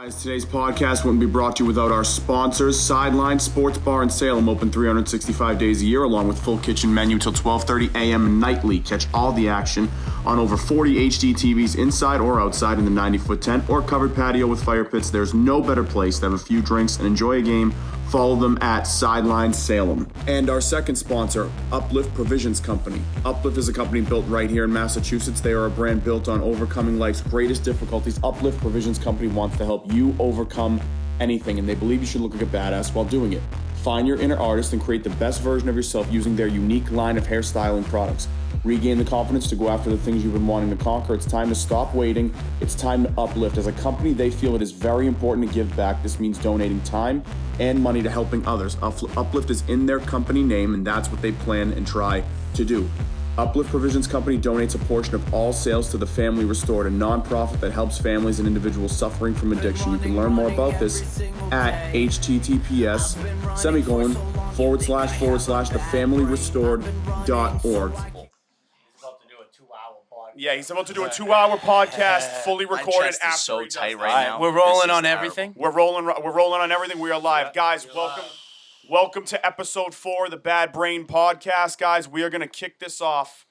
Guys, today's podcast wouldn't be brought to you without our sponsors. Sideline Sports Bar in Salem, open 365 days a year, along with full kitchen menu till 12:30 a.m. nightly. Catch all the action on over 40 HD TVs inside or outside in the 90-foot tent or covered patio with fire pits. There's no better place to have a few drinks and enjoy a game. Follow them at Sideline Salem. And our second sponsor, Uplift Provisions Company. Uplift is a company built right here in Massachusetts. They are a brand built on overcoming life's greatest difficulties. Uplift Provisions Company wants to help you overcome anything, and they believe you should look like a badass while doing it. Find your inner artist and create the best version of yourself using their unique line of hairstyling products. Regain the confidence to go after the things you've been wanting to conquer. It's time to stop waiting. It's time to uplift. As a company, they feel it is very important to give back. This means donating time and money to helping others. Uplift is in their company name, and that's what they plan and try to do. Uplift Provisions Company donates a portion of all sales to the Family Restored, a nonprofit that helps families and individuals suffering from addiction. You can learn more about this at https://thefamilyrestored.org. Yeah, he's about to do a 2-hour podcast, fully recorded. My chest is so he does tight that. right now. We're rolling This is on terrible. everything. We're rolling on everything. We are live, guys. Welcome to episode 4 of the Bad Brain Podcast, guys. We are gonna kick this off.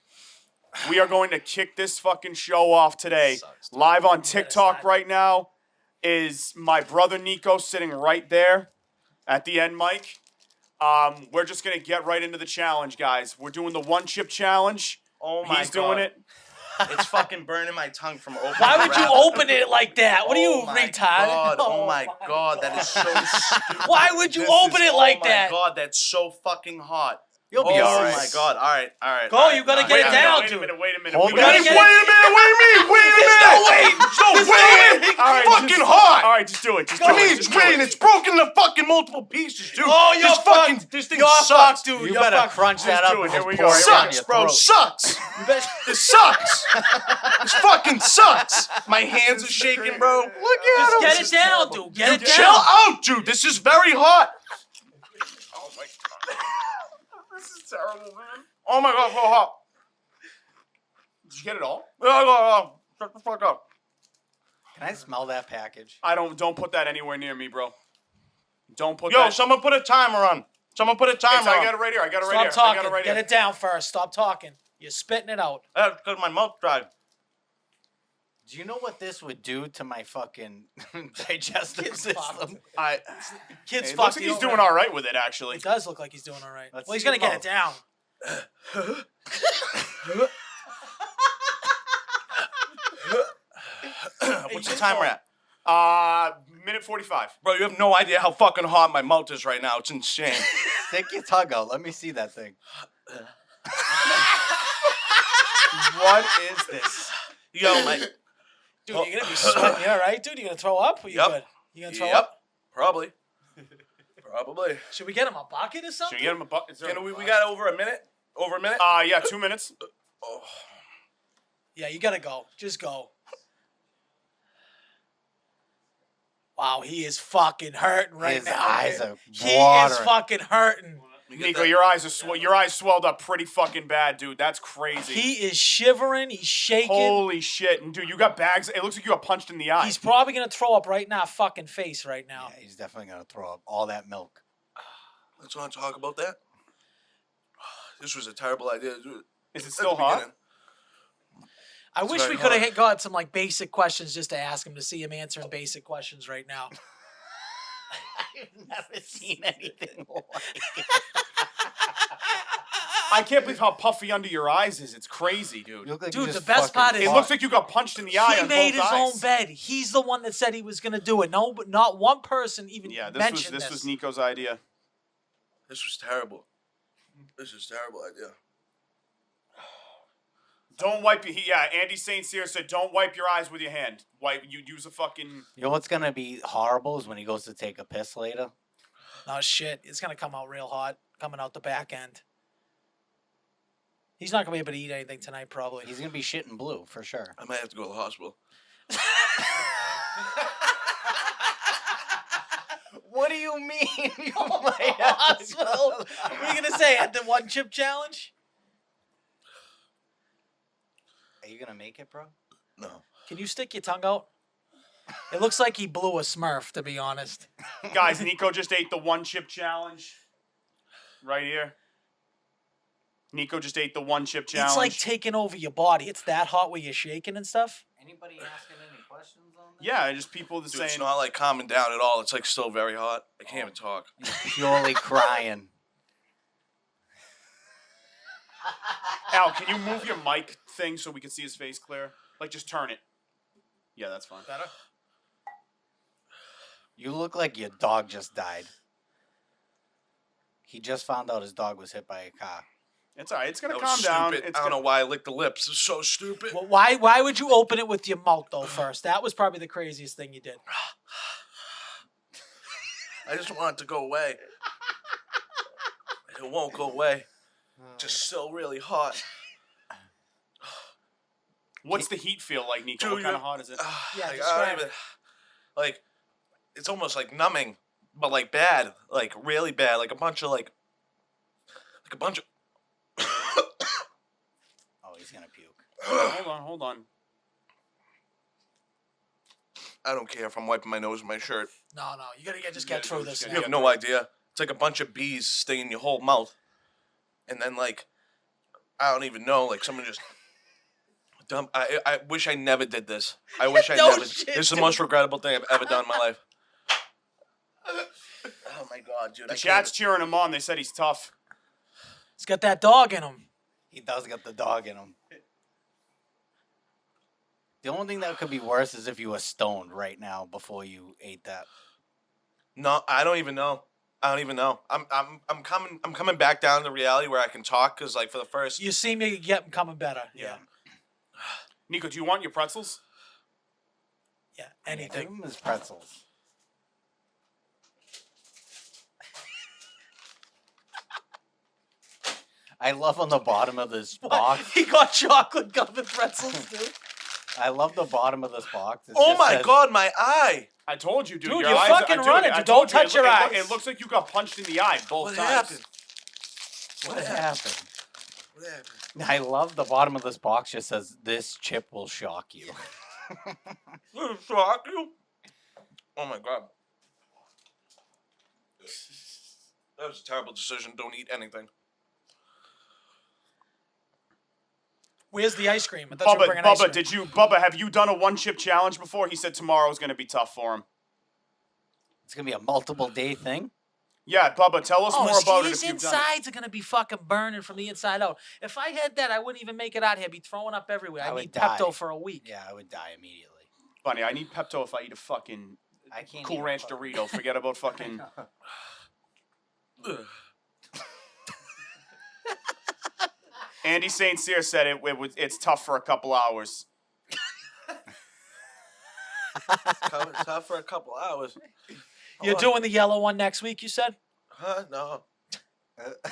We are going to kick this fucking show off today. Live on TikTok right now is my brother Nico sitting right there at the end mic. We're just gonna get right into the challenge, guys. We're doing the 1-chip challenge. Oh my He's god. doing it. It's fucking burning my tongue from opening. Why would you wrap. open it like that? What are you, Oh my retarded? God. Oh my god, that is so stupid. Why would you This open is- it like Oh that? my god, that's so fucking hot. You'll be Oh alright. my god. All right. Go, you gotta get it down, Wait a dude. minute. Hold We on. gotta Wait a get minute. Wait a minute. All right, fucking just- hot. All right, just do it. Just I do mean, it. it's Just do it. waiting. It's broken into fucking multiple pieces, dude. Oh, you're this fucking fucked. this thing You're sucks, fucked, dude. You You're better fucked. crunch that Just up do it. and Here just we pour go. it down Sucks, your bro. throat. Sucks. You better- This sucks. This fucking sucks. My hands are shaking, bro. Look at Just him. get it down, dude. Get it Chill down. out, dude. This is very hot. Oh my god. This is terrible, man. Oh my god, so hot. Did you get it all? Shut the fuck up. Can I smell that package? Don't put that anywhere near me, bro. Don't put Yo, that. someone put a timer on. Someone put a timer I on. got it right here. I got it right Stop here. I talking. got it right Get here. it down first. Stop talking. You're spitting it out. That's because my mouth dried. Do you know what this would do to my fucking digestive Kids system? fucked. It Kids looks fucked. like You he's don't doing know. all right with it, actually. It does look like he's doing all right. Let's Well, he's see gonna your get it down. What's the timer at? Minute 45. Bro, you have no idea how fucking hot my mouth is right now. It's insane. Stick your tongue out. Let me see that thing. What is this? Yo, my... Dude, you're gonna be sweating. You all right, dude? You gonna throw up? Or you Yep. good? You gonna throw Yep. up? Probably. Probably. Should we get him a bucket or Should something? we get him a bucket? We got over a minute? Over a minute? Yeah, 2 minutes. Oh. Yeah, you gotta go. Just go. Wow, he is fucking hurting right His now. eyes are He is watering. fucking hurting. You get Nico, that? your eyes swelled up pretty fucking bad, dude. That's crazy. He is shivering. He's shaking. Holy shit. And dude, you got bags. It looks like you got punched in the eye. He's probably gonna throw up right in our fucking face right now. Yeah, he's definitely gonna throw up all that milk. Let's not talk about that. This was a terrible idea. Is it still hot? I wish very we could hard. have got some like basic questions just to ask him to see him answering basic questions right now. I've never seen anything like it. I can't believe how puffy under your eyes is. It's crazy, dude. You look like Dude, you the just best part fucking is- It looks like you got punched in the eye He on made both his eyes. own bed. He's the one that said he was gonna do it. No, but not one person even Yeah, mentioned this was Nico's idea. This was terrible. This is a terrible idea. Don't wipe your. Andy St. Cyr said, "Don't wipe your eyes with your hand. You use a fucking." You know what's gonna be horrible is when he goes to take a piss later. Oh shit! It's gonna come out real hot, coming out the back end. He's not gonna be able to eat anything tonight, probably. He's gonna be shitting blue for sure. I might have to go to the hospital. What do you mean? You Oh might my have to go hospital. to the What are you gonna say at the 1-chip challenge? Are you gonna make it, bro? No. Can you stick your tongue out? It looks like he blew a Smurf, to be honest. Guys, Nico just ate the one chip challenge. Right here. Nico just ate the one chip challenge. It's like taking over your body. It's that hot where you're shaking and stuff. Anybody asking any questions on this? Yeah, just people Dude, saying. it's not like calming down at all. It's like still very hot. I can't even talk. He's purely crying. Al, can you move your mic thing so we can see his face clear? Like, just turn it. Yeah, that's fine. Better? You look like your dog just died. He just found out his dog was hit by a car. It's all right. It's going to That was calm down. stupid. It's I don't know gonna... why I licked the lips. It's so stupid. Well, why would you open it with your mouth, though, first? That was probably the craziest thing you did. I just want it to go away. It won't go away. Just still really hot. What's the heat feel like, Nico? Dude, What kind of hot is it? Yeah, Like, I describe don't even, it. like, it's almost like numbing, but like bad, like really bad, like a bunch of Oh, he's gonna puke. Hold on. I don't care if I'm wiping my nose with my shirt. No, you gotta just get through this. You have no idea. It's like a bunch of bees stinging your whole mouth, and then like, I don't even know, like someone just. Dumb. I wish I never did this. I wish I No never. shit, This is the dude. most regrettable thing I've ever done in my life. Oh my god, dude! The I chat's can't. cheering him on. They said he's tough. He's got that dog in him. He does got the dog in him. The only thing that could be worse is if you were stoned right now before you ate that. No, I don't even know. I don't even know. I'm coming back down to reality where I can talk because like for the first. You see me get coming better. Yeah. Nico, do you want your pretzels? Yeah, Give anything. him his pretzels. I love on the bottom of this box. He got chocolate covered pretzels, dude. I love the bottom of this box. It Oh just my says- god, my eye! I told you, dude. Dude, your you're eyes, fucking dude, running, I dude. told Don't you, touch your eyes. It looks like you got punched in the eye both What times. happened? What happened? What happened? I love the bottom of this box. Just says, "This chip will shock you." Shock you? Oh my god. That was a terrible decision. Don't eat anything. Where's the ice cream? I thought you were bringing ice cream. Bubba, have you done a one chip challenge before? He said tomorrow is going to be tough for him. It's gonna be a multiple day thing. Yeah, Bubba, tell us more about it his if you've done it. insides are gonna be fucking burning from the inside out. If I had that, I wouldn't even make it out here. I'd be throwing up everywhere. I I would need die. Pepto for a week. Yeah, I would die immediately. Funny, I need Pepto if I eat a fucking I can't. Cool eat a Ranch fucking- Dorito. Forget about fucking... Andy St. Cyr said it's tough for a couple hours. Tough for a couple hours. You're doing the yellow one next week, you said? Huh? No.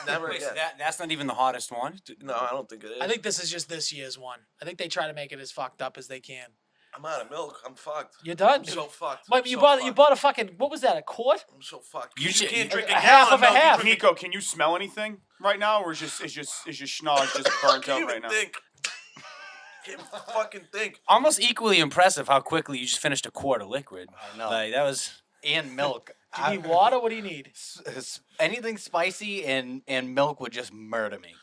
Never Wait, so again. that's not even the hottest one? No, I don't think it is. I think this is just this year's one. I think they try to make it as fucked up as they can. I'm out of milk. I'm fucked. You're done? I'm so fucked. But I'm you so bought fucked. you bought a fucking, what was that, a quart? I'm so fucked. You should- can't drink a a half gallon of a milk. You half. drink Nico, can you smell anything right now, or is your schnoz just burnt Can't out even right now? think. Can't fucking think. Almost equally impressive how quickly you just finished a quart of liquid. I know. Like, that was... And milk. Do you need water? What do you need? Anything spicy and milk would just murder me.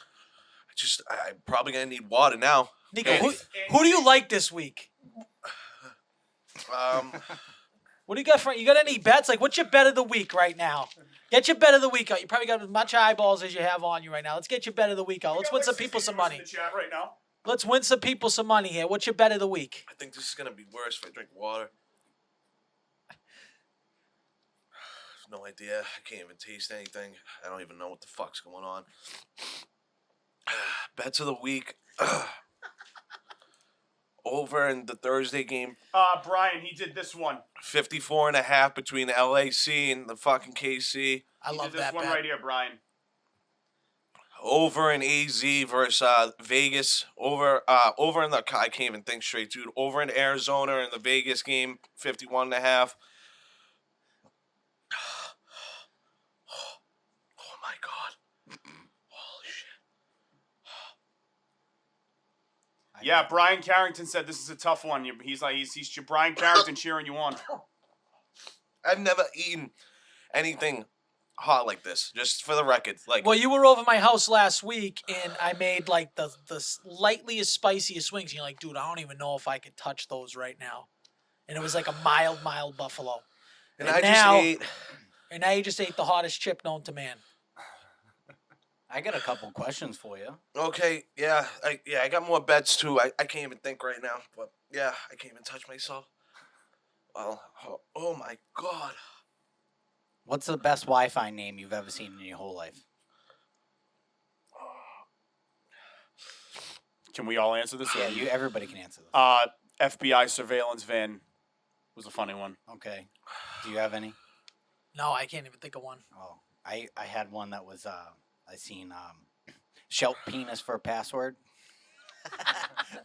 I'm probably gonna need water now. Nico, who do you like this week? What do you got for you got any bets? Like, what's your bet of the week right now? Get your bet of the week out. You probably got as much eyeballs as you have on you right now. Let's get your bet of the week out. Let's win some people some money. In the chat right now. Let's win some people some money here. What's your bet of the week? I think this is gonna be worse if I drink water. No idea. I can't even taste anything. I don't even know what the fuck's going on. Bets of the week. Over in the Thursday game, Brian, he did this one. 54.5 between LAC and the fucking KC. I He love did this that one bet. right here, Brian. Over in AZ versus Vegas. Over in the I can't even think straight, dude. Over in Arizona in the Vegas game, 51.5. Oh my god. Holy shit. Yeah, Brian Carrington said this is a tough one. He's Brian Carrington cheering you on. I've never eaten anything hot like this. Just for the record, like. Well, you were over my house last week, and I made like the lightliest, spiciest wings. And you're like, dude, I don't even know if I could touch those right now. And it was like a mild buffalo. And I just ate. And now you just ate the hottest chip known to man. I got a couple questions for you. Okay, yeah, I got more bets too. I can't even think right now, but yeah, I can't even touch myself. Well, oh my God. What's the best Wi-Fi name you've ever seen in your whole life? Can we all answer this? Yeah, everybody can answer this. FBI surveillance van was a funny one. Okay. Do you have any? No, I can't even think of one. Oh, I had one that was I seen shout penis for a password.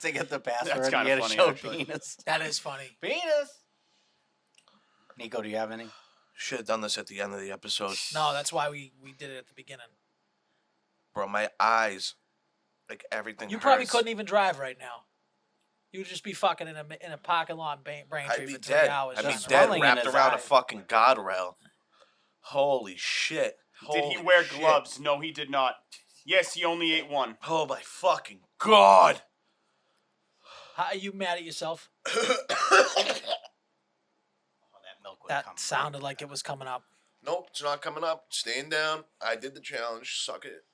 To get the password, That's kinda you gotta funny, shout actually. penis. That is funny. Penis. Nico, do you have any? Should have done this at the end of the episode. No, that's why we did it at the beginning. Bro, my eyes, like everything. You probably hurts. couldn't even drive right now. You would just be fucking in a parking lot in Braintree I'd be for 3 dead. hours. I'd be Just dead swelling in wrapped his around a eyes. fucking guardrail. Holy shit. Did he Holy wear shit. gloves? No, he did not. Yes, he only ate one. Oh my fucking God. How are you mad at yourself? That milk would That come sounded like it was coming up. Nope, it's not coming up. Staying down. I did the challenge. Suck it.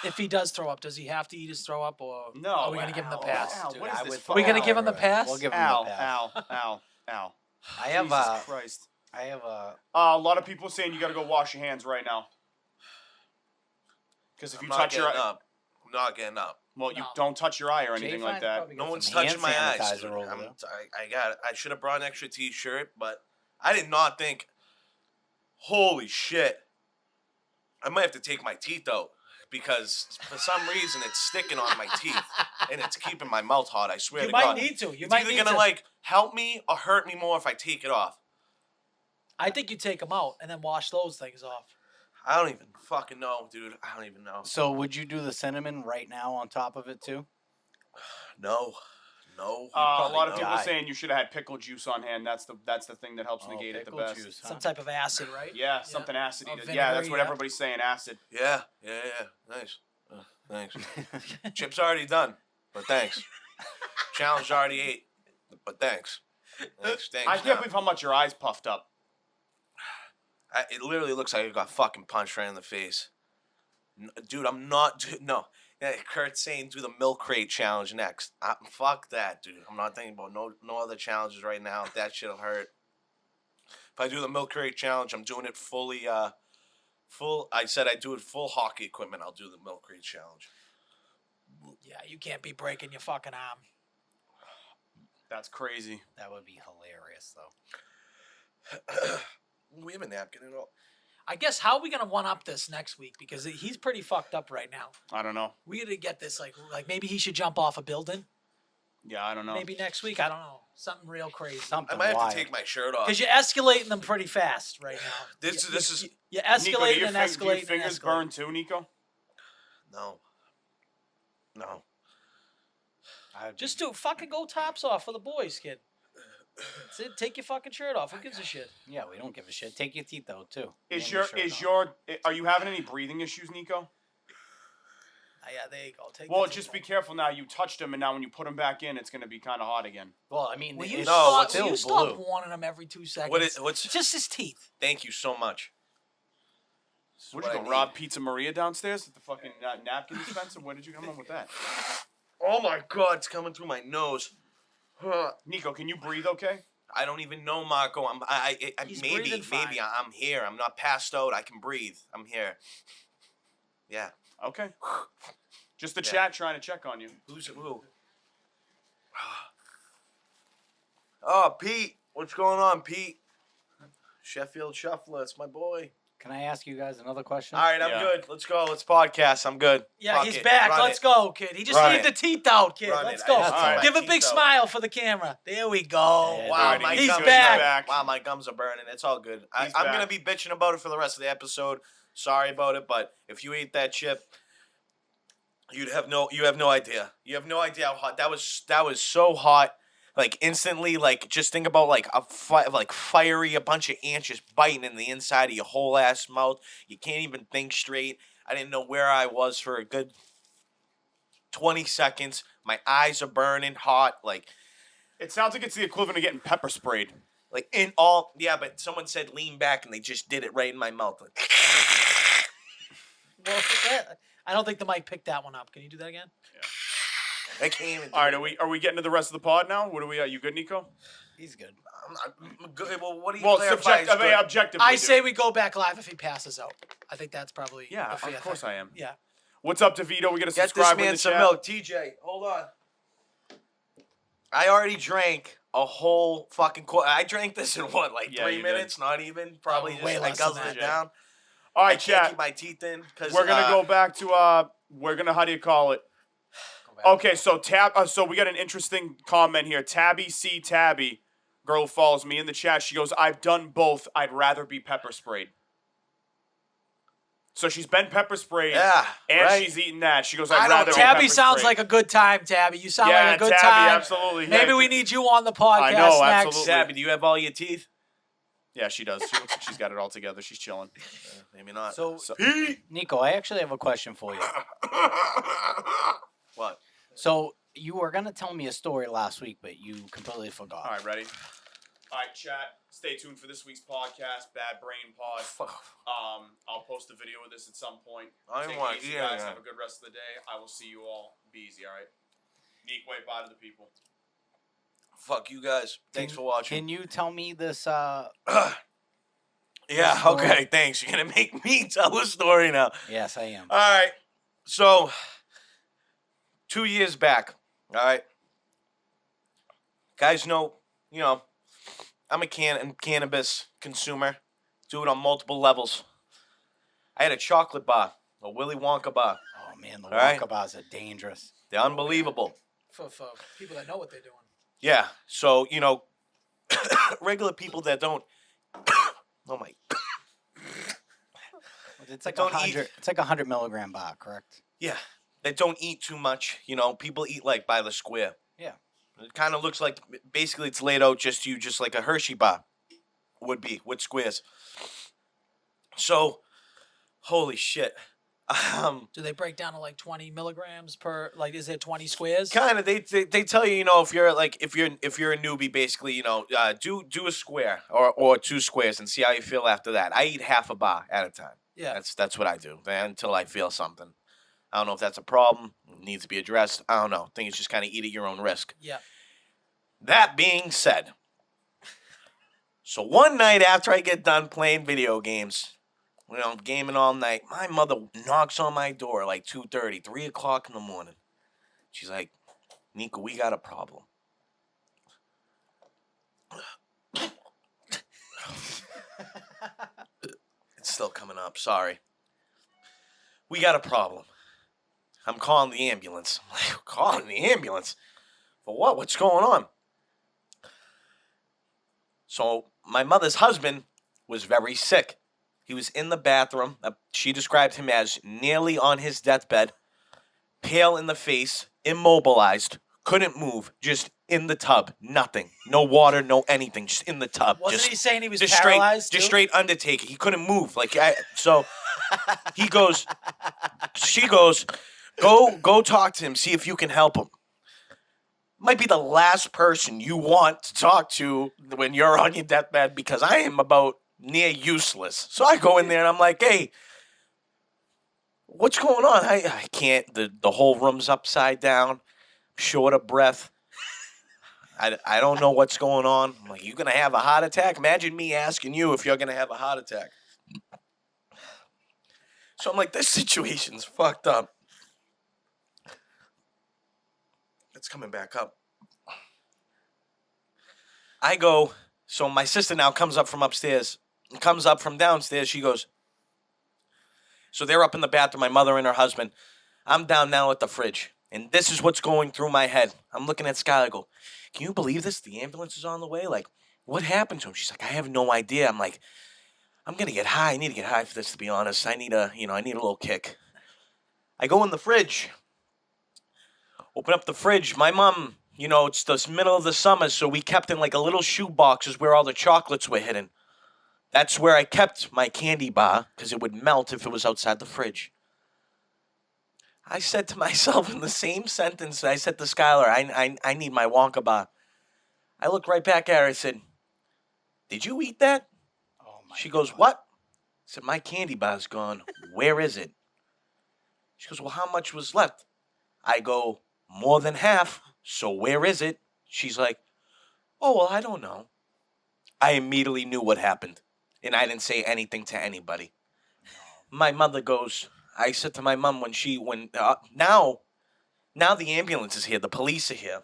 If he does throw up, does he have to eat his throw up, or No, are we gonna give him the pass? Al, Dude, what is I this would fucking- Are we gonna give him the Alright, pass? We'll give him Al, the pass. Al. I have Jesus Christ. I have a. A lot of people saying you got to go wash your hands right now. Because if I'm you not touch your getting eye, up. I'm not getting up. well, you No. don't touch your eye or Jay anything Fine like that. probably got No one's some hand touching my eyes. sanitizer Dude. over there. I got it. I should have brought an extra t-shirt, but I did not think. Holy shit. I might have to take my teeth out because for some reason it's sticking on my teeth and it's keeping my mouth hot. I swear You to might God. need to. You It's might either need gonna to. like help me or hurt me more if I take it off. I think you take them out and then wash those things off. I don't even fucking know, dude. I don't even know. So would you do the cinnamon right now on top of it too? No. A Probably lot of no. people die. saying you should have had pickle juice on hand. That's the thing that helps Oh, negate it the pickle best. juice, huh? Some type of acid, right? Yeah, something acidy. Or Yeah, vinegar, that's what yeah. everybody's saying. Acid. Yeah. Nice. Thanks. Chip's already done, but thanks. Challenge already ate, but thanks. Thanks. I can't believe how much your eyes puffed up. It literally looks like I got fucking punched right in the face. Dude, I'm not. No. Yeah, Kurt's saying do the milk crate challenge next. Fuck that, dude. I'm not thinking about no other challenges right now. That shit'll hurt. If I do the milk crate challenge, I'm doing it fully. Full. I said I'd do it full hockey equipment. I'll do the milk crate challenge. Yeah, you can't be breaking your fucking arm. That's crazy. That would be hilarious though. We have a napkin at all. I guess how are we gonna one up this next week? Because he's pretty fucked up right now. I don't know. We gotta get this like maybe he should jump off a building. Yeah, I don't know. Maybe next week. I don't know. Something real crazy. Something I might have wild. to take my shirt off. Because you're escalating them pretty fast right now. This is You're Nico, do escalating your, and do your escalating and fingers escalating. burn too, Nico? no. Just fucking go tops off for the boys, kid. That's it. Take your fucking shirt off. Who gives a shit? Yeah, we don't give a shit. Take your teeth out too. Is And your shirt is off. your are you having any breathing issues, Nico? Yeah, there you go. Take Well, the just teeth be careful now. You touched them, and now when you put them back in, it's going to be kind of hot again. Well, I mean, Will you it's stop? still Will you stop blue. warning him every 2 seconds? What's? Just his teeth. Thank you so much. Would you what go I need. rob Pizza Maria downstairs at the fucking napkin dispenser? Where did you come up with that? Oh my God, it's coming through my nose. Nico, can you breathe okay? I don't even know, Marco. He's maybe breathing fine. I'm here. I'm not passed out. I can breathe. I'm here. Yeah. Okay. Just the Yeah. chat trying to check on you. Who's who? Oh, Pete. What's going on, Pete? Sheffield Shuffler. It's my boy. Can I ask you guys another question? All right, I'm Yeah. good. Let's go. Let's podcast. I'm good. Yeah, Fuck he's it. back. Run Let's it. go, kid. He just Run needed it. the teeth out, kid. Run Let's it. go. I just All right. Give a my big teeth out. smile for the camera. There we go. Yeah, Wow, Alrighty, my he's gums back. Wow, my gums are burning. It's all good. I'm back. gonna be bitching about it for the rest of the episode. Sorry about it, but if you ate that chip, You have no idea. You have no idea how hot that was. That was so hot. Like instantly, like just think about like fiery, a bunch of ants just biting in the inside of your whole ass mouth. You can't even think straight. I didn't know where I was for a good 20 seconds. My eyes are burning hot. Like It sounds like it's the equivalent of getting pepper sprayed. but someone said lean back and they just did it right in my mouth. Like, Well, I don't think the mic picked that one up. Can you do that again? I can't even. All right, are we getting to the rest of the pod now? What are we? You good, Nico? He's good. I'm good. Well, what do you Well, clarify as good? objectively. I dude. say we go back live if he passes out. I think that's probably Yeah, the fair of course thing. I am. Yeah. What's up, DeVito? We got to Get subscribe this in man the some chat. milk. TJ, hold on. I already drank a whole fucking quarter. I drank this in what, like Yeah, 3 you minutes? Not even. Probably Oh, just way I less than guzzled that, it yeah. down. All I right, can't chat. keep my teeth in because We're gonna go back to We're gonna. How do you call it? Okay, so so we got an interesting comment here. Tabby C. Tabby, girl who follows me in the chat. She goes, "I've done both. I'd rather be pepper sprayed." So she's been pepper sprayed, Yeah, and right. she's eaten that. She goes, I "I'd don't rather." know. be Tabby pepper sounds sprayed." like a good time, Tabby. You sound Yeah, like a good Tabby, time. absolutely. Maybe Yeah. we need you on the podcast I know, next. absolutely. Sabby, do you have all your teeth? Yeah, she does. She looks like she's got it all together. She's chilling. Maybe not. So, Pete! Nico, I actually have a question for you. What? So, you were going to tell me a story last week, but you completely forgot. All right, ready? All right, chat. Stay tuned for this week's podcast, Bad Brain Pod. I'll post a video of this at some point. I Take want- it easy, yeah, guys. yeah. Have a good rest of the day. I will see you all. Be easy, all right? Neek, wave bye to the people. Fuck you guys. Thanks for watching. Can you tell me this? Yeah, story? okay, thanks. You're going to make me tell the story now. Yes, I am. All right. So, 2 years back, all right. Guys know, I'm a cannabis consumer. Do it on multiple levels. I had a chocolate bar, a Willy Wonka bar. Oh, man, the All right. Wonka bars are dangerous. They're unbelievable. For people that know what they're doing. Yeah. So, regular people that don't. Oh, my. It's like Don't eat. 100. It's like 100 milligram bar, correct? Yeah. That don't eat too much. People eat like by the square. Yeah. It kind of looks like, basically it's laid out just like a Hershey bar would be with squares. So, holy shit. Do they break down to like 20 milligrams per? Like, is it 20 squares? Kind of. They tell you, if you're a newbie, basically, do a square or 2 squares and see how you feel after that. I eat half a bar at a time. Yeah. That's what I do until I feel something. I don't know if that's a problem. It needs to be addressed. I don't know. I think it's just kind of eat at your own risk. Yeah. That being said, so one night after I get done playing video games, gaming all night, my mother knocks on my door like 2:30, 3 o'clock in the morning. She's like, Nico, we got a problem. It's still coming up. Sorry. We got a problem. I'm calling the ambulance. I'm like, calling the ambulance? For what? What's going on? So my mother's husband was very sick. He was in the bathroom. She described him as nearly on his deathbed, pale in the face, immobilized, couldn't move, just in the tub. Nothing. No water, no anything. Just in the tub. Wasn't just, he saying he was just paralyzed? Just too? straight Undertaker. He couldn't move. So he goes, she goes, go talk to him. See if you can help him. Might be the last person you want to talk to when you're on your deathbed because I am about near useless. So I go in there and I'm like, hey, what's going on? I can't. The whole room's upside down, short of breath. I don't know what's going on. I'm like, you going to have a heart attack? Imagine me asking you if you're going to have a heart attack. So I'm like, this situation's fucked up. It's coming back up. I go, so my sister now comes up from upstairs, comes up from downstairs. She goes, so they're up in the bathroom, my mother and her husband. I'm down now at the fridge, and this is what's going through my head. I'm looking at Skylar. I go, can you believe this? The ambulance is on the way. Like, what happened to him? She's like, I have no idea. I'm like, I'm gonna get high. I need to get high for this, to be honest. I need a little kick. I go in the fridge. Open up the fridge. My mom, it's the middle of the summer, so we kept in like a little shoe boxes where all the chocolates were hidden. That's where I kept my candy bar because it would melt if it was outside the fridge. I said to myself in the same sentence, I said to Skylar, I need my Wonka bar. I looked right back at her. I said, did you eat that? Oh my She goes, God. what? I said, my candy bar's gone. Where is it? She goes, well, how much was left? I go, more than half. So where is it? She's like, oh, well, I don't know. I immediately knew what happened. And I didn't say anything to anybody. My mother goes, I said to my mom now the ambulance is here, the police are here.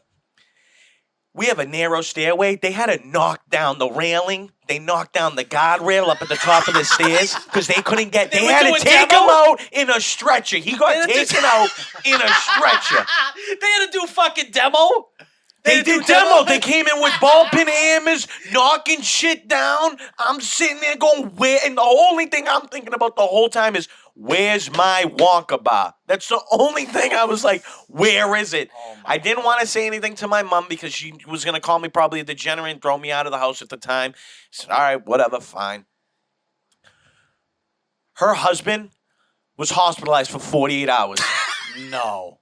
We have a narrow stairway. They had to knock down the railing. They knocked down the guardrail up at the top of the stairs because they couldn't get. They were had to doing take demo? him out in a stretcher. He got taken out in a stretcher. They had to do fucking demo. They did demo. They came in with ball pin hammers, knocking shit down. I'm sitting there going, where? And the only thing I'm thinking about the whole time is, where's my Wonka bar? That's the only thing I was like, where is it? I didn't want to say anything to my mom because she was going to call me probably a degenerate and throw me out of the house at the time. I said, all right, whatever, fine. Her husband was hospitalized for 48 hours. No.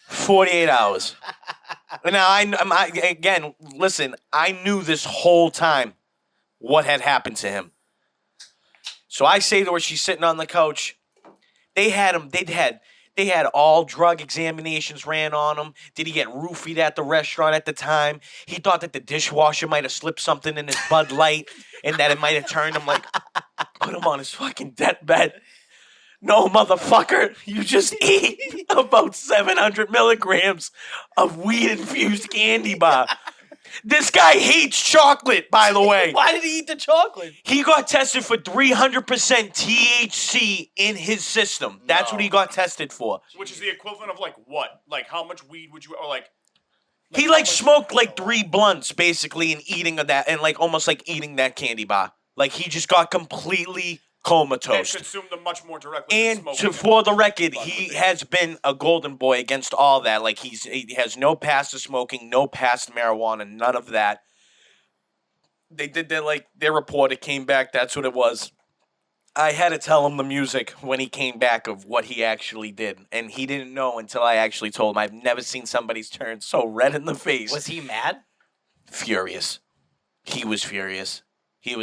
48 hours. Now, again, listen, I knew this whole time what had happened to him. So I say to her, she's sitting on the couch. They had all drug examinations ran on him. Did he get roofied at the restaurant at the time? He thought that the dishwasher might have slipped something in his Bud Light and that it might have turned him put him on his fucking deathbed. No, motherfucker, you just ate about 700 milligrams of weed-infused candy bar. This guy hates chocolate, by the way. Why did he eat the chocolate? He got tested for 300% THC in his system. That's what he got tested for. Which is the equivalent of like what? Like how much weed would you, or like He smoked like 3 blunts basically and eating of that and almost like eating that candy bar. Like he just got completely they comatose. consumed them much more directly than And smoking. for the record, he has been a golden boy against all that. Like he has no past to smoking, no past to marijuana, none of that. They did their report. It came back. That's what it was. I had to tell him the music when he came back of what he actually did, and he didn't know until I actually told him. I've never seen somebody's turn so red in the face. Was he mad? Furious. He was furious. He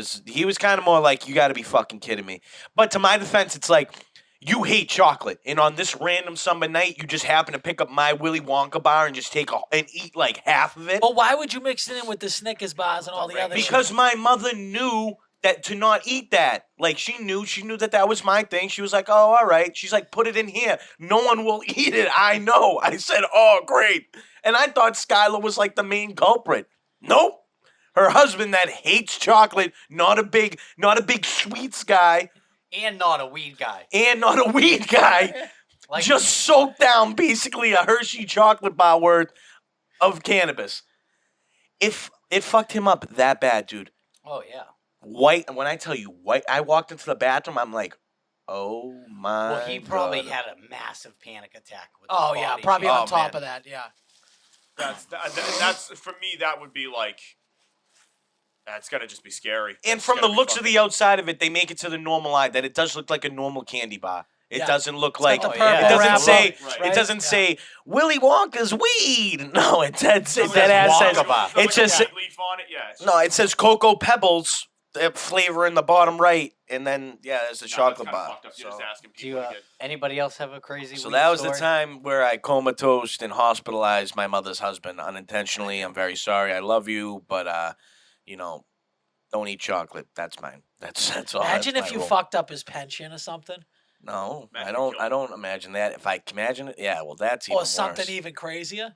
was kind of more like, you got to be fucking kidding me. But to my defense, it's like, you hate chocolate, and on this random summer night, you just happen to pick up my Willy Wonka bar and just and eat like half of it. But why would you mix it in with the Snickers bars and all the other Because shit? my mother knew that to not eat that. Like, she knew that was my thing. She was like, oh, all right. She's like, put it in here. No one will eat it. I know. I said, oh, great. And I thought Skylar was like the main culprit. Nope. Her husband that hates chocolate, not a big sweets guy, And not a weed guy. Like, just soaked down basically a Hershey chocolate bar worth of cannabis. If it fucked him up that bad, dude. oh yeah. White, when I tell you white, I walked into the bathroom, I'm like, oh my Well, he probably God. had a massive panic attack with Oh, the yeah, body probably shape. on top man. of that, yeah. That's for me. That would be like. That's gotta just be scary. And That's from the gotta be looks of fucking- the outside of it, they make it to the normal eye that it does look like a normal candy bar. It Yeah. doesn't look got like the it purple doesn't wrapper, say right? it doesn't Yeah. say Willy Wonka's weed. No, it says Something that ass Wonka says bar. There's it like a just weed leaf on it. Yeah. It's no, it says Cocoa Pebbles flavor in the bottom right, and then there's a chocolate that's kinda bar. fucked up. You're just So, asking Do you, people to get. anybody else have a crazy so weed that was the story? time where I comatose and hospitalized my mother's husband unintentionally. I'm very sorry. I love you, but don't eat chocolate. That's mine. That's all. Imagine That's if my you rule. fucked up his pension or something. No, Imagine I you don't. killed I him. don't imagine that. If I can imagine it, yeah. Well, that's even Or something worse. even crazier.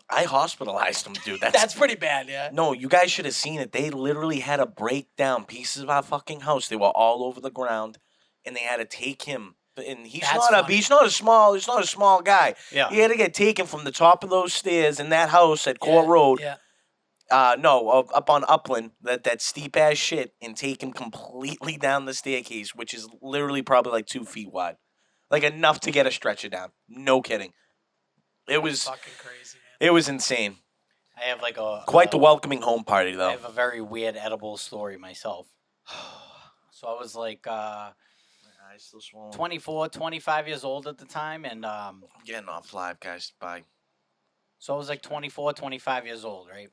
I hospitalized him, dude. That's pretty bad, yeah. No, you guys should have seen it. They literally had to break down pieces of our fucking house. They were all over the ground, and they had to take him. And he's That's not a funny. he's not a small guy. Yeah. He had to get taken from the top of those stairs in that house at Court Road. Yeah. Up on Upland, that steep ass shit, and take him completely down the staircase, which is literally probably like 2 feet wide, like enough to get a stretcher down. No kidding. It was fucking crazy, man. it was insane. I have like a Quite the welcoming home party, I though. have a very weird edible story myself. So I was like I still swallow. 24, 25 years old at the time, and I'm getting off live, guys. Bye. so I was like 24, 25 years old, right?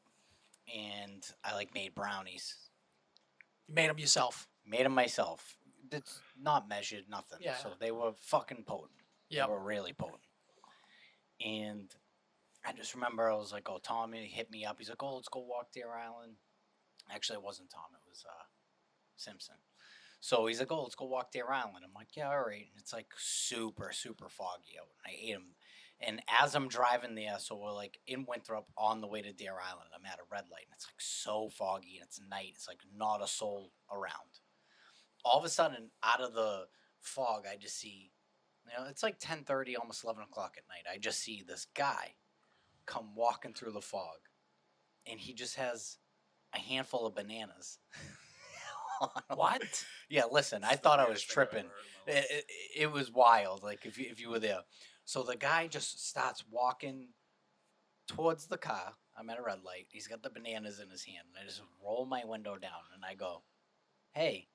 And I like made brownies. You made them yourself. Made them myself. It's not measured, nothing. Yeah. So they were fucking potent. Yep. They were really potent. And I just remember I was like, oh, Tommy hit me up. He's like, oh, let's go walk Deer Island. Actually, it wasn't Tom. It was Simpson. So he's like, oh, let's go walk Deer Island. I'm like, yeah, all right. And it's like super, super foggy out. And I ate them. And as I'm driving there, so we're like in Winthrop on the way to Deer Island. I'm at a red light. And it's like so foggy. And it's night. It's like not a soul around. All of a sudden, out of the fog, I just see, it's like 10:30, almost 11 o'clock at night. I just see this guy come walking through the fog. And he just has a handful of bananas. What? Yeah, listen, I thought I was tripping. It was wild, like if you were there. So the guy just starts walking towards the car. I'm at a red light. He's got the bananas in his hand. And I just roll my window down and I go, hey.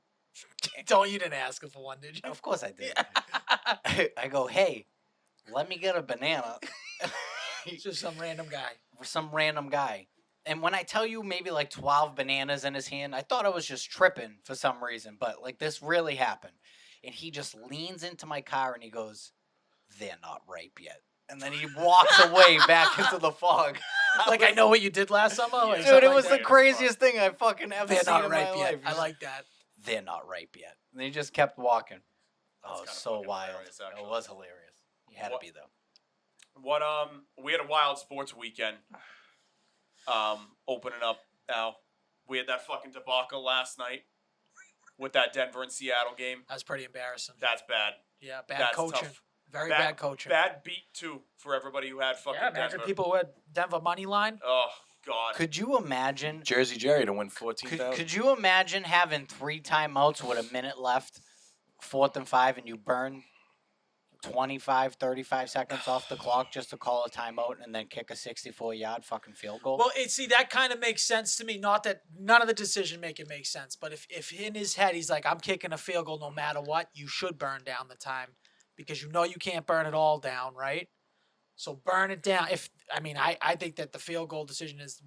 You didn't ask him for one, did you? Of course I did. I go, hey, let me get a banana. Just some random guy. For some random guy. And when I tell you maybe like 12 bananas in his hand, I thought I was just tripping for some reason. But like this really happened. And he just leans into my car and he goes, they're not ripe yet. And then he walks away back into the fog. Like, I know what you did last summer? Or Dude, something it like was that? the craziest thing I fucking ever They're seen not in ripe my yet. life. I like that. They're not ripe yet. And they just kept walking. Oh, kinda so fucking wild. hilarious, actually. It was hilarious. You had to be though. What we had a wild sports weekend. Opening up now. We had that fucking debacle last night with that Denver and Seattle game. That's pretty embarrassing. That's bad. Yeah, bad That's coaching. tough. Very bad coaching. Bad beat too for everybody who had fucking Yeah, imagine Denver. people who had Denver money line. Oh God. Could you imagine? Jersey Jerry to win 14,000. Could you imagine having 3 timeouts with a minute left, 4th and 5, and you burn 25, 35 seconds off the clock just to call a timeout and then kick a 64-yard fucking field goal? Well, see, that kind of makes sense to me. Not that none of the decision making makes sense, but if in his head he's like, I'm kicking a field goal no matter what, you should burn down the time because you know you can't burn it all down, right? So burn it down. I think that the field goal decision is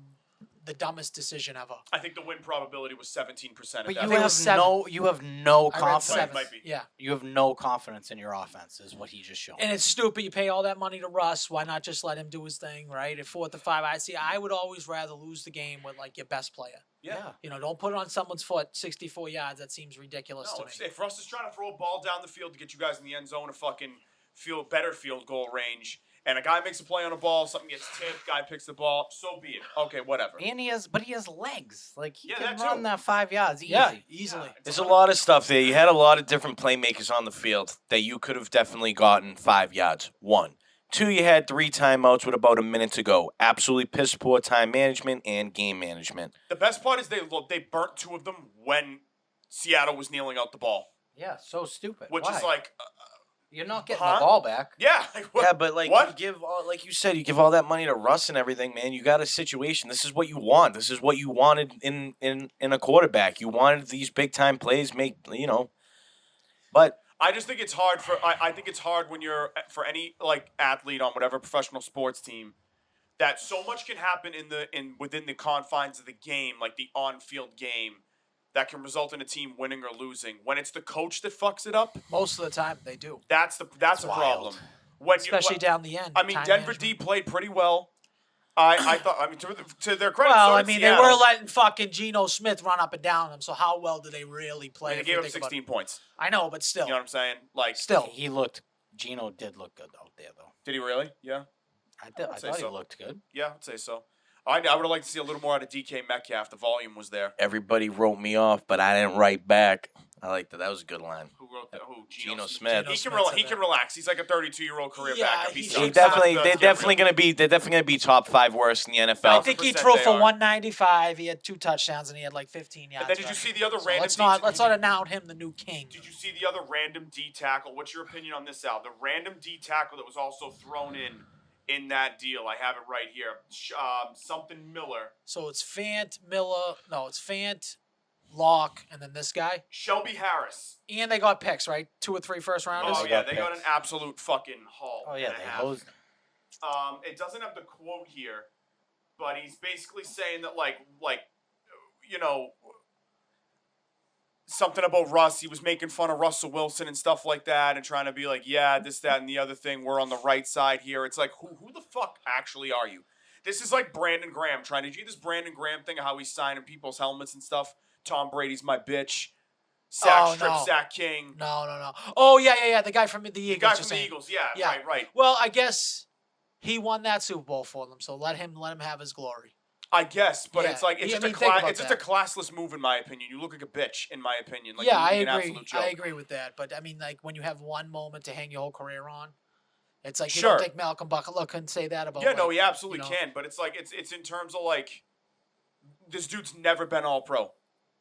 the dumbest decision ever. I think the win probability was 17% at But that you point. have 7. you have no I read confidence. 7. Might be. Yeah. You have no confidence in your offense, is what he just showed. And it's stupid. You pay all that money to Russ. Why not just let him do his thing, right? At 4th and 5, I would always rather lose the game with like your best player. Yeah. Don't put it on someone's foot 64 yards. That seems ridiculous No, to me. if Russ is trying to throw a ball down the field to get you guys in the end zone, a fucking better field goal range, and a guy makes a play on a ball, something gets tipped, guy picks the ball up, so be it. Okay, whatever. And he has legs. Like he Yeah, can that run too. that 5 yards easy. Yeah, easily. There's a lot of stuff there. You had a lot of different playmakers on the field that you could have definitely gotten 5 yards. 1. 2, you had 3 timeouts with about a minute to go. Absolutely piss poor time management and game management. The best part is they burnt 2 of them when Seattle was kneeling out the ball, Yeah, so stupid. which Why? is like, You're not getting huh? the ball back. yeah. Like, what? Yeah, but like What? you give like you said, you give all that money to Russ and everything, man. You got a situation. This is what you want. This is what you wanted in a quarterback. You wanted these big time plays, But I just think it's hard I think it's hard when you're for any like athlete on whatever professional sports team that so much can happen within the confines of the game, like the on-field game, that can result in a team winning or losing. When it's the coach that fucks it up, Most of the time, they do. that's a problem. Especially down the end. I mean, time Denver management. D played pretty well. I thought. I mean, to their credit. Well, so I did mean, they Seattle. were letting fucking Geno Smith run up and down them, so how well did they really play? They if gave you up think about 16 it? points. I know, but still. You know what I'm saying? Like, Still. Geno did look good out there, though. did he really? Yeah. I say thought so. he looked good. Yeah, I'd say so. I would have liked to see a little more out of DK Metcalf. The volume was there. everybody wrote me off, but I didn't write back. I like that. That was a good line. Who wrote that? Who? Geno Smith. Geno He Smith can said he that. can relax. He's like a 32-year-old career Yeah, backup. he He's should. He He definitely, not, they're yeah, definitely really. gonna be top 5 worst in the NFL. I think he 100% threw they for are. 195. He had 2 touchdowns and he had like 15 yards. And then did you rushing. see the other So random? let's not announce him the new king. Did you see the other random D tackle? What's your opinion on this, Al? The random D tackle that was also thrown in in that deal. I have it right here. Something Miller. So it's Fant, Miller. No, it's Fant, Locke, and then this guy. Shelby Harris. And they got picks, right? 2 or 3 first rounders. Oh, they yeah, got they got an picks. absolute fucking haul. Oh, yeah, and a they half. hosed him. It doesn't have the quote here, but he's basically saying that, like, you know, something about Russ. He was making fun of Russell Wilson and stuff like that and trying to be like, yeah, this, that, and the other thing. We're on the right side here. It's like, who the fuck actually are you? This is like Brandon Graham trying to do this Brandon Graham thing of how he's signing people's helmets and stuff. Tom Brady's my bitch. Sack strip, no. sack king. No. Oh, yeah. The guy from the Eagles. The guy you're from the saying. Eagles, yeah, Yeah. right. Well, I guess he won that Super Bowl for them, so let him have his glory. I guess, but Yeah. it's like it's Yeah, just I mean, think about it's just a that. classless move in my opinion. You look like a bitch in my opinion. Like, yeah, you look I like an agree. absolute joke. I agree with that. But I mean, like when you have one moment to hang your whole career on, it's like you Sure. don't think Malcolm Buckler couldn't say that about. Yeah, no, like, he absolutely you know. can. But it's like it's in terms of like this dude's never been all pro.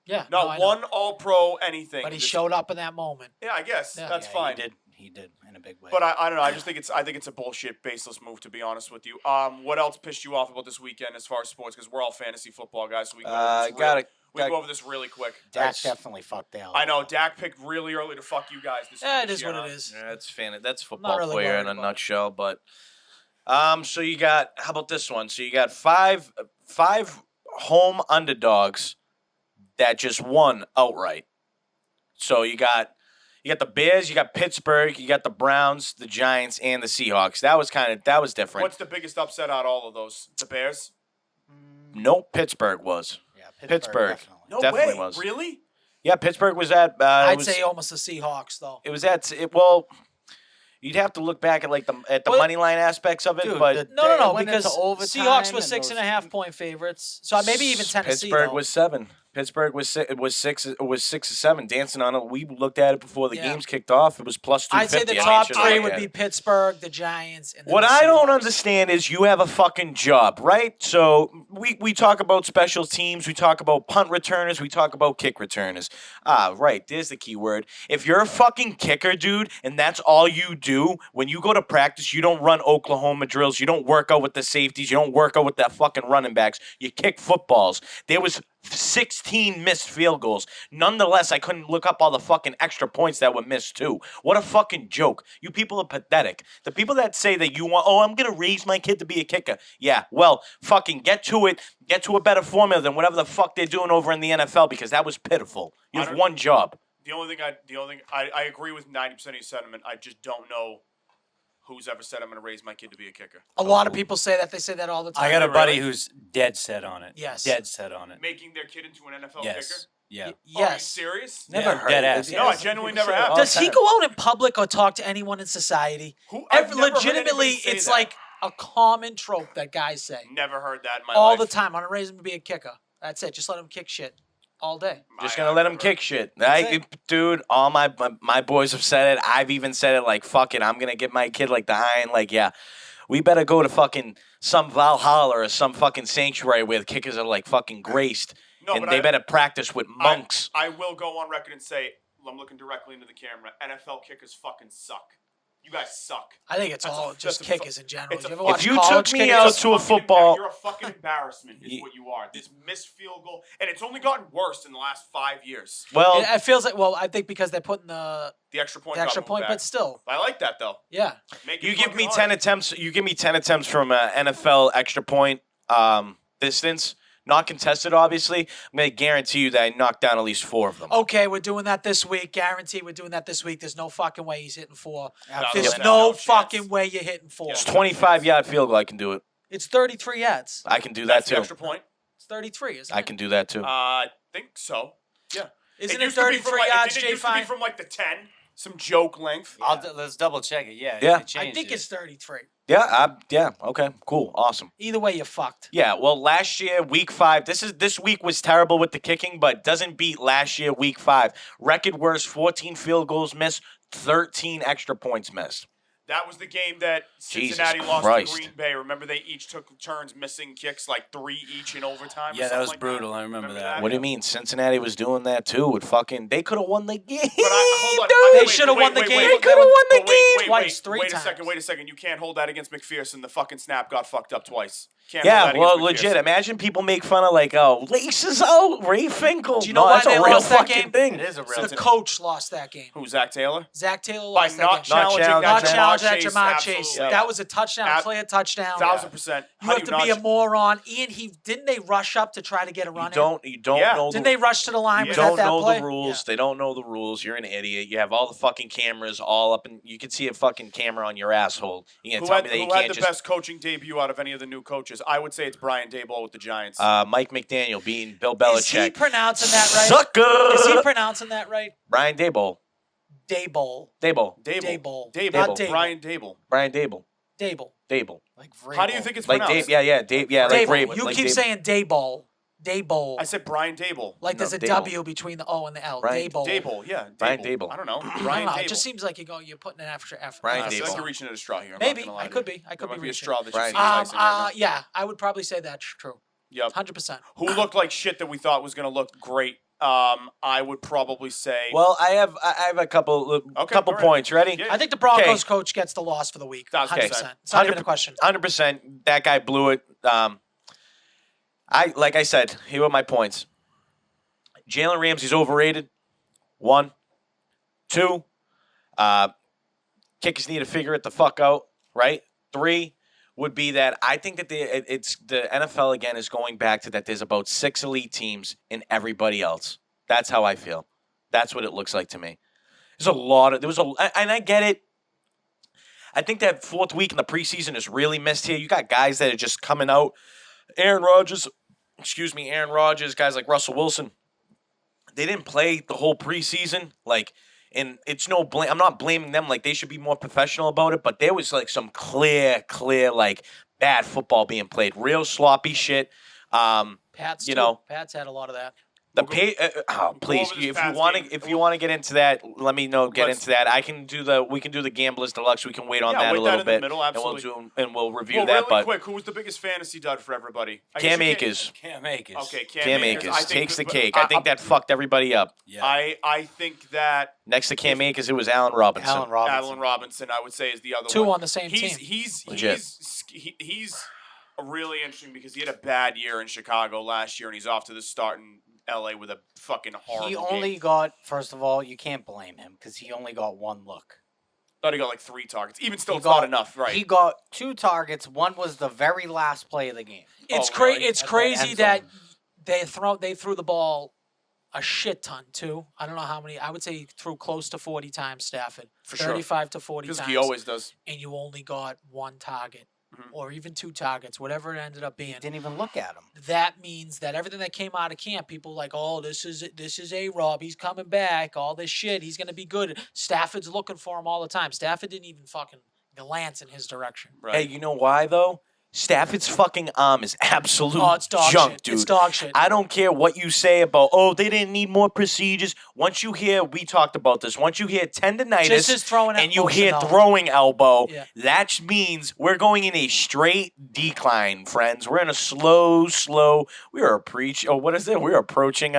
Yeah, Not I know. one all pro anything. But he Just- showed up in that moment. Yeah, I guess Yeah. that's Yeah, fine. He did in a big way. But I don't know. I think it's a bullshit, baseless move to be honest with you. What else pissed you off about this weekend as far as sports? Because we're all fantasy football guys, so we can go over this really quick. Dak definitely fucked Dale. I know Dak picked really early to fuck you guys this Yeah, it this is year, what huh? it is. Yeah, that's football really for you worried in a about it. nutshell. But so you got, how about this one? So you got five home underdogs that just won outright. So you got the Bears, you got Pittsburgh, you got the Browns, the Giants, and the Seahawks. That was different. What's the biggest upset out of all of those? The Bears? Nope, Pittsburgh was. Yeah, Pittsburgh. Definitely. No Definitely way. was. Really? Yeah, Pittsburgh was at. I'd say almost the Seahawks though. It was at. Well, you'd have to look back at the Well, money line aspects of it, Dude, but No, went because into overtime Seahawks were and 6.5 point favorites. So maybe even Tennessee. Pittsburgh though. was 7. Pittsburgh was 6 or 7, dancing on it. We looked at it before the Yeah. games kicked off. It was plus 250. I'd say the I top should 3 look would at be it. Pittsburgh, the Giants, and then What the I don't Seahawks. understand is you have a fucking job, right? So we talk about special teams, we talk about punt returners, we talk about kick returners. Right, there's the key word. If you're a fucking kicker, dude, and that's all you do, when you go to practice, you don't run Oklahoma drills, you don't work out with the safeties, you don't work out with that fucking running backs, you kick footballs. There was 16 missed field goals. Nonetheless, I couldn't look up all the fucking extra points that were missed too. What a fucking joke. You people are pathetic. The people that say that I'm going to raise my kid to be a kicker. Yeah, well, fucking get to it. Get to a better formula than whatever the fuck they're doing over in the NFL because that was pitiful. You have one job. The only thing I agree with 90% of your sentiment. I just don't know who's ever said I'm going to raise my kid to be a kicker. A lot of people say that. They say that all the time. I got a buddy Really? who's dead set on it. Yes. Dead set on it. Making their kid into an NFL Yes. kicker? Yeah. Oh, are you Yes. serious? Never Yeah, heard dead ass. No, I genuinely never have. Does he go out in public or talk to anyone in society? I've never heard Legitimately, anybody say it's that. like a common trope that guys say Never heard that in my all life. the time. I'm gonna raise him to be a kicker. That's it. Just let him kick shit all day. Just gonna let him kick shit. Dude, all my boys have said it. I've even said it like, fuck it, I'm gonna get my kid like the iron. Like, yeah, we better go to fucking some Valhalla or some fucking sanctuary where the kickers are like fucking graced. No, and but they better practice with monks. I will go on record and say, I'm looking directly into the camera. NFL kickers fucking suck. You guys suck. I think it's That's all a- just that's a fu- kickers in general. it's a- You ever if watch you college took me kickers? out You're to a fucking football- You're a fucking embarrassment, is what you are. This missed field goal, and it's only gotten worse in the last 5 years. Well, It feels like I think because they're putting the The extra point. extra got moved point, back. but still, I like that though. yeah. Make it you give fucking me hard. 10 attempts. You give me 10 attempts from NFL extra point distance, not contested. Obviously, I'm gonna guarantee you that I knocked down at least 4 of them. Okay, we're doing that this week. Guarantee we're doing that this week. There's no fucking way he's hitting 4. Absolutely. There's Yeah. no No fucking chance. way you're hitting 4. It's 25-yard field goal. I can do it. It's 33 yards. I can do That's that the too. extra point. It's 33, isn't it? I can do that too. I think so. Yeah. Isn't it used to be from, 33 like, yards, it Jay used to be Fine? from like the 10, some joke length. Let's double check it. Yeah. Yeah. They I changed think it. it's 33. Yeah. Okay. Cool. Awesome. Either way, you're fucked. Yeah. Well, last year, week 5. This week was terrible with the kicking, but doesn't beat last year, week 5. Record worst: 14 field goals missed, 13 extra points missed. That was the game that Jesus Cincinnati lost Christ. to Green Bay. Remember, they each took turns missing kicks, like 3 each in overtime. Yeah, or that was something brutal. Like I remember that. What do you mean? Cincinnati was doing that too with fucking. They could have won the game. But hold on. dude. They should have won the game. They could have won the game. Twice, three Wait times. a second. You can't hold that against McPherson. The fucking snap got fucked up twice. Can't hold Yeah, that well, against legit. McPherson. Imagine people make fun of like, oh, laces out, Ray Finkel. Do you know why that's they a real lost that fucking game? thing. It is a real. The coach lost that game. Who, Zach Taylor? Zach Taylor By lost not that game. challenging challenging that Not challenging that Jamar Jamar Chase. Chase. Absolutely. That was a touchdown, Ab- clear touchdown. 1,000%. You have to be a moron. Ian, didn't they rush up to try to get a run in? You don't Yeah. know. Didn't they rush to the line? You Was don't that that know play? the rules. They don't know the rules. You're an idiot. You have all the fucking cameras all up, and you can see a fucking camera on your asshole. You Who gonna tell had, me that you who had can't the just best coaching debut out of any of the new coaches? I would say it's Brian Daboll with the Giants. Mike McDaniel beating Bill Is he Belichick. pronouncing that right? Sucker. Is he pronouncing that right? Brian Daboll. Daboll. Daboll. Dable. Dable. Not Dable. Brian Dable. Brian Daboll. Dable. Daboll. Like How do you think it's Like pronounced? Dave. Yeah. Dave. Yeah. Like Dable. Ray. You like keep Dave. saying Daboll. Daboll. I said Brian Dable. Like there's a Dable. W between the O and the L. Brian Daboll. Dable, yeah. Brian Dable. I don't know. I Brian don't know. Dable. It just seems like you're putting an extra effort. Brian I feel like Dable. you're reaching at a straw here. I'm Maybe. not gonna lie I to could you. be. I There could might be be a reaching. straw that Brian you're enticing right now. Yeah, I would probably say that's true. Yep. 100%. Who looked like shit that we thought was going to look great? I would probably say. Well, I have a couple Okay, couple go ahead. points. Ready? Yeah. I think the Broncos Okay. coach gets the loss for the week. 1,000%. 100%. It's not even a question. 100%. That guy blew it. Like I said, here are my points. Jalen Ramsey's overrated. 1, 2. Kickers need to figure it the fuck out. Right. 3 would be that I think that the NFL again is going back to that there's about 6 elite teams and everybody else. That's how I feel. That's what it looks like to me. And I get it. I think that 4th week in the preseason is really missed here. You got guys that are just coming out. Aaron Rodgers, guys like Russell Wilson. They didn't play the whole preseason. And it's no blame. I'm not blaming them. Like, they should be more professional about it. But there was, like, some clear, like, bad football being played. Real sloppy shit. Pats, you too. know. Pats had a lot of that. Please, over this if past you want game. to, get into that, let me know. Get Let's- into that. We can do the Gamblers Deluxe. We can wait on Yeah, that wait a that little in the bit, middle, absolutely. and we'll review Well, that. really But quick, who was the biggest fantasy dud for everybody? I Cam guess you can't- Akers, Cam Akers. Okay, Cam I Akers think takes the that- cake. I think that fucked everybody up. Yeah. I think that Next to Cam Akers, it was Allen Robinson. Allen Robinson, I would say, is the other Two one. on the same team. He's really interesting because he had a bad year in Chicago last year, and he's off to the start in LA with a fucking horrible He only game. got, first of all, you can't blame him because he only got 1 look. Thought he got like 3 targets. Even still, He it's got- not enough, right? He got 2 targets. One was the very last play of the game. It's Oh, really? It's At the crazy end that zone. they threw the ball a shit ton too. I don't know how many. I would say he threw close to 40 times. Stafford, For sure. 35 to 40 Because times. he always does. and you only got 1 target Mhm. or even 2 targets, whatever it ended up being. Didn't even look at him. That means that everything that came out of camp, people like, oh, this is A-Rob. He's coming back. All this shit. He's gonna be good. Stafford's looking for him all the time. Stafford didn't even fucking glance in his direction. Right. Hey, you know why though? Stafford's fucking arm is absolute Oh, it's dog junk, shit. dude. It's dog shit. I don't care what you say about, they didn't need more procedures. Once you hear, we talked about this, once you hear tendonitis Just his throwing and you motion, hear though. throwing elbow, Yeah. that means we're going in a straight decline, friends. We're in a slow, we're approaching,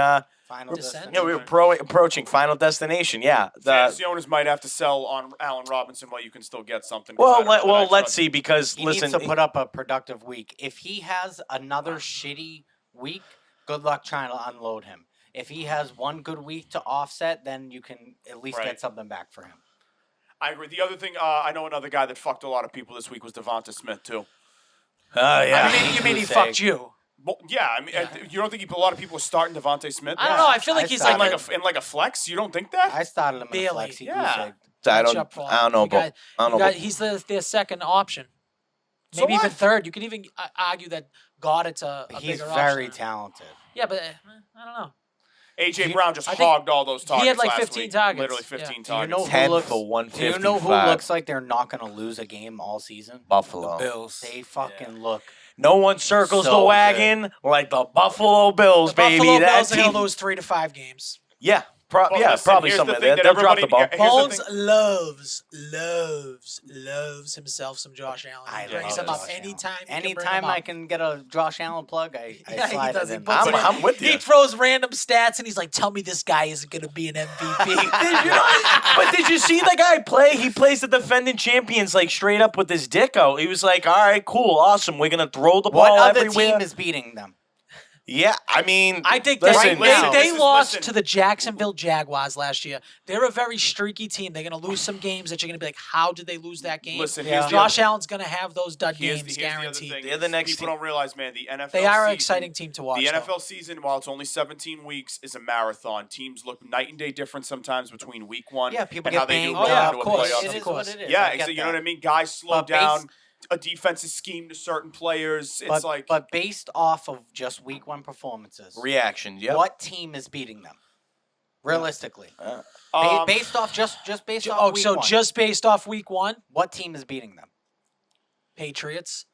Final Descent? yeah, we're approaching final destination, yeah. Fantasy owners might have to sell on Allen Robinson while you can still get something. 'cause Well, I don't know that I let's trust- see, because, He listen, needs to put up a productive week. If he has another shitty week, good luck trying to unload him. If he has 1 good week to offset, then you can at least Right. get something back for him. I agree. The other thing, I know another guy that fucked a lot of people this week was Devonta Smith too. yeah. You mean he Say- fucked you? Well, yeah, I mean, you don't think a lot of people are starting Devontae Smith? I don't know. I feel like I he's started- like in a flex. You don't think that? I started him in a Barely. flex. He Yeah. goose I Matchup don't for- know, you but got- I don't you know. got- he's their second option. So Maybe even what? third. You can even argue that Goddard's a He's bigger very option. talented. Yeah, but I don't know. AJ Brown just I think hogged all those targets. he had like last 15 week. targets. Literally Yeah. 15 Do you targets. know who 10 looks- for Do 155. you know who looks like they're not going to lose a game all season? Buffalo. Bills. They fucking look. No one circles So the good. wagon like the Buffalo Bills, The baby. Buffalo That Bills are team. gonna lose 3 to 5 games. Yeah, But Yeah, listen, probably here's the somewhere thing there. that They'll drop the ball. everybody- here's the Bones thing- loves himself some Josh Allen. I He brings love him up Josh Allen. anytime. Anytime I can get a Josh Allen plug, I Yeah, slide he does. it He in. puts it in. I'm with He you. throws random stats and he's like, "Tell me this guy isn't going to be an MVP." But did you see the guy play? He plays the defending champions like straight up with his dick out. He was like, "All right, cool, awesome. We're gonna throw the What ball other everywhere." team is beating them? Yeah, I mean, I think listen, they listen, lost listen. to the Jacksonville Jaguars last year. They're a very streaky team. They're going to lose some games that you're going to be like, how did they lose that game? Listen, Yeah. here's the Josh other- Allen's going to have those dud here's games the other guaranteed. thing. They're the next People team. don't realize, man, the NFL They are an season- exciting team to watch. The though. NFL season, while it's only 17 weeks, is a marathon. Teams look night and day different sometimes between week one Yeah, people and get how they do banged going up. into a Of course. playoff It Of is course. what it is. Yeah, I get you know that. what I mean? Guys slow But based- down. A defensive scheme to certain players. It's But based off of just week one performances, reaction. Yeah. what team is beating them? Realistically, um, based off just based off Oh, week so one, just based off week one, what team is beating them? Patriots.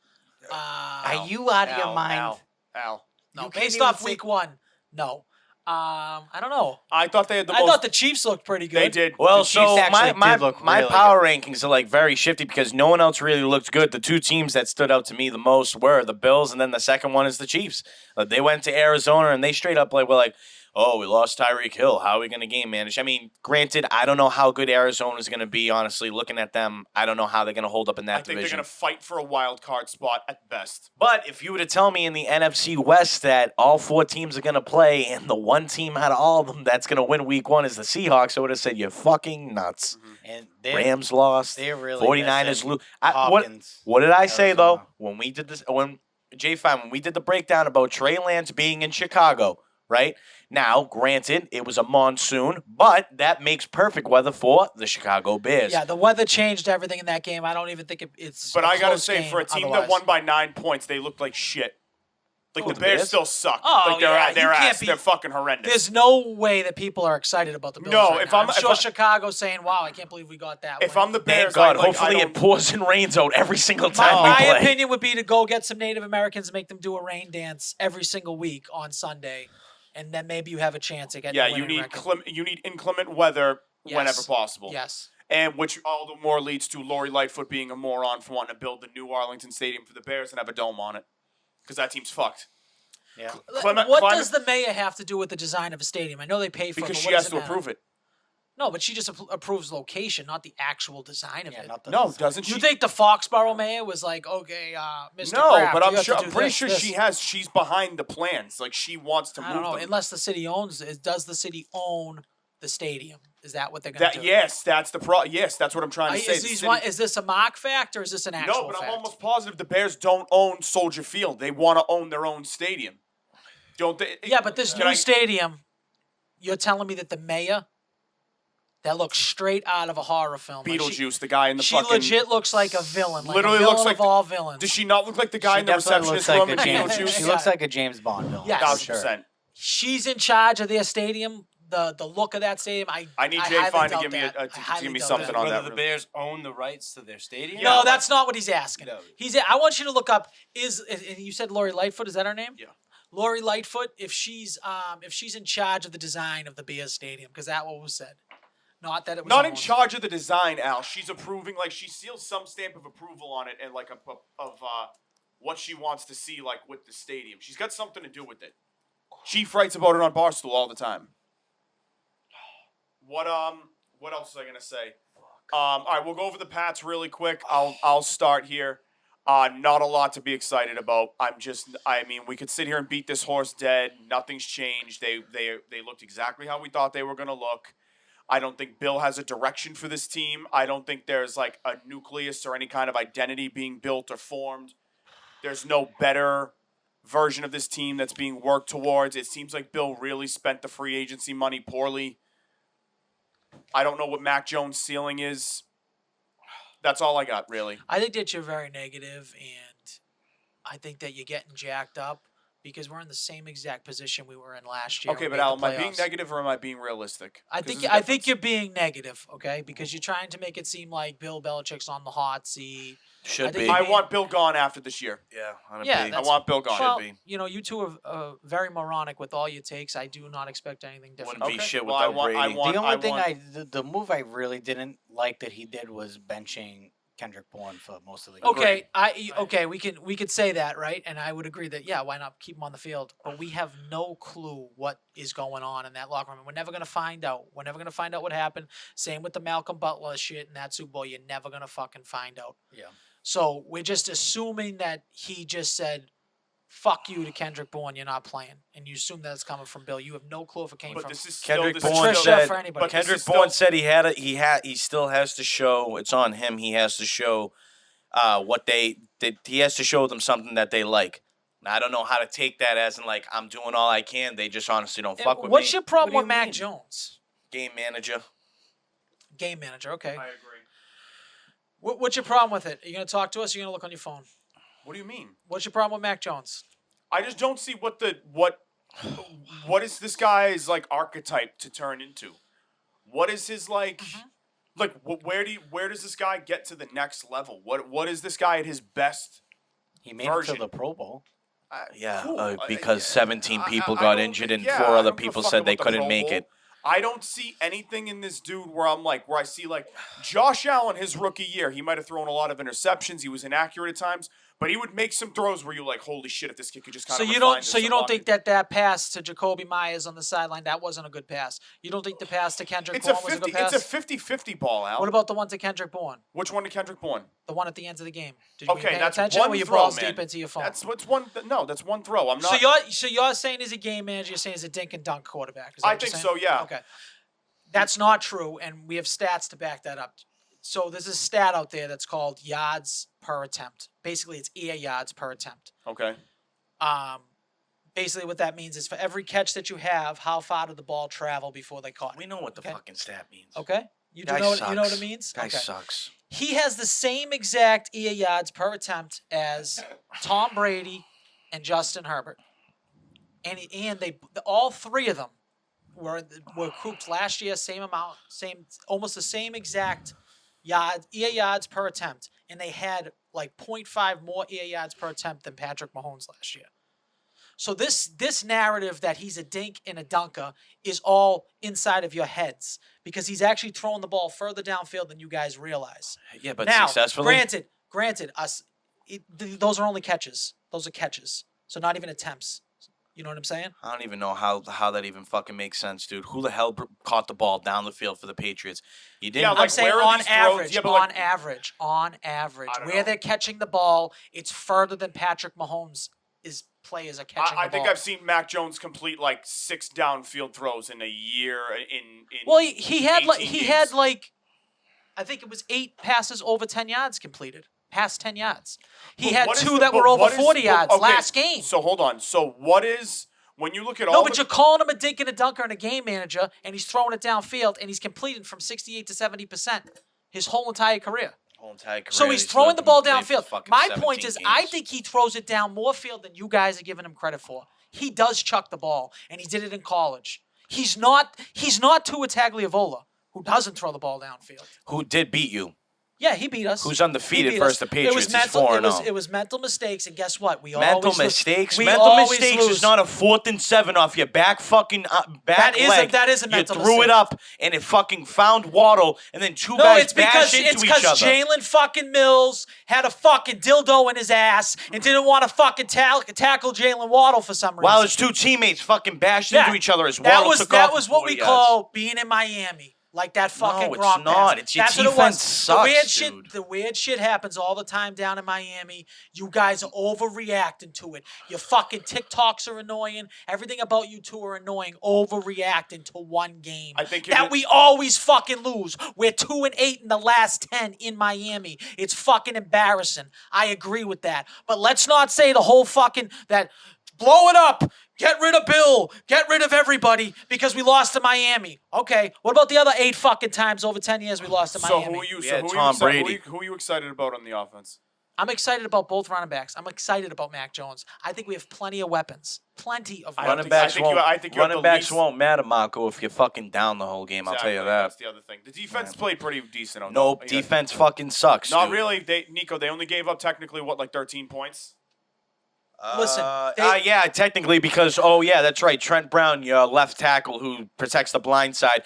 Are you out of your mind? Al. No, You can't based even off say- week one, no. I don't know. I thought they had the I most. thought the Chiefs looked pretty good. they did. Well, The Chiefs so actually my did look my really power rankings are like very shifty because no one else really looked good. The two teams that stood out to me the most were the Bills, and then the second one is the Chiefs. They went to Arizona and they straight up were like, "Oh, we lost Tyreek Hill. How are we going to game manage?" I mean, granted, I don't know how good Arizona is going to be. Honestly, looking at them, I don't know how they're going to hold up in that I think division. they're going to fight for a wild card spot at best. But if you were to tell me in the NFC West that all four teams are going to play and the one team out of all of them that's going to win week one is the Seahawks, I would have said you're fucking nuts. And they're, Rams lost. they're really 49ers missing lose. Hopkins. What did I say, though? Arizona. When we did this, when we did the breakdown about Trey Lance being in Chicago, right? Now, granted, it was a monsoon, but that makes perfect weather for the Chicago Bears. Yeah, the weather changed everything in that game. I don't even think it's. But I I got to say, for a team that won by 9 points, they looked like shit. Like, the Bears still suck. Oh, like, they're yeah, at their you can't ass. be- They're fucking horrendous. There's no way that people are excited about the Bills. No, right if now. I'm- if sure I- Chicago's saying, "Wow, I can't believe we got that." If win." I'm the Thank Bears, God. I Hopefully don't- it pours and rains out every single time my we play. opinion would be to go get some Native Americans and make them do a rain dance every single week on Sunday, and then maybe you have a chance at getting. Yeah, a you winning need record. you need inclement weather whenever Yes. possible. Yes. And which all the more leads to Lori Lightfoot being a moron for wanting to build the new Arlington Stadium for the Bears and have a dome on it. Because that team's fucked. Yeah. Clement- What Clement- does the mayor have to do with the design of a stadium? I know they pay for Because it. she but what has does to matter? approve it. No, but she just approves location, not the actual design of Yeah, it. not the No, design. doesn't she? You think the Foxborough mayor was like, okay, Mr. No, Kraft, but you I'm have sure. to I'm do pretty this, sure this. she's behind the plans. Like she wants to I move don't know. them. Unless the city owns it, does the city own the stadium? Is that what they're going to That do? yes, that's the Yes, that's what I'm trying to say. The city- Is this a mock fact or is this an actual no, but fact? I'm almost positive the Bears don't own Soldier Field. They want to own their own stadium. Don't they? Yeah, but this Can new I- stadium, you're telling me that the mayor, that looks straight out of a horror film. Like, Beetlejuice, the guy in the she fucking. legit looks like a villain. Like Literally a villain looks like of all villains. Does she not look like the guy She in the definitely receptionist looks room like in a James. Beetlejuice? She looks like a James Bond villain. Yes. for sure. 1,000%. She's in charge of their stadium. The look of that stadium, I need Jay highly Fine to doubt give me that. a- I to highly give me doubt something that. on Whether that the really. Bears own the rights to their stadium? No, that's not what he's asking. No. I want you to look up. And you said Lori Lightfoot? Is that her name? Yeah. Lori Lightfoot. If she's in charge of the design of the Bears stadium, because that what was said. Not that it was Not in owned. charge of the design, Al. She's approving, like she seals some stamp of approval on it, and like of what she wants to see, like with the stadium. She's got something to do with it. She writes about it on Barstool all the time. What else was I gonna say? All right, we'll go over the Pats really quick. I'll start here. Not a lot to be excited about. I mean, we could sit here and beat this horse dead. Nothing's changed. They looked exactly how we thought they were gonna look. I don't think Bill has a direction for this team. I don't think there's like a nucleus or any kind of identity being built or formed. There's no better version of this team that's being worked towards. It seems like Bill really spent the free agency money poorly. I don't know what Mac Jones' ceiling is. That's all I got, really. I think that you're very negative, and I think that you're getting jacked up because we're in the same exact position we were in last year. Okay, when but we made Al, the am I being playoffs. negative or am I being realistic? 'Cause there's a I think difference. you're being negative, okay? Because you're trying to make it seem like Bill Belichick's on the hot seat. Should I think be. I want Bill gone after this year. Yeah, on a Yeah, big- I that's- want Bill gone. Well, be. you know, you two are very moronic with all your takes. I do not expect anything different. Wouldn't be Okay. shit Well, I without want- I Brady. want- The only thing want- the move I really didn't like that he did was benching Kendrick Bourne for most of the game. Okay, we could say that, right? And I would agree that why not keep him on the field? But we have no clue what is going on in that locker room. And we're never gonna find out. We're never gonna find out what happened. Same with the Malcolm Butler shit in that Super Bowl. You're never gonna fucking find out. Yeah. So we're just assuming that he just said, "Fuck you" to Kendrick Bourne. You're not playing, and you assume that it's coming from Bill. You have no clue if it came But from this is Kendrick still, this Bourne is Patricia still, for anybody. but this Kendrick is Bourne still- said he still has to show. It's on him. He has to show what he has to show them something that they like. Now, I don't know how to take that as in like I'm doing all I can. They just honestly don't fuck with What's me. your problem What with do you Mac mean? Jones? Game manager. Game manager. Okay. I agree. What's your problem with it? Are you gonna talk to us? Or are you gonna look on your phone? What do you mean? What's your problem with Mac Jones? I just don't see what is this guy's like archetype to turn into? What is his like? Like where does this guy get to the next level? What is this guy at his best? He made it Version. to the Pro Bowl. Yeah, Cool. because 17 people I got don't injured think- and yeah, 4 I other don't give a people fuck said they about the couldn't Pro make Bowl. it. I don't see anything in this dude where I see like Josh Allen his rookie year. He might have thrown a lot of interceptions. He was inaccurate at times, but he would make some throws where you're like, holy shit, if this kid could just kind So of. you don't think that pass to Jacoby Myers on the sideline that wasn't a good pass? You don't think the pass to Kendrick it's a Bourne was a 50 good pass? it's a 50-50 ball, Al. What about the one to Kendrick Bourne? Which one to Kendrick Bourne? The one at the end of the game. Did you Okay, pay that's attention? one or were you throw, balls man. deep into your phone? That's one throw. I'm not. So you're saying he's a game manager. You're saying he's a dink and dunk quarterback. Is that I what you're think saying? so, yeah. Okay. That's not true, and we have stats to back that up. So there's a stat out there that's called yards per attempt. Basically, it's air yards per attempt. Okay. Basically, what that means is for every catch that you have, how far did the ball travel before they caught We it? know what the Okay. fucking stat means. Okay, you Guy know what sucks. it means. Guy Okay. sucks. He has the same exact air yards per attempt as Tom Brady and Justin Herbert, and all three of them were grouped last year, same amount, almost the same exact air yards per attempt, and they had like 0.5 more air yards per attempt than Patrick Mahomes last year. So this narrative that he's a dink and a dunker is all inside of your heads because he's actually throwing the ball further downfield than you guys realize. Yeah, but Now, successfully. granted, those are only catches. Those are catches, so not even attempts. You know what I'm saying? I don't even know how that even fucking makes sense, dude. Who the hell caught the ball down the field for the Patriots? You didn't. Yeah, I'm like, saying where are on these throws? average, Yeah, but, on like- average, I don't where know. they're catching the ball, it's further than Patrick Mahomes' players are catching I the think ball. I've seen Mac Jones complete like 6 downfield throws in a year. In Well, he had 18 games. I think it was 8 passes over 10 yards completed. Past 10 yards. He But had what is 2 the- that but were over what is- 40 but- yards okay, last game. So hold on. So what is when you look at all? No, but the- you're calling him a dink and a dunker and a game manager, and he's throwing it downfield, and he's completing from 68 to 70% his whole entire career. Whole entire career, So he's throwing let the him ball play for downfield. fucking My 17 point is, I games. think he throws it down more field than you guys are giving him credit for. He does chuck the ball, and he did it in college. He's not Tua Tagliavola, who doesn't throw the ball downfield. Who did beat you? Yeah, he beat us. Who's He undefeated beat versus us. the Patriots? It was He's mental. 4-0. It was mental mistakes, and guess what? We Mental always lose. mistakes. We Mental always mistakes lose. is not a 4th and 7 off your back fucking back That is a- leg. that is a mental You threw mistake. it up and it fucking found Waddle, and then two No, guys it's because bashed into each other. Jalen fucking Mills had a fucking dildo in his ass and didn't want to fucking tackle Jalen Waddle for some reason. While his two teammates fucking bashed into each other as that Waddle was took that off was for what we 40 yards. call being in Miami. Like that fucking No, it's Gronk not. pass. It's your That's what it defense was. sucks, dude. The weird shit happens all the time down in Miami. You guys are overreacting to it. Your fucking TikToks are annoying. Everything about you two are annoying. Overreacting to one game I think that we always fucking lose. We're 2-8 in the last 10 in Miami. It's fucking embarrassing. I agree with that. But let's not say the whole fucking that. Blow it up. Get rid of Bill. Get rid of everybody because we lost to Miami. Okay. What about the other 8 fucking times over 10 years we lost to So Miami? who are you? We So had who are you Tom excited- Brady. Who are you excited about on the offense? I'm excited about both running backs. I'm excited about Mac Jones. I think we have plenty of weapons. Plenty of Running weapons. backs think you- won't. I think you have running the backs least- won't matter, Marco, if you're fucking down the whole game. I'll tell you Exactly, that. That's the other thing. The defense played pretty decent. Nope, You got- defense fucking sucks. Not dude. really. Nico, they only gave up technically, like 13 points? Listen, Yeah, technically because that's right. Trent Brown, your left tackle who protects the blind side,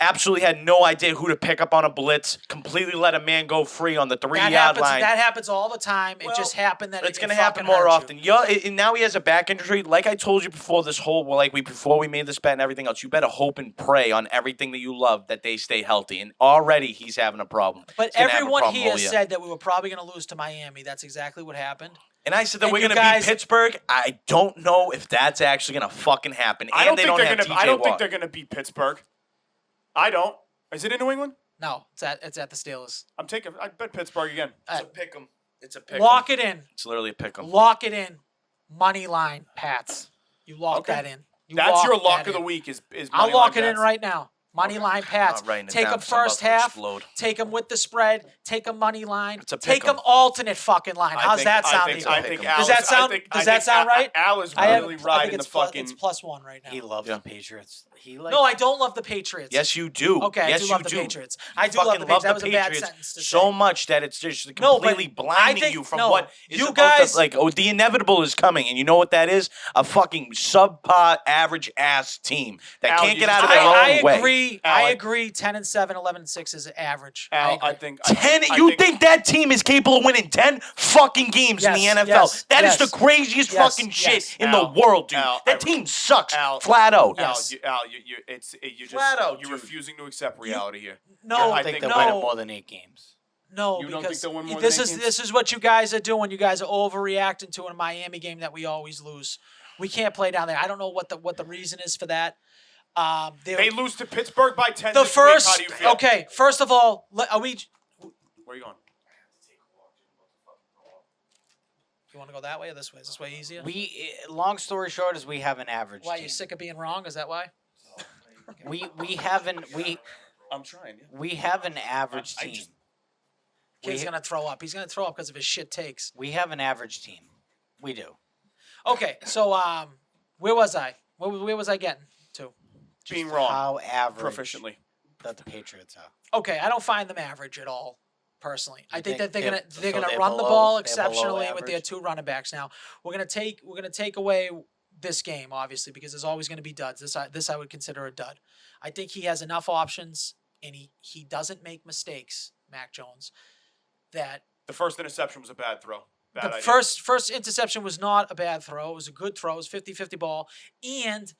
absolutely had no idea who to pick up on a blitz. Completely let a man go free on the 3-yard line. That happens all the time. It just happened that It's going going to to happen more often. And now he has a back injury. Like I told you before before we made this bet and everything else, you better hope and pray on everything that you love that they stay healthy. And already he's having a problem. But He's gonna have a everyone problem here all year. said that we were probably going to lose to Miami. That's exactly what happened. And I said that and we're you going to guys- beat Pittsburgh. I don't know if that's actually going to fucking happen. I don't and they think don't they're have gonna. TJ I don't Watt. think they're gonna beat Pittsburgh. I don't. Is it in New England? No, it's at the Steelers. I bet Pittsburgh again. It's a pick 'em. It's a pick 'em. Lock it in. It's literally a pick 'em. Lock it in. Money line, Pats. You lock Okay. that in. You That's your lock lock that of the in. week. Is I'll money lock line it in bets. right now. Money line Pats. Not writing it Take down them 'cause I'm about first to half. explode. Take them with the spread. Take them money line. It's a Take pick 'em. them alternate fucking line. How's that sound? Nico? I think Does Al that is- sound- I think- does I that think sound right? Al is I have- really I think riding the it's fucking. It's +1 right now. He loves the Patriots. He likes No, I don't love the Patriots. Yes, you do. Okay, yes, I do you love the do. Patriots. I You do love fucking the Patriots. That was a bad Patriots sentence to so say. much that it's just No, but completely I blinding think- you from no, what is you about guys- to, the inevitable is coming, and you know what that is? A fucking subpar, average ass team that Al, can't you get just- out of their I own way. agree. Al, I agree. 10-7, 11-6 is average. Al, I agree. think. 10. You think that team is capable of winning 10 fucking games in the Yes, NFL? yes, That is yes. the craziest Yes, fucking yes. shit in Al, the world, dude. Al, that team sucks Al, flat out. Yes. You just Flat out, you're dude. refusing to accept reality here. No, I I think think they'll win no. it more than 8 games. No, You don't because think they'll win more than this 8 is games? this is what you guys are doing. You guys are overreacting to a Miami game that we always lose. We can't play down there. I don't know what the reason is for that. They lose to Pittsburgh by 10. The this week. first. How do you feel? Okay, first of all, are we? Where are you going? You want to go that way or this way? Is this way easier? Long story short, is we have an average. Why team. you sick of being wrong? Is that why? We haven't I'm trying. Yeah. we have an average I team. just- Kid's gonna throw up. He's gonna throw up because of his shit takes. We have an average team. We do. Okay, so where was I? Where was I getting to? Being wrong How average proficiently. that the Patriots are. Okay, I don't find them average at all. Personally, I think that they're they're- gonna so they're gonna they're run the below- ball they're below exceptionally with their average? 2 running backs. Now we're gonna take away this game obviously because there's always gonna be duds. This I would consider a dud. I think he has enough options and he doesn't make mistakes. Mac Jones, that The first interception was a bad throw. Bad the idea. first interception was not a bad throw. It was a good throw. It was 50-50 ball, and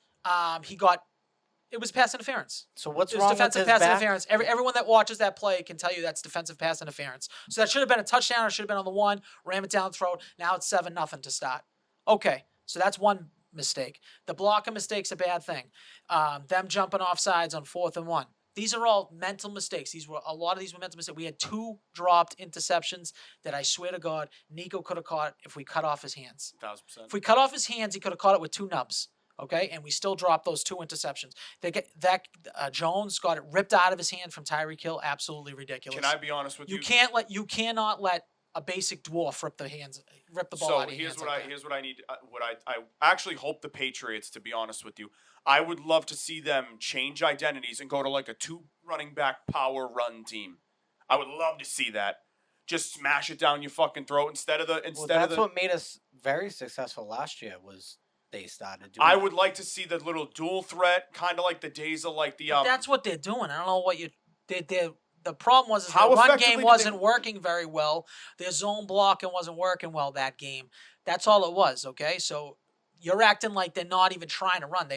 it was pass interference. So what's It was wrong with defensive his pass back? interference. Everyone that watches that play can tell you that's defensive pass interference. So that should have been a touchdown. It should have been on the 1. Ram it down the throat. Now it's 7-0 to start. Okay, so that's one mistake. The blocking mistake's a bad thing. Them jumping off sides on 4th and 1. These are all mental mistakes. A lot of these were mental mistakes. We had 2 dropped interceptions that I swear to God, Nico could have caught if we cut off his hands. 1000%. If we cut off his hands, he could have caught it with 2 nubs. Okay, and we still dropped those 2 interceptions. Jones got it ripped out of his hand from Tyreek Hill. Absolutely ridiculous. Can I be honest with you? You cannot let a basic dwarf rip the ball out of your here's hands what like that. here's what I need. I actually hope the Patriots, to be honest with you, I would love to see them change identities and go to like a 2 running back power run team. I would love to see that. Just smash it down your fucking throat instead of the Well, that's what made us very successful last year. Was they started doing? I that. would like to see the little dual threat, kind of like the days of like the But that's what they're doing. I don't know what you did. The problem was How the run effectively game did wasn't they- working very well. Their zone blocking wasn't working well that game. That's all it was. Okay, so you're acting like they're not even trying to run.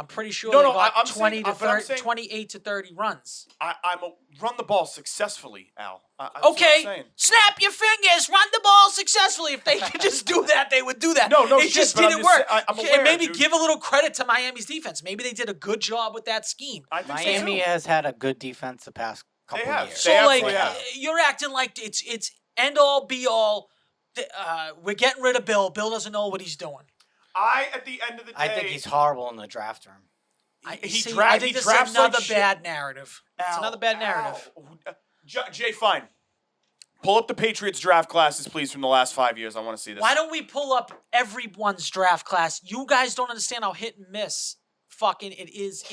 I'm pretty sure No, they no, got I'm 20 saying- to but I'm 30, saying- 28 to 30 runs. I'm a run the ball successfully, Al. That's what I'm Okay, saying. snap your fingers, run the ball successfully. If they could just do that, they would do that. No, it shit, just but I'm didn't just work. saying- I'm And aware, maybe dude. give a little credit to Miami's defense. Maybe they did a good job with that scheme. I think Miami so too. has had a good defense the past couple have. years. So They like absolutely have. you're acting like it's end all be all. We're getting rid of Bill. Bill doesn't know what he's doing. At the end of the day, I think he's horrible in the draft room. I he think he this is drafts another like shit. bad narrative. It's Al, another bad narrative. Al. Jay, fine. Pull up the Patriots draft classes, please, from the last 5 years. I want to see this. Why don't we pull up everyone's draft class? You guys don't understand how hit and miss fucking it is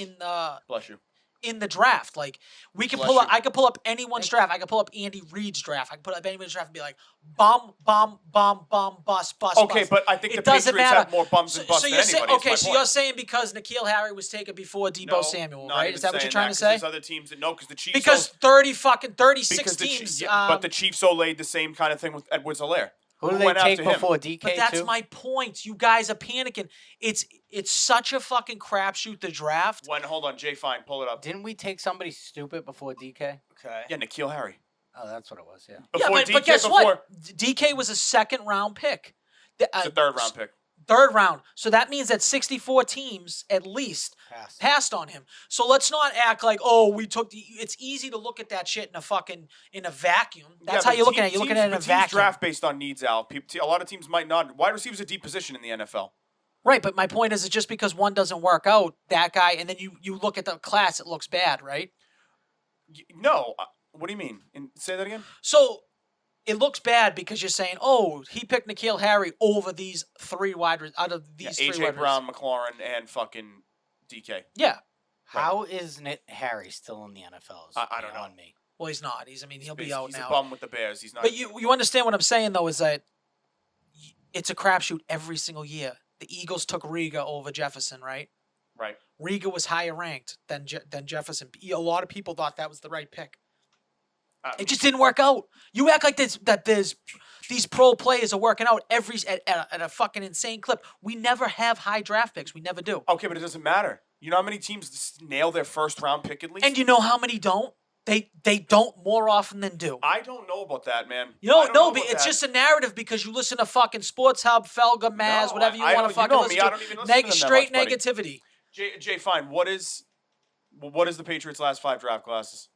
Bless you. in the draft. Like we can Bless pull up. you. I could pull up anyone's draft. I could pull up Andy Reid's draft. I could pull up anyone's draft and be like, bum, bum, bum, bum, bust, bust. Okay, bust. but I think It the doesn't Patriots matter. have more bums and busts than you're saying, anybody. okay, is so my you're point. saying because N'Keal Harry was taken before Debo No, Samuel, not right? even Is that what saying you're trying to 'cause say? There's other teams that no, because the Chiefs. Because 36 teams. But the Chiefs laid the same kind of thing with Edwards-Helaire. Who do they went take after him? before DK But that's too? my point. You guys are panicking. It's such a fucking crapshoot, the draft. Hold on, Jay Fine, pull it up. Didn't we take somebody stupid before DK? Okay. Yeah, N'Keal Harry. Oh, that's what it was. Yeah. Before but DK, guess before what? DK was a second-round pick. it's a third-round pick. Third round. So that means that 64 teams at least passed on him. So let's not act like, oh, we took the. It's easy to look at that shit in a vacuum. That's how you're looking at it. You're looking at it in a teams vacuum. draft based on needs, Al. A lot of teams might not. Wide receiver's a deep position in the NFL. Right, but my point is, it's just because one doesn't work out, that guy, and then you look at the class, it looks bad, right? No. What do you mean? Say that again? So it looks bad because you're saying, oh, he picked N'Keal Harry over these out of these three A.J. wide Brown, McLaurin, and fucking DK. Yeah. How is Harry still in the NFL? I don't know. Beyond me. Well, he's not. He'll be out He's now. a bum with the Bears. He's not. But you understand what I'm saying, though, is that it's a crapshoot every single year. The Eagles took Riga over Jefferson, right? Right. Riga was higher ranked than Jefferson. A lot of people thought that was the right pick. It just didn't work out. You act like these pro players are working out at a fucking insane clip. We never have high draft picks. We never do. Okay, but it doesn't matter. You know how many teams nail their first round pick at least? And you know how many don't? They don't more often than do. I don't know about that, man. You know, I don't know but about it's that. just a narrative because you listen to fucking Sports Hub, Felga, Maz, whatever you I want don't- to fucking you know listen me, I to. don't even listen to them that Straight much, buddy. negativity. Jay, fine. What is the Patriots' last 5 draft classes?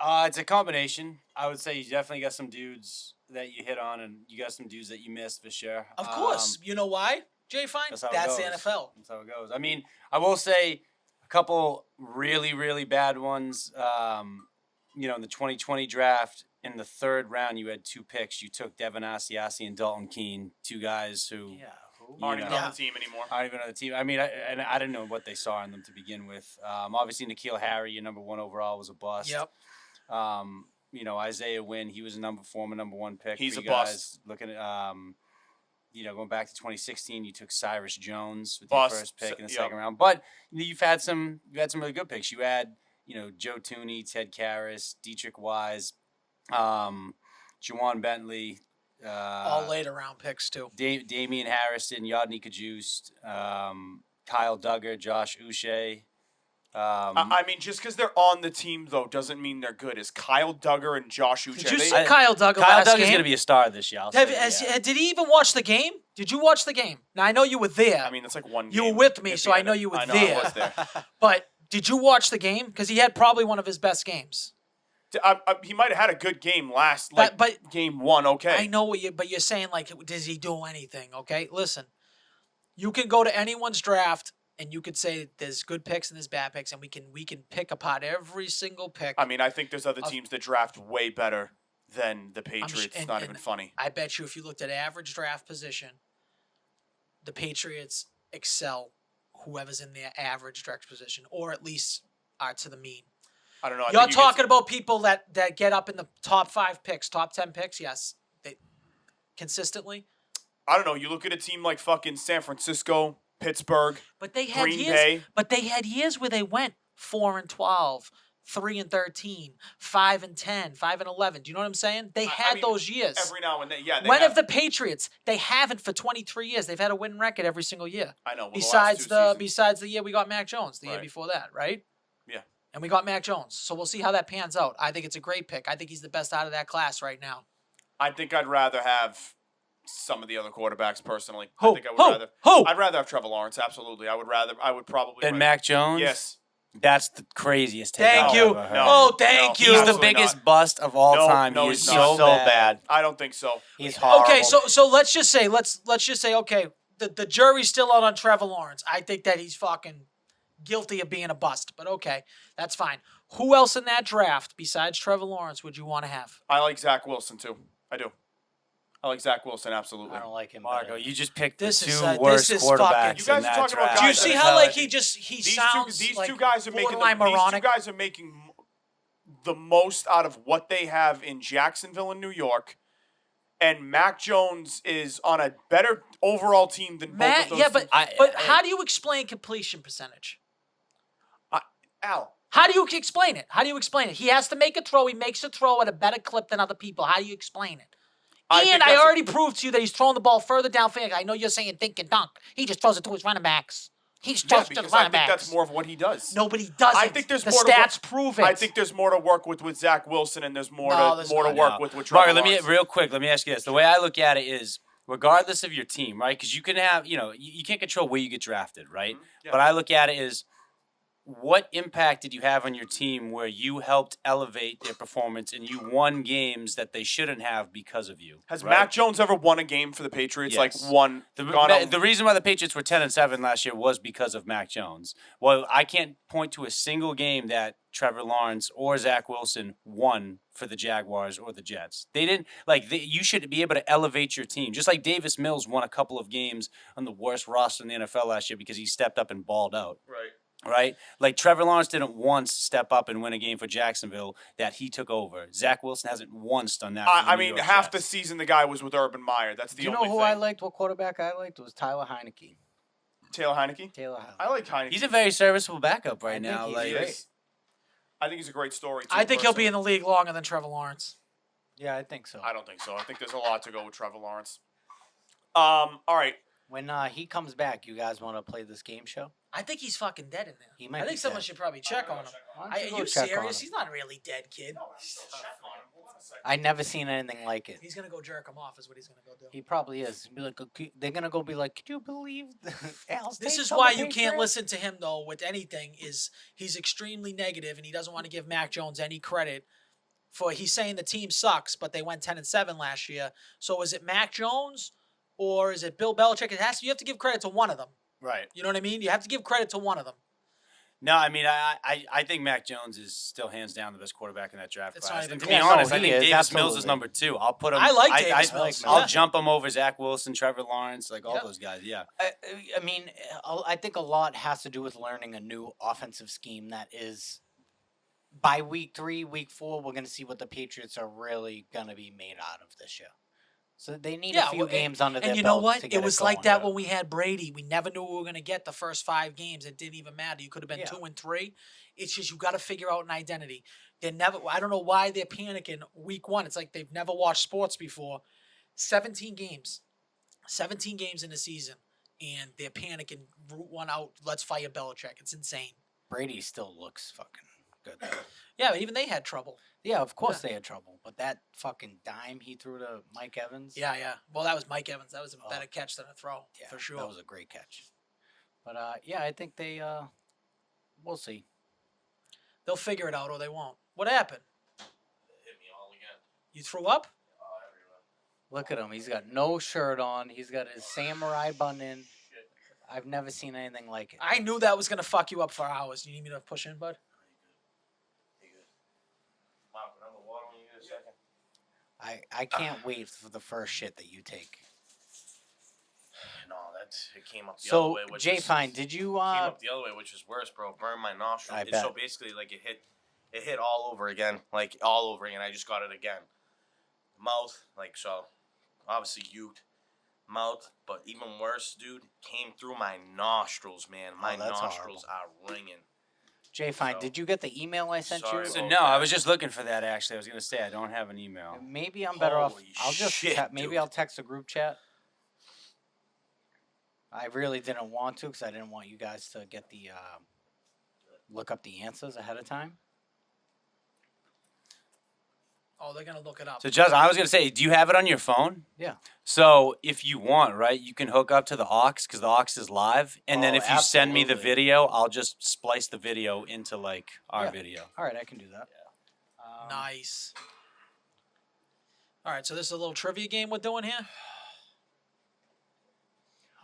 It's a combination. I would say you definitely got some dudes that you hit on, and you got some dudes that you missed for sure. Of course. You know why, Jay Fine? That's how it That's the goes. NFL. That's how it goes. I mean, I will say a couple really, really bad ones. In the 2020 draft, in the third round, you had 2 picks. You took Devin Asiasi and Dalton Keene, 2 guys who Aren't even on the team anymore. aren't even on the team. I mean, I didn't know what they saw in them to begin with. Obviously, N'Keal Harry, your number 1 overall, was a bust. Yep. Isaiah Wynn, he was a former number 1 pick. He's for a you guys. bust. Looking at, going back to 2016, you took Cyrus Jones with Bust. your first pick in the Yep. second round. But you've had some really good picks. You had Joe Tooney, Ted Karras, Dietrich Wise, Juwan Bentley. All later round picks, too. Damian Harrison, Yodny Kajust, Kyle Duggar, Josh Uche. I mean, just because they're on the team, though, doesn't mean they're good. Is Kyle Duggar and Josh Uche? Did you see they- Kyle Duggar Kyle last Duggar's game? going to be a star this year. I'll say, Did he even watch the game? Did you watch the game? Now, I know you were there. I mean, it's like one You game. were with me, If so he I had know it. you were I know, there. I was there. But did you watch the game? Because he had probably one of his best games. He might have had a good game last, But game 1, okay. I know but you're saying, like, does he do anything? Okay, listen. You can go to anyone's draft and you could say there's good picks and there's bad picks, and we can pick apart every single pick. I mean, I think there's other teams that draft way better than the Patriots. It's not even funny. I bet you if you looked at average draft position, the Patriots excel whoever's in their average draft position, or at least are to the mean. I don't know. I You're think you talking about people that get up in the top 5 picks, top 10 picks, yes, they consistently. I don't know. You look at a team like fucking San Francisco, Pittsburgh, But they had Green years. Bay. But they had years where they went 4-12, 3-13, 5-10, 5-11. Do you know what I'm saying? They had mean, those years. every now and then. Yeah. When have the Patriots? They haven't for 23 years. They've had a winning record every single year. I know. Well, Besides the besides the year we got Mac Jones, the year Right. before that, right? Yeah. And we got Mac Jones. So we'll see how that pans out. I think it's a great pick. I think he's the best out of that class right now. I think I'd rather have some of the other quarterbacks personally. Who? I think I would Who? rather. Who? I'd rather have Trevor Lawrence. Absolutely. I would probably. And Mac Jones? Yes. That's the craziest take Thank I've you. ever heard. Oh, thank No. you. He's the Absolutely biggest not. bust of all No, time. no, he he's is not. so bad. I don't think so. He's horrible. Okay, so let's just say okay, the jury's still out on Trevor Lawrence. I think that he's fucking guilty of being a bust, but okay, that's fine. Who else in that draft besides Trevor Lawrence would you want to have? I like Zach Wilson too. I do. I like Zach Wilson absolutely. I don't like him. Margo, better. you just picked This the is, two this worst is quarterbacks fucking- You guys in are that talking about draft. Do you guys see that- how like he sounds these like two guys are making borderline these two moronic? guys are making the most out of what they have in Jacksonville and New York. And Mac Jones is on a better overall team than both of those. Yeah, but teams. how do you explain completion percentage? Al, How do you explain it? How do you explain it? He has to make a throw. He makes a throw at a better clip than other people. How do you explain it? think And I that's- already proved to you that he's throwing the ball further downfield. I know you're saying dink and dunk. He just throws it to his running backs. He just yeah, throws it to the because I running think backs. that's more of what he does. Nobody does I it. think there's the more to stats work- prove it. I think there's more to work with Zach Wilson, and there's more No, to there's more to not. work No. with Trevor Margo, Lawrence. real quick, let me ask you this. The way I look at it is, regardless of your team, right? Because you can have, you can't control where you get drafted, right? Yeah. But I look at it as, what impact did you have on your team where you helped elevate their performance and you won games that they shouldn't have because of you? Has right? Mac Jones ever won a game for the Patriots? Yes. Like one. The reason why the Patriots were 10-7 last year was because of Mac Jones. Well, I can't point to a single game that Trevor Lawrence or Zach Wilson won for the Jaguars or the Jets. They didn't you should be able to elevate your team. Just like Davis Mills won a couple of games on the worst roster in the NFL last year because he stepped up and balled out. Right. Right? Like Trevor Lawrence didn't once step up and win a game for Jacksonville that he took over. Zach Wilson hasn't once done that. For the I New mean, York half the Jets. season the guy was with Urban Meyer. That's the Do you only know who thing. I liked? What quarterback I liked? It was Tyler Heineke. Taylor Heineke. Taylor Heineke. I like Heineke. He's a very serviceable backup right I think now. he's Like, He great. is. I think he's a great story. Too, I think he'll be in personally. the league longer than Trevor Lawrence. Yeah, I think so. I don't think so. I think there's a lot to go with Trevor Lawrence. All right. When he comes back, you guys want to play this game show? I think he's fucking dead in there. He might I be think someone dead. should probably check on him. Why don't Are you go you check on serious? him? He's not really dead, kid. I never seen anything like it. He's gonna go jerk him off. Is what he's gonna go do. He probably is. Be like, they're gonna go be like, "Could you believe Al This State's is on why the you can't Patriots?" listen to him though with anything. Is he's extremely negative and he doesn't want to give Mac Jones any credit for he's saying the team sucks, but they went 10-7 last year. So is it Mac Jones or is it Bill Belichick? You have to give credit to one of them. right. You know what I mean? You have to give credit to one of them. No, I mean, I think Mac Jones is still hands down the best quarterback in that draft It's class. not even And to close. be Yeah, no, honest, I he think is, Davis Mills is absolutely. number 2. I'll put him. I like Davis Mills. I'll Yeah. jump him over Zach Wilson, Trevor Lawrence, like all Yep. those guys. Yeah. I mean, I think a lot has to do with learning a new offensive scheme that is. By week 3, week 4, we're going to see what the Patriots are really going to be made out of this year. So they need a few well, games under their and you know belt what? to get It was like going. that when we had Brady. We never knew we were going to get the first 5 games. It didn't even matter. You could have been Yeah. 2-3. It's just you got to figure out an identity. They never. I don't know why they're panicking week 1. It's like they've never watched sports before. 17 games in the season, and they're panicking. Root one out. Let's fire Belichick. It's insane. Brady still looks fucking good. Yeah, but even they had trouble. Yeah, of course they had trouble, but that fucking dime he threw to Mike Evans. Yeah. Well, that was Mike Evans. That was a Oh. better catch than a throw yeah, for sure. That was a great catch. But yeah, I think they we'll see. They'll figure it out or they won't. What happened? Hit me all again. You threw up? Look at him. He's got no shirt on. He's got his samurai bun in. I've never seen anything like it. I knew that was gonna fuck you up for hours. You need me to push in, bud? I can't wait for the first shit that you take. No, it came up the other So way. Which Jay is, Fine, did you came up the other way, which is worse, bro. Burned my nostril. I So bet. basically, like it hit all over again, like all over again. I just got it again. Mouth, like so, obviously uked. Mouth, but even worse, dude, came through my nostrils, man. My that's nostrils are ringing. Jay Fine, So- did you get the email I sent Sorry you? So about no, I that. was just looking for that. Actually, I was gonna say I don't have an email. Maybe I'm better off. Holy I'll just shit, maybe dude. I'll text a group chat. I really didn't want to because I didn't want you guys to get the look up the answers ahead of time. Oh, they're gonna look it up. So Justin, I was gonna say, do you have it on your phone? Yeah. So if you want, right, you can hook up to the aux because the aux is live, and then Oh, if you send me the absolutely. video, I'll just splice the video into like our Yeah. video. All right, I can do that. Nice. All right, so this is a little trivia game we're doing here.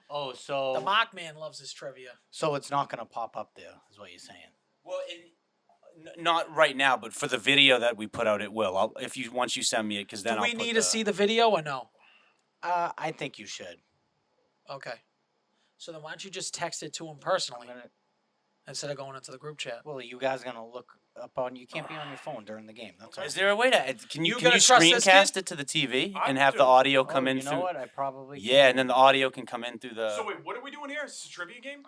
Oh, so The Mock Man loves his trivia. so it's not gonna pop up there, is what you're saying? Well, Not right now, but for the video that we put out, it will. Once you send me it, because then Do we I'll put need to see the video or no? I think you should. Okay. So then why don't you just text it to him personally instead of going into the group chat? Well, you guys gonna look up on. You can't be on your phone during the game. That's all. Is there a way to? Can you gonna trust this screencast kid? it to the TV I and have do. the audio come in you know through? what? I probably Yeah, and then the audio can come in through the. So wait, what are we doing here? Is this a trivia game?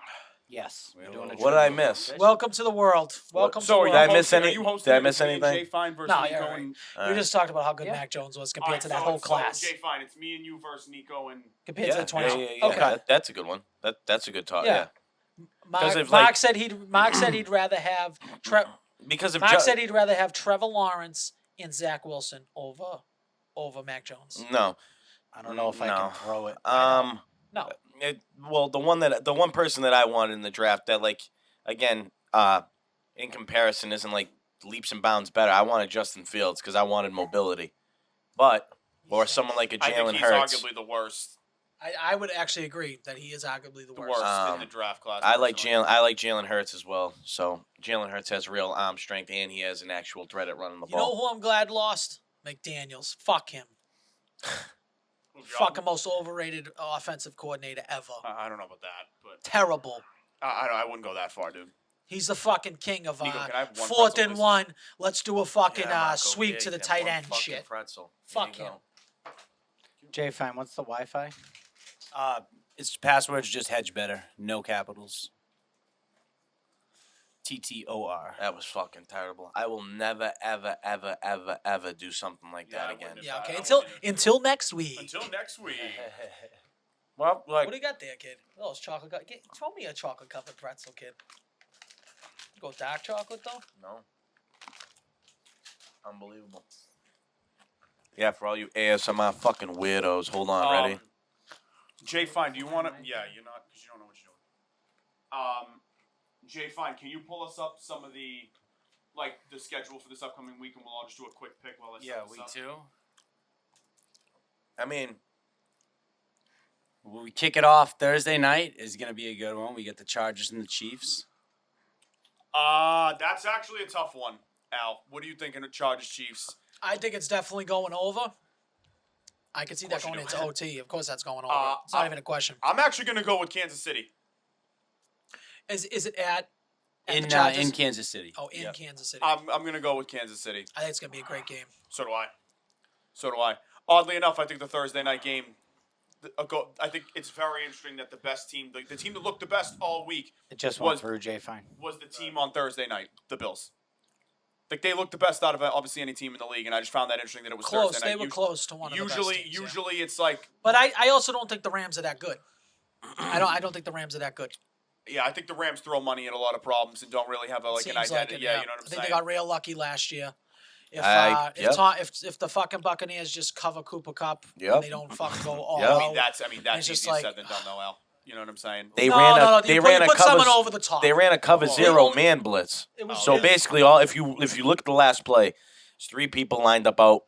Yes. We're doing a What did I miss? Welcome to the world. Welcome So to did the I world. miss any- Are you hosting did I it miss with me and anything? Jay Fine versus No, Nico you're and We just talked about how good Yeah. Mac Jones was All compared right, to that so- whole so class. Jay Fine, it's me and you versus Nico and Compared to the 20. Yeah. Okay. That's a good one. That's a good talk. Yeah. Yeah. Mark, if, Mark like- said he'd rather have Because of Mark said he'd rather have Trevor Lawrence and Zach Wilson over Mac Jones. no. I don't know if I can throw it. No. Well, the one person that I wanted in the draft that, like, again, in comparison isn't like leaps and bounds better. I wanted Justin Fields because I wanted mobility, or someone like a I think Jalen he's Hurts. arguably the worst. I would actually agree that he is arguably the The worst. worst in Um, the draft class. I like personally. Jalen Hurts as well. So Jalen Hurts has real arm strength and he has an actual threat at running the You know ball. who I'm glad lost? McDaniels. Fuck him. Fucking most overrated offensive coordinator ever. I don't know about that, but Terrible. I wouldn't go that far, dude. He's the fucking king of Nico, can I have one fourth pretzel, and please? one. Let's do a fucking Yeah, Marco, sweep yeah, to you the can have tight one end fucking shit. pretzel. Fuck There you him. go. Jay, fine. What's the Wi-Fi? Its password's just hedge better, no capitals. TTOR. That was fucking terrible. I will never, ever, ever, ever, ever do something like Yeah, I that wouldn't again. have- Yeah, okay. I Until wouldn't until next week. Until next week. Well, like, What do you got there, kid? Oh, it's chocolate. Throw me a chocolate covered pretzel, kid. Go dark chocolate though. no. Unbelievable. Yeah, for all you ASMR fucking weirdos. Hold on, ready? Jay Fine, do you want to? Yeah, you're not because you don't know what you're doing. Jay Fine, can you pull us up some of the schedule for this upcoming week, and we'll all just do a quick pick while I set Yeah, this week up? 2. I mean, We kick it off Thursday night. Is going to be a good one. We get the Chargers and the Chiefs. That's actually a tough one, Al. What are you thinking of Chargers Chiefs? I think it's definitely going over. I can see that course you going do. into OT. Of course, that's going over. It's not even a question. I'm actually going to go with Kansas City. Is it at the In Chargers? Kansas City. Oh, in Yep. Kansas City. I'm going to go with Kansas City. I think it's gonna be a great game. So do I. Oddly enough, I think the Thursday night game. I think it's very interesting that the best team, the team that looked the best all week, It just Was- went through Jay, fine. was the team on Thursday night, the Bills. Like they looked the best out of obviously any team in the league, and I just found that interesting that it was Close. Thursday night. They were close to one of the best teams, yeah. Usually it's like, But I also don't think the Rams are that good. I don't think the Rams are that good. yeah, I think the Rams throw money at a lot of problems and don't really have an Seems identity. like it, yeah, you know what I'm I think saying? they got real lucky last year. If Yep. if the fucking Buccaneers just cover Cooper Cup Yep. and they don't fucking go all Yep. I out, mean, that's It's just easier like- said than done, though, Al. You know what I'm saying? they no, ran a no, no. they you ran put, a you put cover someone over the top. they ran a cover Well, zero they- man blitz. It was, So it- basically, if you look at the last play, it's 3 people lined up out.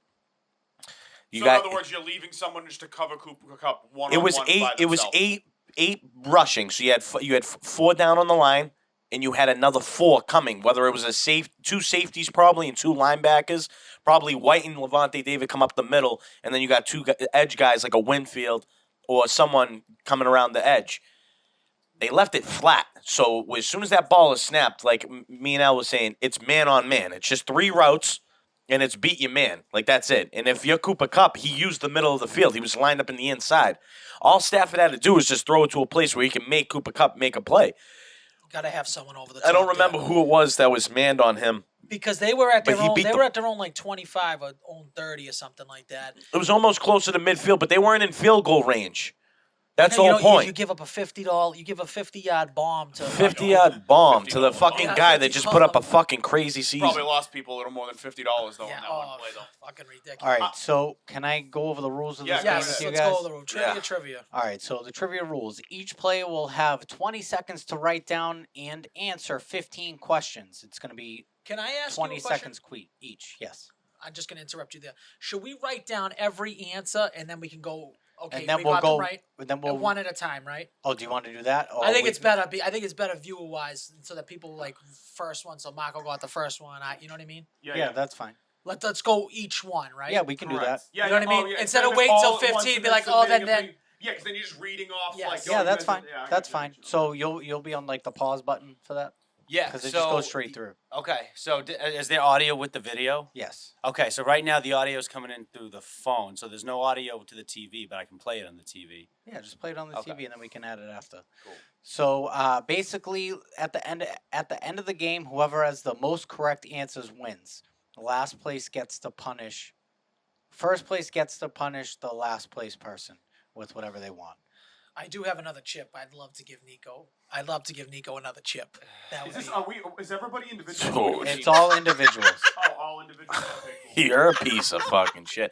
You So got in other words, you're leaving someone just to cover Cooper Cup one it on was one 8 by it was themselves. 8 rushing. So you had 4 down on the line and you had another 4 coming, whether it was 2 safeties probably and 2 linebackers, probably White and Levante David come up the middle, and then you got 2 edge guys like a Winfield or someone coming around the edge. They left it flat. So as soon as that ball is snapped, like me and Al was saying, it's man on man. It's just 3 routes, and it's beat your man. Like, that's it. And if you're Cooper Kupp, he used the middle of the field. He was lined up in the inside. All Stafford had to do was just throw it to a place where he can make Cooper Kupp make a play. Gotta have someone over the top. I don't remember there. who it was that was manned on him. Because they were at But their he own. beat They the- were at their own like 25 or own 30 or something like that. It was almost closer to midfield, but they weren't in field goal range. That's the You whole know, point. You give up a $50. You give a 50-yard bomb to 50-yard bomb to the 50 fucking Yeah, guy that 50 just put up a bomb. fucking crazy season. Probably lost people a little more than $50 though Yeah, on that one play though. fucking ridiculous. All right, so can I go over the rules of Yeah, this go game ahead. with Yes, you let's guys? go over the room. Trivia. All right, so the trivia rules. Each player will have 20 seconds to write down and answer 15 questions. It's going to be Can I ask 20 you a question? seconds each. Yes. I'm just going to interrupt you there. Should we write down every answer and then we can go Okay, and then we we'll got go. them right. Then we'll. One at a time, right? Oh, do you want to do that? Or I think we- it's better. I think it's better viewer wise, so that people like first one. So Marco got the first one. You know what I mean? Yeah, that's fine. Let's go each one, right? Yeah, we can do that. Correct. Yeah, You know what I mean? yeah, Instead of just waiting till all at once 15, and be like, submitting then- a thing. Yeah, because then you're just reading off. Yes. Like, Yeah, you that's guys fine. are- yeah, I That's get you. fine. So you'll be on like the pause button for that Yeah. because it so, just goes straight through. Okay. So is there audio with the video? Yes. Okay. So right now the audio is coming in through the phone, so there's no audio to the TV, but I can play it on the TV. Yeah, just play it on the Okay. TV and then we can add it after. Cool. So basically, at the end of the game, whoever has the most correct answers wins. Last place gets to punish. First place gets to punish the last place person with whatever they want. I do have another chip. I'd love to give Nico. I'd love to give Nico another chip. That would Is be. is everybody individual? Dude. It's all individuals. Oh, all individual. Okay, cool. You're a piece of fucking shit.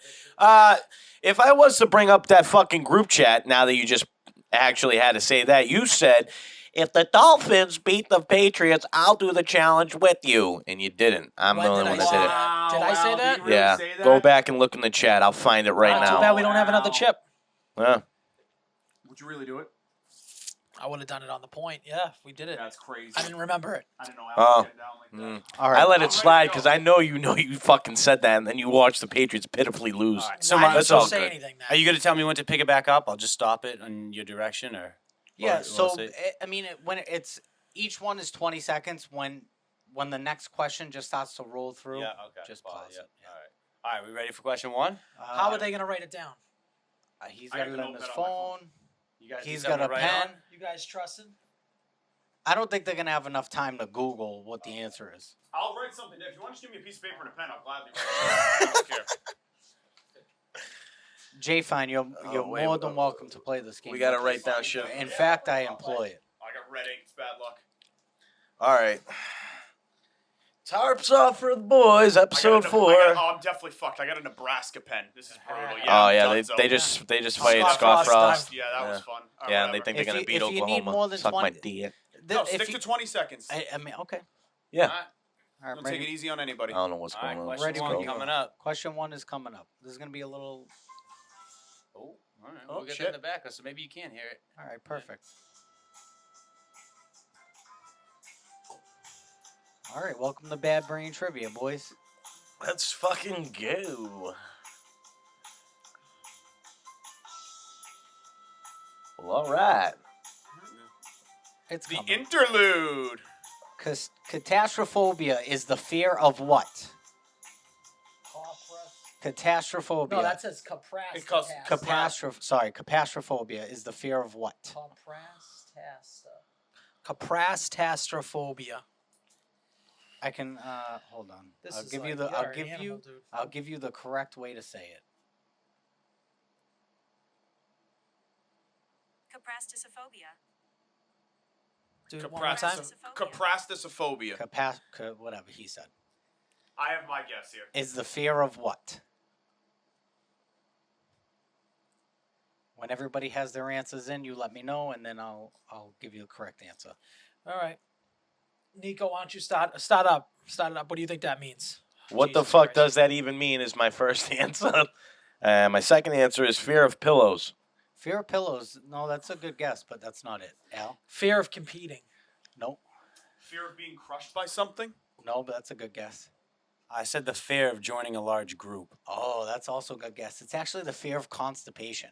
If I was to bring up that fucking group chat, now that you just actually had to say that, you said, if the Dolphins beat the Patriots, I'll do the challenge with you. And you didn't. I'm When the only did one I that say did it. that? Did I say Did that? you really Yeah. say that? Go back and look in the chat. I'll find it right Too now. bad we don't have another Wow. chip. Yeah. Would you really do it? I would have done it on the point. Yeah, if we did it. That's crazy. I didn't remember it. I didn't know Oh. how to get down like that. All right. I let I'm it ready slide to go. because I know you fucking said that, and then you watched the Patriots pitifully lose. All right. So So I that's didn't all say good. anything. Now. Are you going to tell me when to pick it back up? I'll just stop it in your direction, or Yeah. or So we'll see? I mean, when it's each one is 20 seconds. When the next question just starts to roll through, Yeah. Okay. just Follow, pause yeah. it. Yeah. All right. All right. We ready for question one? How are they gonna write it down? He's I got have it to on note his that on my phone. phone. You guys. He's need something got a to write pen. on? You guys trusting? I don't think they're gonna have enough time to Google what the answer is. I'll write something. If you want to just give me a piece of paper and a pen, I'll gladly write it. I don't care. Jay, fine, you're wait, more than welcome to play this game. We got to with write us. down shit. In fact, I employ it. I got red ink. It's bad luck. All right. Tarps off for the boys, episode 4. I'm definitely fucked. I got a Nebraska pen. This is brutal. Yeah, Oh I'm yeah, donezo. they just fired Scott Scott Frost Frost. Yeah, that was Yeah. fun. All right, Yeah, and they whatever. think they're If gonna you- beat if you need Oklahoma. more than Suck my 20 dick. No, If stick you- to 20 seconds. I mean, okay. Yeah. All right. All right, Don't bring take it. it easy on anybody. I don't know what's All right. going on. Question Ready, one bro. coming up. Question 1 is coming up. This is gonna be a little. Oh. All right. Oh, We'll get shit. that in the back, so maybe you can't hear it. All right, perfect. All right, welcome to Bad Brain Trivia, boys. Let's fucking go. Well, all right. It's The coming. interlude. Catastrophobia is the fear of what? Catastrophobia. No, that says capras. It calls Catastrophobia is the fear of what? Caprastastrophobia. I can hold on. This I'll is give like, you the you're an animal, dude. I'll give you the correct way to say it. Caprastissophobia. Dude, one more time. Caprastissophobia. Whatever he said. I have my guess here. Is the fear of what? When everybody has their answers in, you let me know, and then I'll give you the correct answer. All right. Nico, why don't you start it up? Start it up. What do you think that means? What the Jesus fuck Christ. does that even mean? Is my first answer. My second answer is fear of pillows. Fear of pillows. No, that's a good guess, but that's not it. Al? Fear of competing. Nope. Fear of being crushed by something? No, but that's a good guess. I said the fear of joining a large group. Oh, that's also a good guess. It's actually the fear of constipation.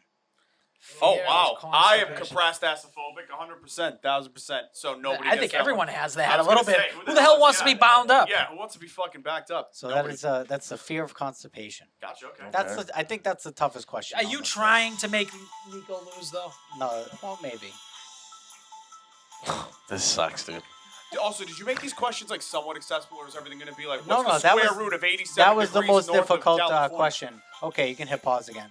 Oh, Fear of wow. I am constipation. caprastasophobic 100%, 1000%. So nobody I gets think that everyone one. has I that a was little gonna bit. say, Who the hell wants to be bound up? Yeah, who wants to be fucking backed up? So Nobody. that's the fear of constipation. Gotcha, okay. That's I think that's the toughest question. Are on you this trying to make Nico lose, though? list. No, well maybe. This sucks, dude. Also, did you make these questions like somewhat accessible, or is everything going to be like, No, what's no, the that square was- root of 87 That was the degrees most north of difficult California? question. Okay, you can hit pause again.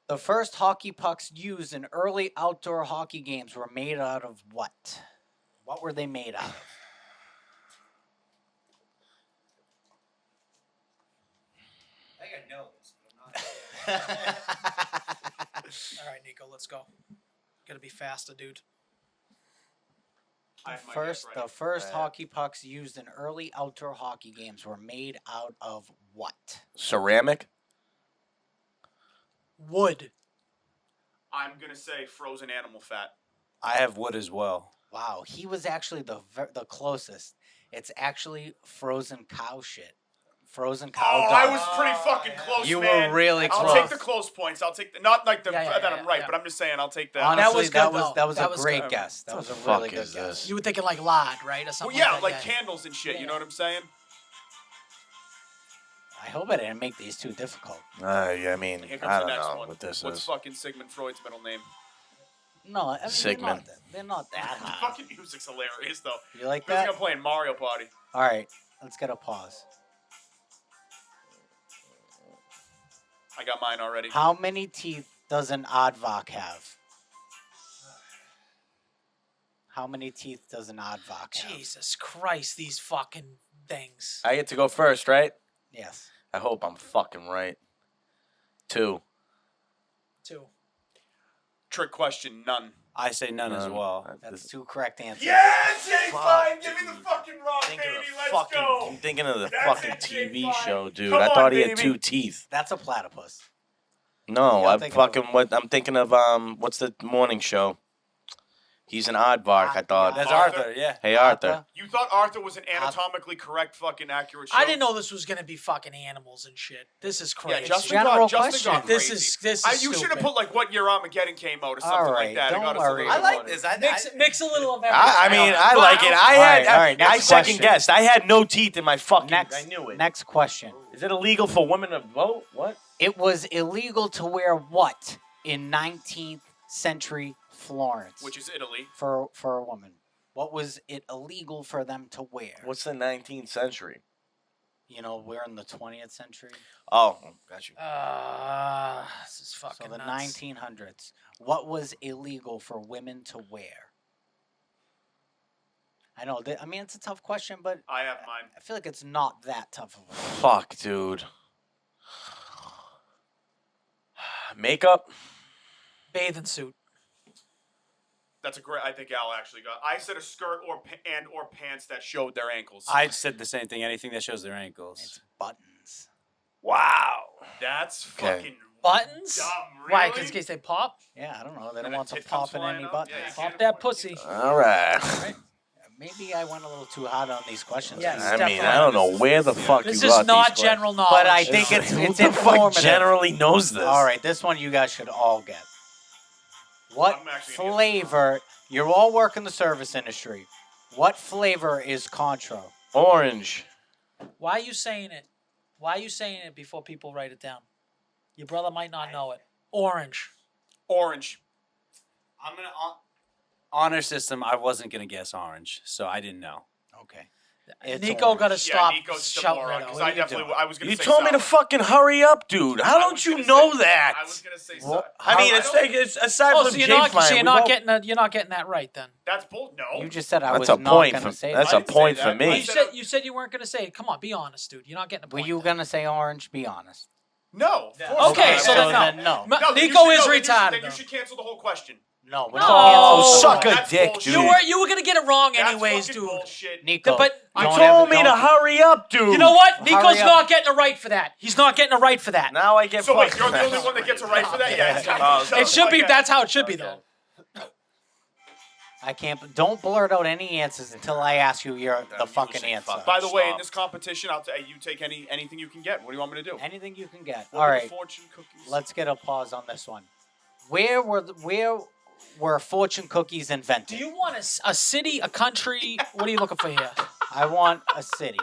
The first hockey pucks used in early outdoor hockey games were made out of what? What were they made out of? I think I know this, but I'm not. All right, Nico, let's go. Gotta be faster, dude. I have my guess ready. The first hockey pucks used in early outdoor hockey games were made out of what? Ceramic. Wood. I'm gonna say frozen animal fat. I have wood as well. Wow, he was actually the closest. It's actually frozen cow shit. Frozen cow Oh, dung. I was pretty fucking close, You were man. really I'll close. take the close points. I'll take not like the Yeah, that I'm right, yeah. but I'm just saying I'll take that. Honestly, was good, though. that was That a was great good. guess. That What was a the really fuck good is guess. this? You were thinking like lard, right, or Well, something yeah, like like that. candles and shit. You know what I'm saying? I hope I didn't make these too difficult. Yeah, I mean, Here comes I the don't next know one. what this What's is. fucking Sigmund Freud's middle name? No, I mean, Sigmund. They're not that The hard. fucking music's hilarious though. You like Who's that? gonna play in Mario Party? All right, let's get a pause. I got mine already. How many teeth does an aardvark have? How many teeth does an aardvark have? Jesus Christ, these fucking things. I get to go first, right? Yes. I hope I'm fucking right. 2. 2. Trick question, none. I say none as well. That's 2 correct answers. Yeah, Jay, Fuck, fine. Give me the dude. fucking rock, Thinking baby. of the Let's fucking, go. I'm thinking of the That's fucking it, Jay, TV fine. show, dude. Come I on, thought he had baby. 2 teeth. That's a platypus. No, You're I'm thinking of- fucking what I'm thinking of. What's the morning show? He's an aardvark. I thought. That's Arthur? Arthur, yeah. Hey, Arthur. You thought Arthur was an anatomically correct, fucking accurate show? I didn't know this was gonna be fucking animals and shit. This is crazy. Yeah, Justin General got question. This crazy. is You should have stupid. put like what year Armageddon came out or something All like right, that. It don't got us a worry. little I like funny. this. Mix a little of everything. I mean, I But like it. I right, next I second question. guessed. I had no teeth in my fucking. Next, I knew it. Next question. Is it illegal for women to vote? What? It was illegal to wear what in 19th century Florence? Which is Italy. for a woman. What was it illegal for them to wear? What's the 19th century? You know, we're in the 20th century. Oh, got you. This is fucking So the nuts. 1900s. What was illegal for women to wear? I know. I mean, it's a tough question, but I have mine. I feel like it's not that tough of a question. Fuck, dude. Makeup. Bathing suit. That's a great. I think Al actually got. I said a skirt or or pants that showed their ankles. I said the same thing. Anything that shows their ankles. It's buttons. Wow. That's Okay. fucking Buttons? dumb. Really? Why? Because in case they pop? Yeah, I don't know. They And don't a want to tit comes pop in flying any up? buttons. Yeah, you Pop can't that afford- pussy. All right. Maybe I went a little too hard on these questions. Yes, I mean, definitely. I don't know where the fuck This you is got not these general knowledge. But I think questions. it's Who the fuck informative. generally knows this? All right, this one you guys should all get. What I'm actually gonna get flavor? You're all working the service industry. What flavor is Contro? Orange. Why are you saying it? Why are you saying it before people write it down? Your brother might not know it. Orange. Orange. I'm gonna honor system. I wasn't gonna guess orange, so I didn't know. Okay. It's Nico orange. got to stop Yeah, Nico's still shouting moron it because out. I definitely. I was gonna You say told me to sour. fucking hurry up, dude. How I don't was you gonna know say- that? I was gonna say What? sour. I mean, I it's don't- like it's aside Oh, from so you're Jay not, flying, so you're we not both- getting you're not getting that right then. That's bull. No. You just said I That's was a not point going to for say that's that. a didn't say point that. for I me. said- You said you weren't going to say it. Come on, be honest, dude. You're not getting a Were point. you then. going to say orange? Be honest. No. of Yeah. course Okay, not. so then then no. no. No, then you Nico should- is no, then you should- retarded. Then you though. should cancel the whole question. No, we No. don't cancel. Oh, suck a That's dick, bullshit. dude. You were going to get it wrong That's anyways, fucking dude. bullshit. Nico, But You don't told ever- me to don't- hurry up, dude. You know what? Hurry Nico's up. not getting it right for that. He's not getting it right for that. Now I get So wait, fucked. you're the only one that gets a right for that? Yeah. Yeah. It should be. That's how it should be, though. I can't. Don't blurt out any answers until I ask you the That fucking music answer. fucking- By the way, in Stop. this competition, you take anything you can get. What do you want me to do? Anything you can get. What All are the right, fortune cookies. let's get a pause on this one. Where were fortune cookies invented? Do you want a city, a country? What are you looking for here? I want a city.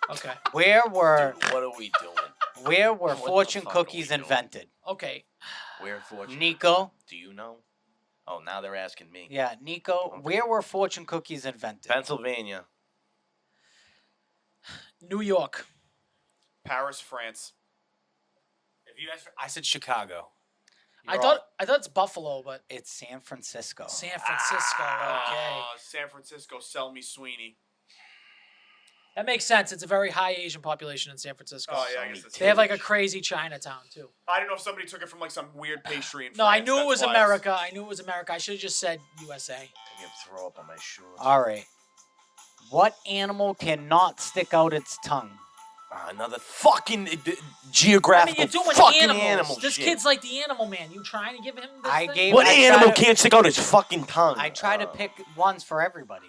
Okay. Where were Dude, what are we doing? where were What the fortune fuck are we cookies doing? invented? Okay. Where fortune? Nico. Do you know? Oh, now they're asking me. Yeah, Nico. Where were fortune cookies invented? Pennsylvania. New York. Paris, France. If you asked I said Chicago. I thought it's Buffalo, but It's San Francisco. San Francisco. Okay. San Francisco, sell me Sweeney. That makes sense. It's a very high Asian population in San Francisco. Oh, yeah, I guess that's They have like a crazy Chinatown too. I don't know if somebody took it from like some weird pastry in No, France. I knew it that's was why America. I knew it was America. I should have just said USA. I can throw up on my shorts. All right. What animal cannot stick out its tongue? Another fucking geographical you're doing fucking animals. animal This shit. kid's like the animal man. You trying to give him this I thing? gave- What I animal tried to- can't stick out his fucking tongue? I try to pick ones for everybody.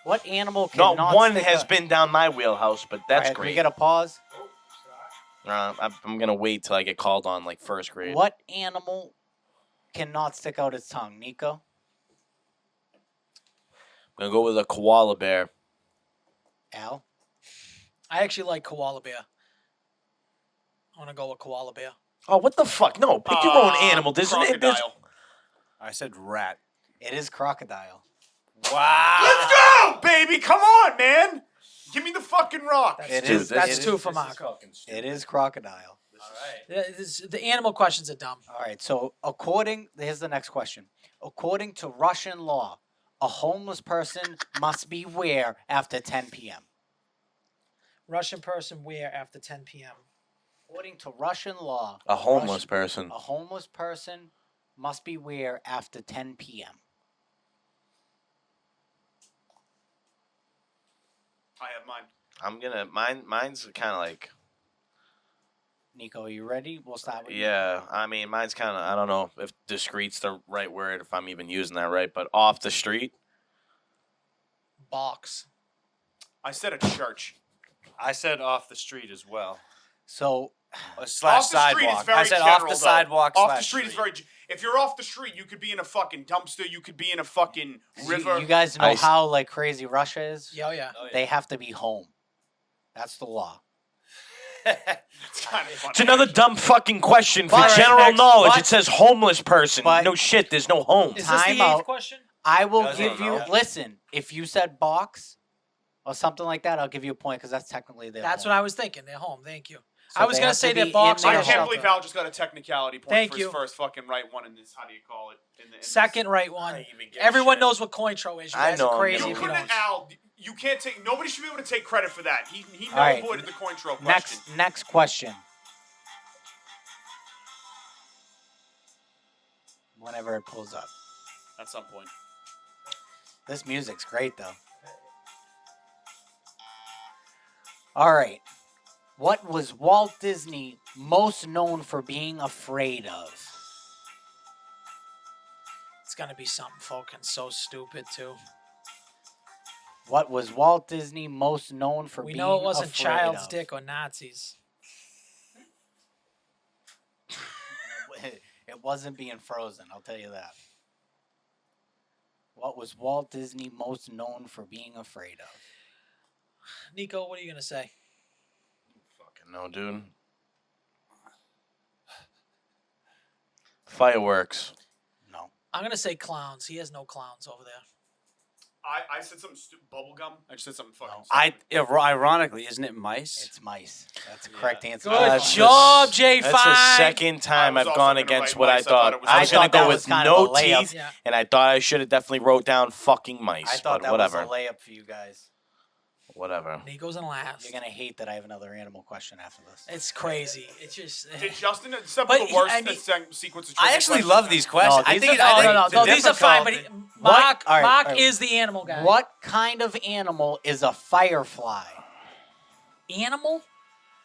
What animal Not cannot one stick has out? been down my wheelhouse, but that's All right, great. We get a pause. I'm gonna wait till I get called on like first grade. What animal cannot stick out its tongue, Nico? I'm gonna go with a koala bear. Al? I actually like koala bear. I want to go with koala bear. Oh, what the fuck? No, pick your own animal. There's Crocodile. I said rat. It is crocodile. Wow. Let's go, baby. Come on, man. Give me the fucking rock. It Dude, is. That's it two is- for Marco. It is crocodile. The animal questions are dumb. All right. So here's the next question. According to Russian law, a homeless person must be where after 10 p.m. Russian person where after 10 p.m. According to Russian law, A homeless person. a homeless person must be where after 10 p.m. I have mine. I'm gonna mine's kind of like Nico, are you ready? We'll start with you. yeah. I mean, mine's kind of I don't know if discreet's the right word, if I'm even using that right, but off the street. Box. I said a church. I said off the street as well. So Slash Off the street is sidewalk. very I said general, off the though. sidewalk. Off the slash street is very. If you're off the street, you could be in a fucking dumpster. You could be in a fucking river. you guys know how like crazy Russia is? Yeah, oh yeah. They have to be home. That's the law. It's kind of funny. It's another dumb fucking question for But- general next- knowledge. but- It says homeless person. but- No shit. There's no home. Is this the Time eighth out. question? I will Doesn't give you. know. Listen, if you said box or something like that, I'll give you a point because that's technically their. That's home. what I was thinking. They're home. Thank you. So I was they gonna have say to they're be in box. their I or home. can't shelter. believe Al just got a technicality point Thank for you. his first fucking right one in this. How do you call it? In this. Second right one. I don't even give a Everyone shit. knows what cointro is. You I guys know, are I'm crazy gonna- You if you couldn't, don't. Al. You can't take. Nobody should be able to take credit for that. He All right. avoided the coin throw question. Next question. Whenever it pulls up. At some point. This music's great though. All right. What was Walt Disney most known for being afraid of? It's gonna be something fucking so stupid too. What was Walt Disney most known for We being know it wasn't afraid child's of? dick or Nazis. It wasn't being frozen, I'll tell you that. What was Walt Disney most known for being afraid of? Nico, what are you gonna say? Fucking no, dude. Fireworks. No. I'm gonna say clowns. He has no clowns over there. I said something stupid. Bubblegum. I just said something fucking. Ironically, isn't it mice? It's mice. That's the correct answer. Good That's job, just- J5. That's the second time I I've was gone also gonna against write what I mice. I thought thought. it was I I was gonna thought that go was with kind of no a layup. teeth, Yeah. and I thought I should have definitely wrote down fucking mice. I thought but that whatever. was a layup for you guys. Whatever. Nico's in last. You're gonna hate that I have another animal question after this. It's crazy. It's just. Did Justin step But the he- worst I mean- sequence of I trivia actually questions? love these questions. No, I these think are- I No, think no, they're these are fine. But difficult. Mark, All right, Mark all right. is the animal guy. What kind of animal is a firefly? animal?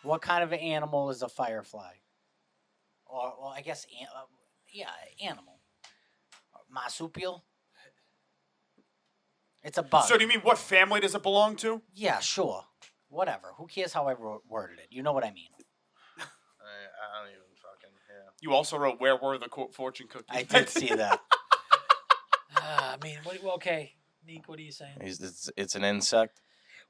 What kind of animal is a firefly? Or, well, I guess, animal. Marsupial? It's a bug. So do you mean what family does it belong to? Yeah, sure. Whatever. Who cares how I worded it? You know what I mean. I don't even fucking. Yeah. You also wrote "Where were the fortune cookies?" I did see that. I mean, okay, Nick, what are you saying? It's an insect.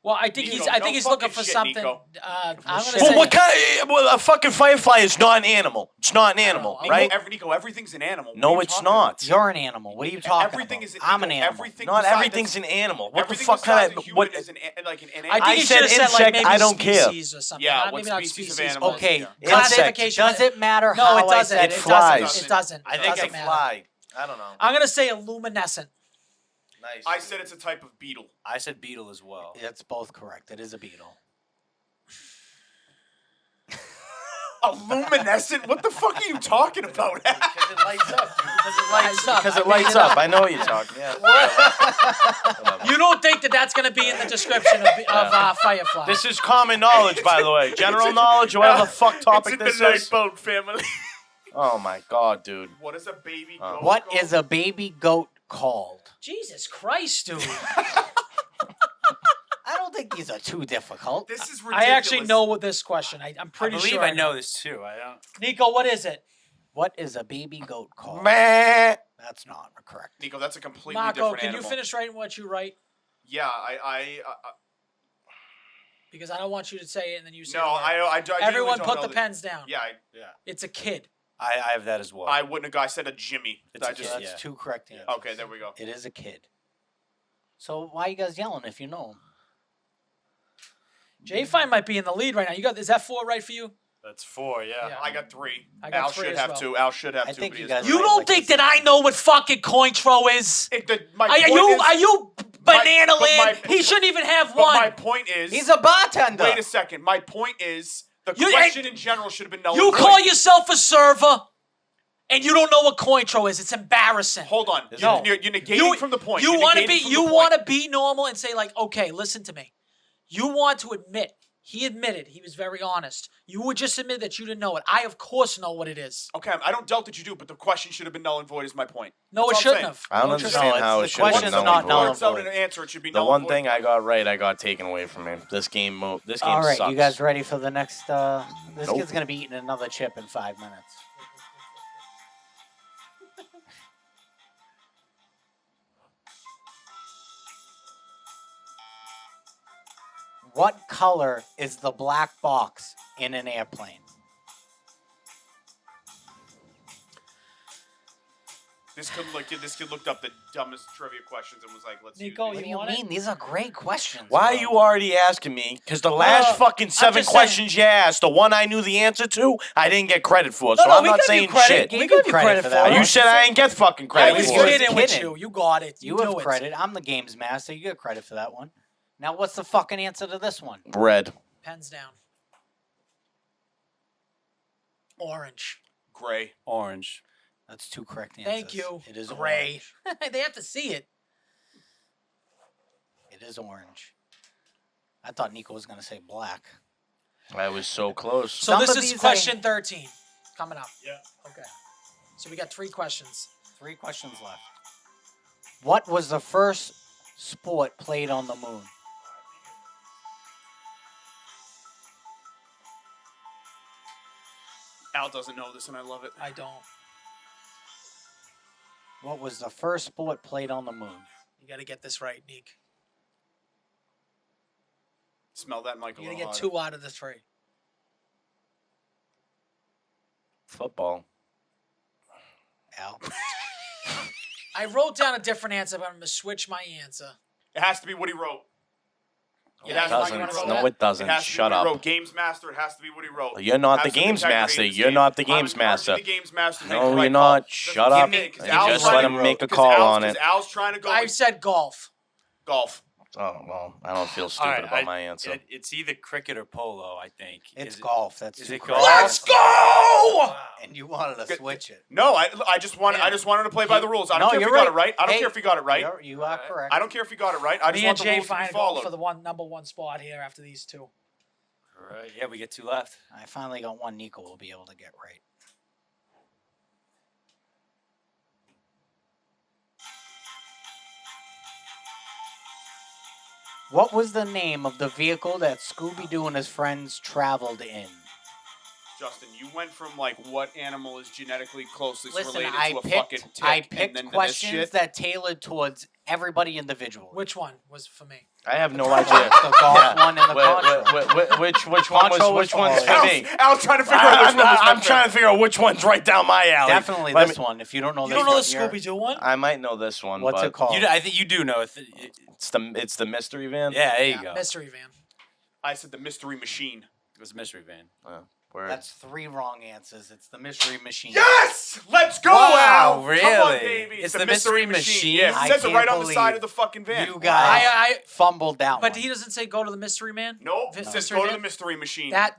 Well, I think Nico, I no think he's looking fucking for shit, something. Nico. I'm gonna shit. say. Well, what kind? Well, a fucking firefly is not an animal. It's not an animal, know. right? Nico, everything's an animal. What are No, you it's talking not. You're an animal. What are you talking Everything about? is. I'm an Nico, animal. Everything Not besides everything's the- an animal. What the everything fuck besides kind a of human what? is an like an I think I he said should have said like insect, maybe I don't care. species or something. Yeah, Not- what maybe not species of species. animal? but Okay, Yeah. classification. Does it matter No, how it I doesn't. said It It flies. doesn't. It doesn't. I It think doesn't I matter. fly. I don't know. I'm gonna say a luminescent. Nice. I said it's a type of beetle. I said beetle as well. That's both correct. It is a beetle. A luminescent? What the fuck are you talking about? Because it lights up. Because it lights up. I know what you're talking. Yeah. You don't think that that's going to be in the description of Firefly? This is common knowledge, by the way. General knowledge, whatever the fuck topic It's in this the is. Lifeboat family. Oh my god, dude. What is a baby goat? What is a baby goat called? Jesus Christ, dude. I don't think these are too difficult. This is I ridiculous. actually know what this question. I'm I pretty believe sure I know this too. I don't. Nico, what is it? What is a baby goat called? Meh. That's not correct. Nico, that's a completely Marco, different can animal. you finish writing what you write? Yeah, Because I don't want you to say it and then you say no, it. I genuinely Everyone don't put know the that- pens down. Yeah, It's a kid. I have that as well. I wouldn't have. I said a Jimmy. It's I a just, kid. That's Yeah. two correct answers. Okay, there we go. It is a kid. So why are you guys yelling if you know him? J Fine might be in the lead right now. Is that 4 right for you? That's 4. Yeah. Yeah. I got 3. I got Al 3 should as have well. 2. Al should have I 2. think but he you has guys three. You don't think that I know what fucking Cointro is? My Are point you is, are you banana but my- land? He shouldn't even have But my one. point is. He's a bartender. Wait a second. My point is the You- question in general should have been null You and void. call yourself a server, and you don't know what Cointro is. It's embarrassing. Hold on. No. You're negating from the point. You You're want to negating be from you the want point. to be normal and say like, okay, listen to me. You want to admit. He admitted. He was very honest. You would just admit that you didn't know it. I, of course, know what it is. Okay, I don't doubt that you do, but the question should have been null and void. Is my point. No, That's it all I'm shouldn't saying. have. I don't No, it understand shouldn't have. how the it should have been question's null not and null void. and Works out void. in an answer. It should be The null one and void. thing I got right, I got taken away from me. This game sucks. All right, you guys ready for the next? This Nope. kid's gonna be eating another chip in 5 minutes. What color is the black box in an airplane? This kid looked up the dumbest trivia questions and was like, "Let's use Nico, these." What do You you want it? mean? These are great questions. Why are bro. you already asking me? Because the last fucking 7 just questions you asked, the one I knew the answer to, I didn't get credit for. So No, I'm we not give you saying credit. shit. We We give give you you credit credit for for that. it. You said I ain't get fucking I credit was you for just it. kidding with kidding. you. You got it. You knew have it. credit. I'm the games master. You get credit for that one. Now, what's the fucking answer to this one? Red. Pens down. Orange. Gray. Orange. That's two correct answers. Thank you. It is Gray. orange. They have to see it. It is orange. I thought Nico was gonna say black. I was so close. So Some this of is these question 13 coming up. Yeah. Okay. So we got 3 questions. 3 questions left. What was the first sport played on the moon? Al doesn't know this, and I love it. I don't. What was the first sport played on the moon? You got to get this right, Neek. Smell that, Michael. You got to get 2 out of the 3. Football. Al. I wrote down a different answer, but I'm going to switch my answer. It has to be what he wrote. It has to be what he doesn't. wrote. No, it doesn't. It has to Shut be what he up. wrote. Games master. It has to be what he wrote. You're not the Have some games integrity master. in this You're game. not the I'm games encouraging master. The games master. to make No, the right you're call. not. Shut up. Give me- 'cause You Al's just trying let to- him make a 'cause call Al's- on 'cause it. Al's trying to go I with said golf. golf. Oh, well, I don't feel stupid about my answer. It's either cricket or polo, I think. It's Is it- golf. That's is two it correct golf? answers. go! And you wanted to switch it. No, I just wanted to play by the rules. I don't No, care if you're he got it right. right. I don't Hey, care if he got it right. You are correct. I don't care if he got it right. I just Me and want the Jay rules to be Fine go followed. for the number 1 spot here after these 2. All right. Yeah, we get 2 left. I finally got one Nico will be able to get right. What was the name of the vehicle that Scooby-Doo and his friends traveled in? Justin, you went from like what animal is genetically closest Listen, related I to a fucking picked, tick, I and picked then to this questions shit? that tailored towards everybody individually. Which one was for me? I have no idea. The golf one and the contra. Which one Contra was which one's for for me? Al's trying to figure out which one was I'm meant trying to figure out which one's right down my alley. Definitely Let this me- one. If you don't know You this don't know one, the you're- Scooby-Doo one? I might know this one. What's but it called? I think you do know. It's the mystery van. Yeah, there you go. Mystery van. I said the mystery machine. It was a mystery van. Word. That's 3 wrong answers. It's the Mystery Machine. Yes! Let's go, Wow, Al! really? Come on, baby. It's the Mystery Machine? Yeah, I it says it can't right on the side believe of the fucking van. You guys I- fumbled that But one. he doesn't say go to the mystery man. Nope, Vi- it says mystery go to van? the mystery machine. That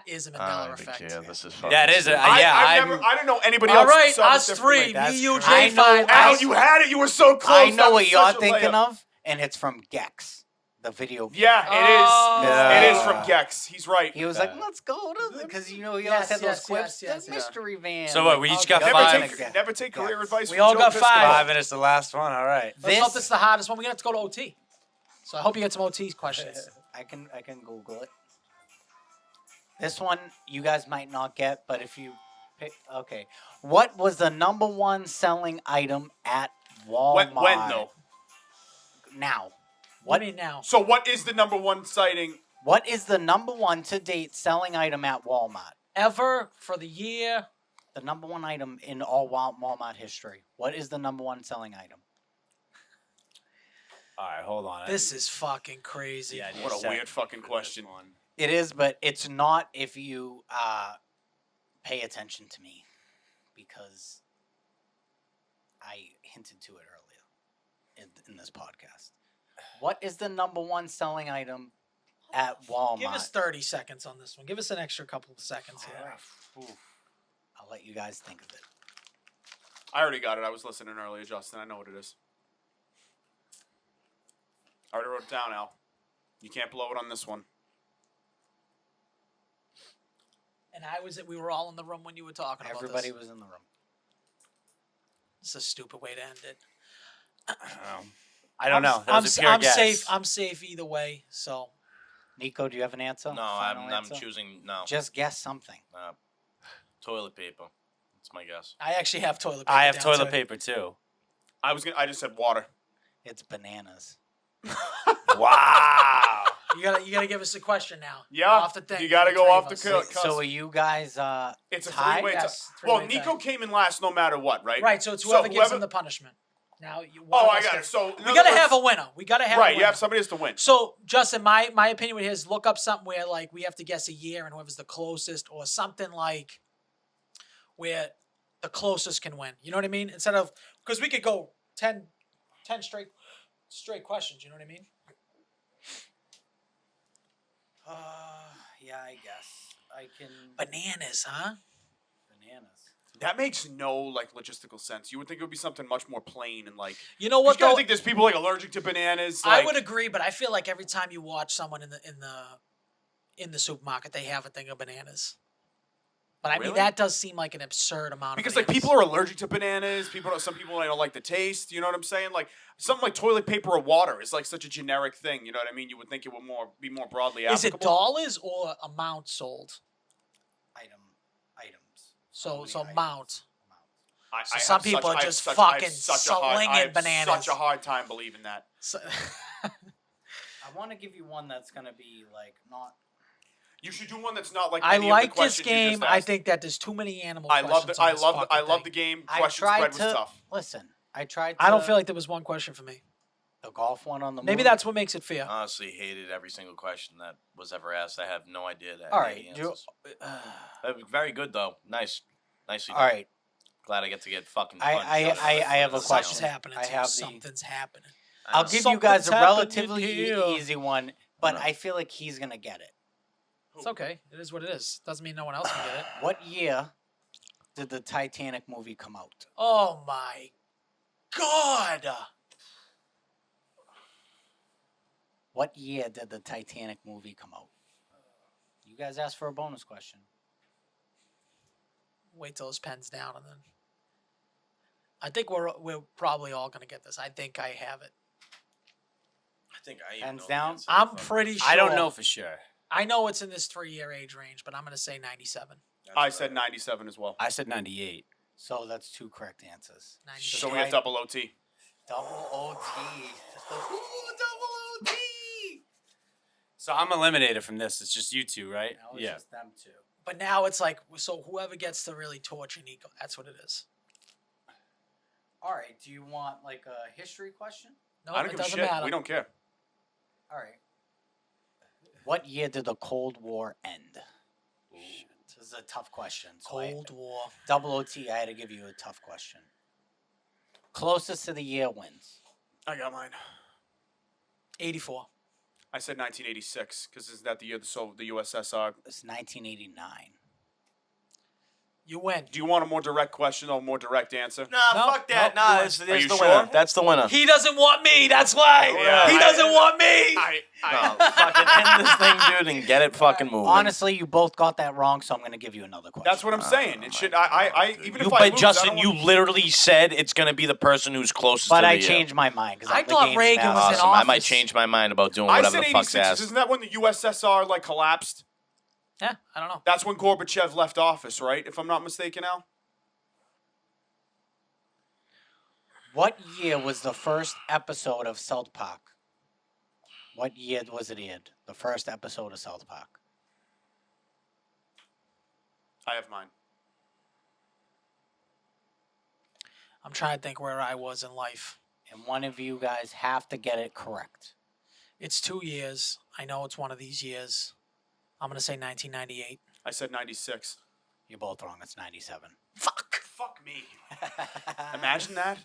is a I Mandela don't effect. care. This is fucking That is stupid. a yeah. I I'm- never. I don't know anybody All else. right, saw this us differently. three. That's Me, you, correct. Jay, I know- fine. Al, you had it. You were so close. I know That what was you're such a thinking layup. of, and it's from Gex, the video game. Yeah, it is. Oh. It is from Gex. He's right. He was like, "Let's go to," because he always Yes, had yes, those quips. yes, the yes. mystery van. So what, we each got Never five? take career Yes. advice. We from all Joe got Piscopo. 5 and it's the last one. All right. Let's hope this is the hardest one. We're gonna have to go to OT. So I hope you get some OT questions. I can Google it. This one you guys might not get, but if you pick, okay. What was the #1 selling item at Walmart? When though? Now. What do you mean now? So what is the #1 sighting? What is the #1 to date selling item at Walmart? Ever for the year? The #1 item in all Walmart history. What is the #1 selling item? All right, hold on. This is fucking crazy. Yeah, I need What a second weird fucking for this question. one. It is, but it's not if you pay attention to me, because I hinted to it earlier in this podcast. What is the #1 selling item at Walmart? Give us 30 seconds on this one. Give us an extra couple of seconds here. I'll let you guys think of it. I already got it. I was listening earlier, Justin. I know what it is. I already wrote it down, Al. You can't blow it on this one. And we were all in the room when you were talking about Everybody this. was in the room. It's a stupid way to end it. I don't know. That I'm, was a pure I'm guess. safe. I'm safe either way. So Nico, do you have an answer? No, Final I'm answer? choosing no. Just guess something. Toilet paper. That's my guess. I actually have toilet paper. I have down toilet too. paper too. I just said water. It's bananas. Wow. You gotta give us a question now. Yeah, Off the thing. you gotta for go three off of the us. cusp. So are you guys It's a tied? three-way. Yes, Well, three-way Nico tie. came in last no matter what, right? Right. So it's whoever gives him the punishment. Now you. one Oh, of I us got it. gets- So in we other gotta words- have a winner. We gotta have a Right, winner. you have somebody has to win. So, Justin, my opinion with his look up something where like we have to guess a year and whoever's the closest, or something like where the closest can win. You know what I mean? Instead of because we could go 10 straight questions. You know what I mean? Yeah, I guess I can. Bananas, huh? Bananas. That makes no like logistical sense. You would think it would be something much more plain and like. You know You what gotta though? think there's people like allergic to bananas. I Like, would agree, but I feel like every time you watch someone in the supermarket, they have a thing of bananas. But I mean Really? that does seem like an absurd amount because of like bananas. people are allergic to bananas. Some people don't like the taste. You know what I'm saying? Like something like toilet paper or water is like such a generic thing. You know what I mean? You would think it would be more broadly Is applicable. it dollars or amount sold? Items. So Only items. amount. I So have some people are I have just such- I have fucking such a hard- I slinging have bananas. Such a hard time believing that. So, I want to give you one that's gonna be like not. You should do one that's not like. I any of the like this questions you just game. I asked. think that there's too many animal I love questions. the. on I this love. fucking I love thing. the game. I Question tried spread to was tough. listen. I tried. To, I don't feel like there was one question for me. the golf one on the. Maybe moon. that's what makes it fair. Honestly, hated every single question that was ever asked. I have no idea that. All right. Very good though. Nicely. All done. right. Glad I get to get fucking. I- punched I- out of I- it. I have a That's question. Something's happening. I too. have the- Something's happening. I'll give you guys a Something's happening relatively here. easy one, but No. I feel like he's gonna get it. It's okay. It is what it is. Doesn't mean no one else can get it. What year did the Titanic movie come out? Oh my god! What year did the Titanic movie come out? You guys asked for a bonus question. Wait till his pen's down and then. I think we're probably all gonna get this. I think I have it. I think I even Hands know the down? answer. I'm pretty sure. I don't know for sure. I know it's in this 3-year age range, but I'm gonna say 97. That's I what said 97 as well. I said 98. So that's 2 correct answers. 97. So we have double OT. Double OT. Double OT. So I'm eliminated from this. It's just you two, right? Now it's Yeah. just them 2. But now it's like, so whoever gets to really torture Nico, that's what it is. All right. Do you want like a history question? No, I don't it give a doesn't shit. matter. We don't care. All right. What year did the Cold War end? This is a tough question. So Cold War. Double OT, I had to give you a tough question. Closest to the year wins. I got mine. 84. I said 1986 because isn't that the year the USSR? It's 1989. You win. Do you want a more direct question or a more direct answer? Nah, No, fuck that. no, Nah, you it's Are the you winner. sure? That's the winner. He doesn't want me. That's why. Yeah. He doesn't want me. No, fucking end this thing, dude, and get it fucking moving. Honestly, you both got that wrong, so I'm going to give you another question. That's what I'm saying. It should. I even you, if I but lose, Justin, I don't you want- literally said it's gonna be the person who's closest But to the I changed my mind because I thought Reagan was in Awesome. I might office. change my mind about doing I whatever said the fuck's 86. asked. Isn't that when the USSR like collapsed? Yeah, I don't know. That's when Gorbachev left office, right? If I'm not mistaken, Al. What year was the first episode of South Park? What year was it aired? The first episode of South Park. I have mine. I'm trying to think where I was in life. And one of you guys have to get it correct. It's 2 years. I know it's one of these years. I'm going to say 1998. I said 96. You're both wrong. It's 97. Fuck me. Imagine that.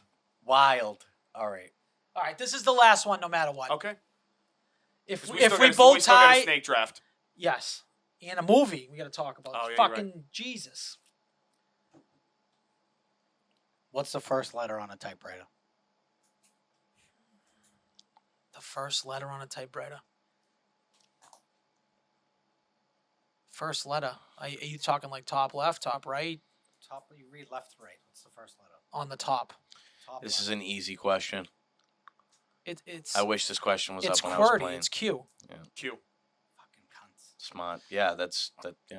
Wild. All right. All right, this is the last one no matter what. Okay. If 'Cause we still gotta- both still got a tie, snake draft. yes. And a movie we got to talk about. Oh, yeah, you're Fucking Jesus. What's the first letter on a typewriter? The first letter on a typewriter. First letter. Are you talking like top left, top right? Top. You read left to right. What's the first letter? On the top. Top This left. is an easy question. It's I wish this question was it's up when I was QWERTY. playing. It's Q. Q. Fucking cunts. Smart. Yeah, that's that. Yeah.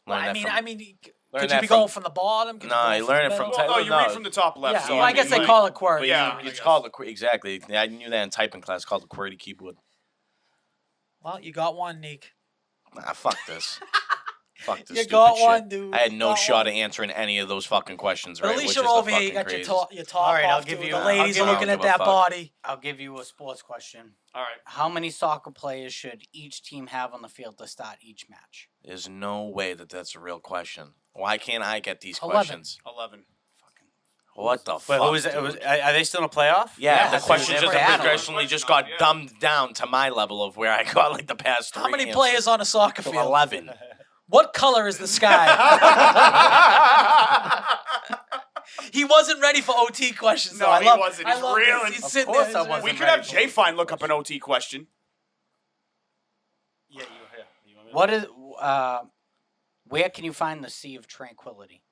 Well, Learn I that mean, from- I mean, learn could you that be from- going from the bottom? Could No, go you from learn the it from middle? Well, no, you No. read from the top left. Yeah, so well, I guess they mean, call it QWERTY. Yeah, I It's guess. called exactly. Yeah, I knew that in typing class. Called the QWERTY keyboard. Well, you got one, Nick. Nah, fuck this. Fuck this You stupid got shit. one, dude. I had no Got shot one. at answering any of those fucking questions, But right? at least Which you're is the over here. You fucking got your crazy. top, your top All right, I'll off, give dude. you- The I'll ladies give are you- looking I at don't give that a fuck. body. I'll give you a sports question. All right. How many soccer players should each team have on the field to start each match? There's no way that that's a real question. Why can't I get these 11. questions? 11. Fucking. What the Wait, fuck? who was it? dude? Are they still in a playoff? Yeah, the Yeah, question dude, just they're bad. progressively just got Yeah. dumbed down to my level of where I got like the past three. How many answers. players on a soccer So field? 11. What color is the sky? He wasn't ready for OT questions. No, though. I he love, wasn't. I He's love reeling. this. He's Of sitting course there. I wasn't. We could have Jay Fine look up an OT question. Yeah, What is? Where can you find the Sea of Tranquility?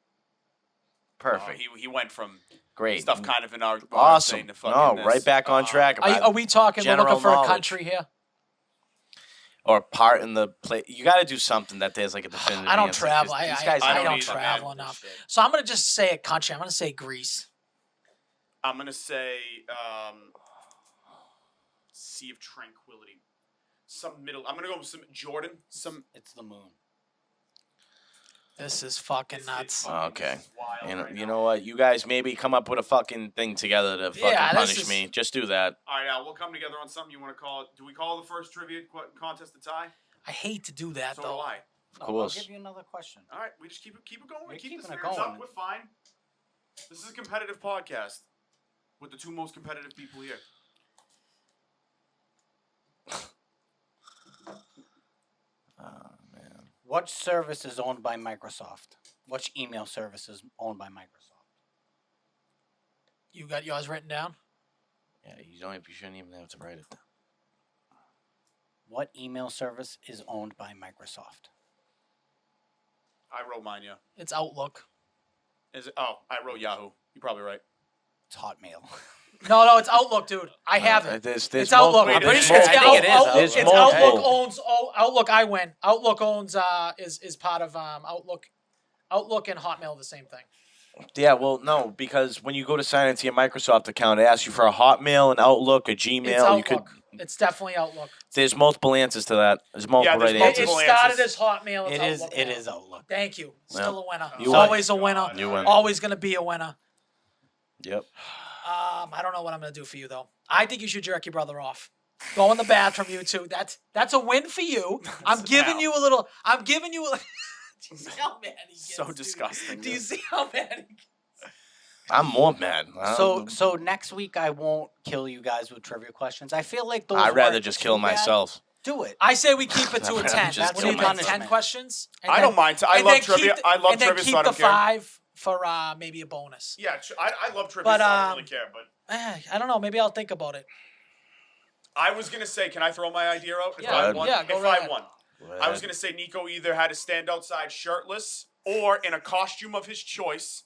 Perfect. He went from Great. stuff kind of in our Awesome. saying to fucking No, right this. back on track. Are we talking? We're General looking for knowledge. a country here. Or part in the play. You got to do something that there's like a definitive. I don't answer, travel. 'cause these I guys don't don't either, travel man. enough. So I'm gonna just say a country. I'm gonna say Greece. I'm gonna say Sea of Tranquility. Some middle. I'm gonna go with some Jordan. Some. It's the moon. This is fucking It's nuts. fucking Okay. wild And right you now. know what? You guys maybe come up with a fucking thing together to fucking Yeah, this punish is- me. Just do that. All right, Al. We'll come together on something. You want to call it? Do we call the first trivia contest a tie? I hate to do that So do though. I. Of I'll course. give you another question. All right, we just keep it going. You're We keep the keeping it spirits going. up. We're fine. This is a competitive podcast with the two most competitive people here. Man. What service is owned by Microsoft? Which email service is owned by Microsoft? You got yours written down? Yeah, you shouldn't even have to write it down. What email service is owned by Microsoft? I wrote mine. Yeah. It's Outlook. Is it? Oh, I wrote Yahoo. You're probably right. It's Hotmail. No, it's Outlook, dude. I have it. There's It's Outlook. Wait, I'm pretty there's sure it's multiple. I think it is Outlook. There's It's multiple. Outlook owns. Oh, Outlook. I win. Outlook owns. Is part of Outlook. Outlook and Hotmail are the same thing. Yeah, well, no, because when you go to sign into your Microsoft account, it asks you for a Hotmail, an Outlook, a Gmail. It's Outlook. You could. It's definitely Outlook. There's multiple answers to that. There's multiple there's right multiple It answers. started answers. as Hotmail. It's It is. Outlook It now. is Outlook. Thank you. Still a winner. You win. Always a winner. You win. Always gonna be a winner. Yep. I don't know what I'm gonna do for you though. I think you should jerk your brother off. Go in the bathroom, you two. That's a win for you. I'm giving you a little. Do you see how mad he gets? So dude? disgusting. Do you see how mad he gets? I'm more mad. So next week I won't kill you guys with trivia questions. I feel like those. I'd rather weren't just too kill bad. myself. Do it. I say we keep it to a 10. Just That's kill what do you think? myself. 10 questions? And I then- don't mind. I and love then keep trivia. the- I love and then trivia, keep so I the don't care. 5 for maybe a bonus. Yeah, I love trivia, But, so I don't really care. But I don't know. Maybe I'll think about it. I was gonna say, can I throw my idea out? If Yeah, I won, yeah, go if right I ahead. won, I was gonna say Nico either had to stand outside shirtless or in a costume of his choice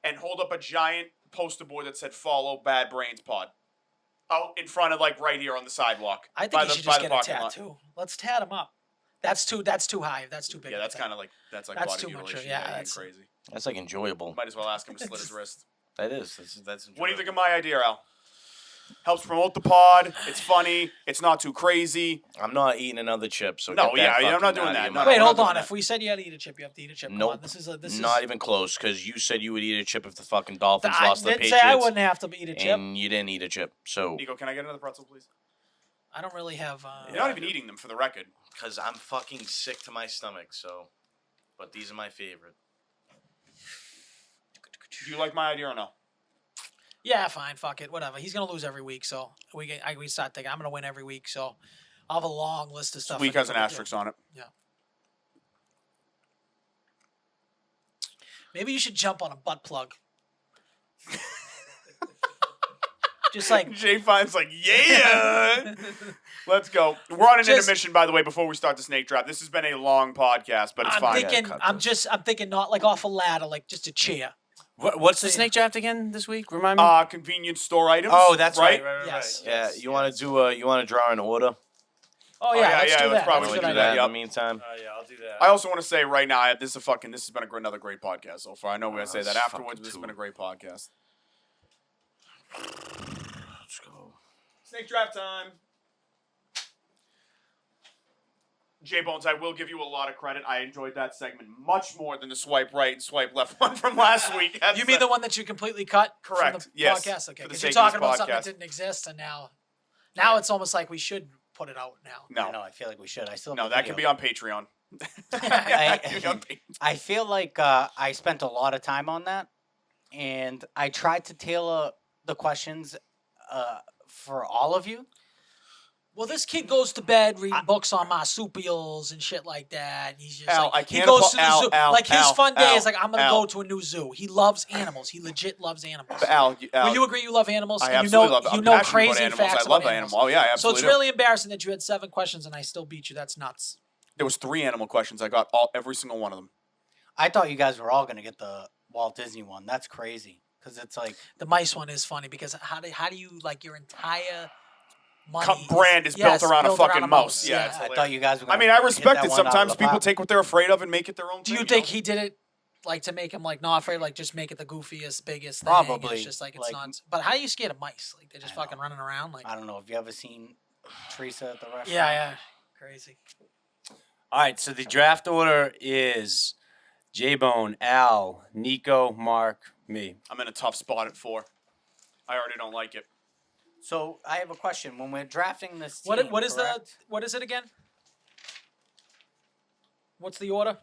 and hold up a giant poster board that said "Follow Bad Brains Pod" out in front of right here on the sidewalk. I think by you the, should by just the get a parking lot. tattoo. Let's tat him up. That's too high. That's too big. Yeah, of a that's thing. kind of that's That's body too much, mutilation. yeah, Getting that's- crazy. That's like enjoyable. Might as well ask him to slit his wrist. That is. That's enjoyable. What do you think of my idea, Al? Helps promote the pod. It's funny. It's not too crazy. I'm not eating another chip, so No, get that yeah, I'm not fucking doing out of that. your No, mind. Wait, we're not hold doing on. that. If we said you had to eat a chip, you have to eat a chip. Come Nope. on. This is Not even close, because you said you would eat a chip if the fucking Dolphins I lost the didn't Patriots. say I wouldn't have to eat a chip. And you didn't eat a chip, so Nico, can I get another pretzel, please? I don't really have. You're not even eating them, for the record. because I'm fucking sick to my stomach. So, but these are my favorite. Do you like my idea or no? Yeah, fine. Fuck it. Whatever. He's gonna lose every week, so we start thinking I'm gonna win every week. So I'll have a long list of stuff. Week I has need an to do. asterisk on it. Maybe you should jump on a butt plug. Just like Jay Fine's like, yeah. Let's go. We're on an Just- intermission, by the way, before we start the snake draft. This has been a long podcast, but it's I'm fine. thinking. I'm thinking not like off a ladder, like just a chair. What's the So- snake draft again this week? Remind me. Convenience store items. Oh, that's right. Yes. Yeah, you want to do you want to draw an order? Oh yeah, yeah, let's yeah, do let's that. probably That's a We good do idea. that in Yep. the meantime. Yeah, I'll do that. I also want to say right now, this has been another great podcast so far. I know we're gonna say that it's afterwards, fucking but this has too. been a great podcast. Let's go. Snake draft time. J Bones, I will give you a lot of credit. I enjoyed that segment much more than the swipe right and swipe left one from last week. You mean the one that you completely cut? Correct, From the yes, podcast? Okay. for the Because sake you're of talking this about something podcast. that didn't exist, and now it's almost like we should put it out now. I No, know. I feel like we should. I still. no, have a that can be video. on Patreon. I- Can be on Patreon. I feel like I spent a lot of time on that, and I tried to tailor the questions for all of you. Well, this kid goes to bed reading books on marsupials and shit like that. And he's just Al, like, I he can't goes apol- to the Al, zoo. Al, like his Al, fun day Al, is like, I'm gonna Al. go to a new zoo. He loves animals. He legit loves animals. But Al, Will you agree you love animals? I And absolutely you know, love. you I'm know passionate crazy about animals. facts I love about animals. Oh yeah, I So absolutely it's do. really embarrassing that you had 7 questions and I still beat you. That's nuts. There was 3 animal questions. I got every single one of them. I thought you guys were all gonna get the Walt Disney one. That's crazy because it's like The mice one is funny because how do you like your entire money Brand is built around a fucking mouse. Yeah, it's I thought you guys were. I Gonna mean, I hit respect that it. one out of Sometimes the people park. take what they're afraid of and make it their own Do thing. you think he did it like to make him like not afraid, like just make it the goofiest, biggest thing? Probably, It's just like it's like- not. But how are you scared of mice? Like they're just I know. fucking running around. Like I don't know if you ever seen Teresa at the restaurant. yeah, crazy. All right, so the draft order is J-Bone, Al, Nico, Mark, me. I'm in a tough spot at 4. I already don't like it. So I have a question. When we're drafting this team, What is correct? what is it again? What's the order?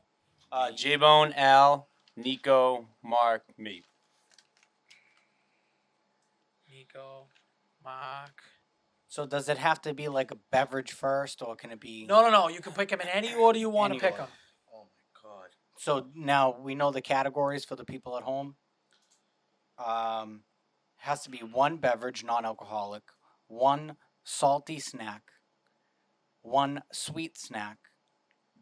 J-Bone, Al, Nico, Mark, me. Nico, Mark. So does it have to be like a beverage first, or can it be? No. You can pick them in any order you want to Any pick order. them. Oh my god. So now we know the categories for the people at home. Has to be 1 beverage, non-alcoholic, 1 salty snack, 1 sweet snack,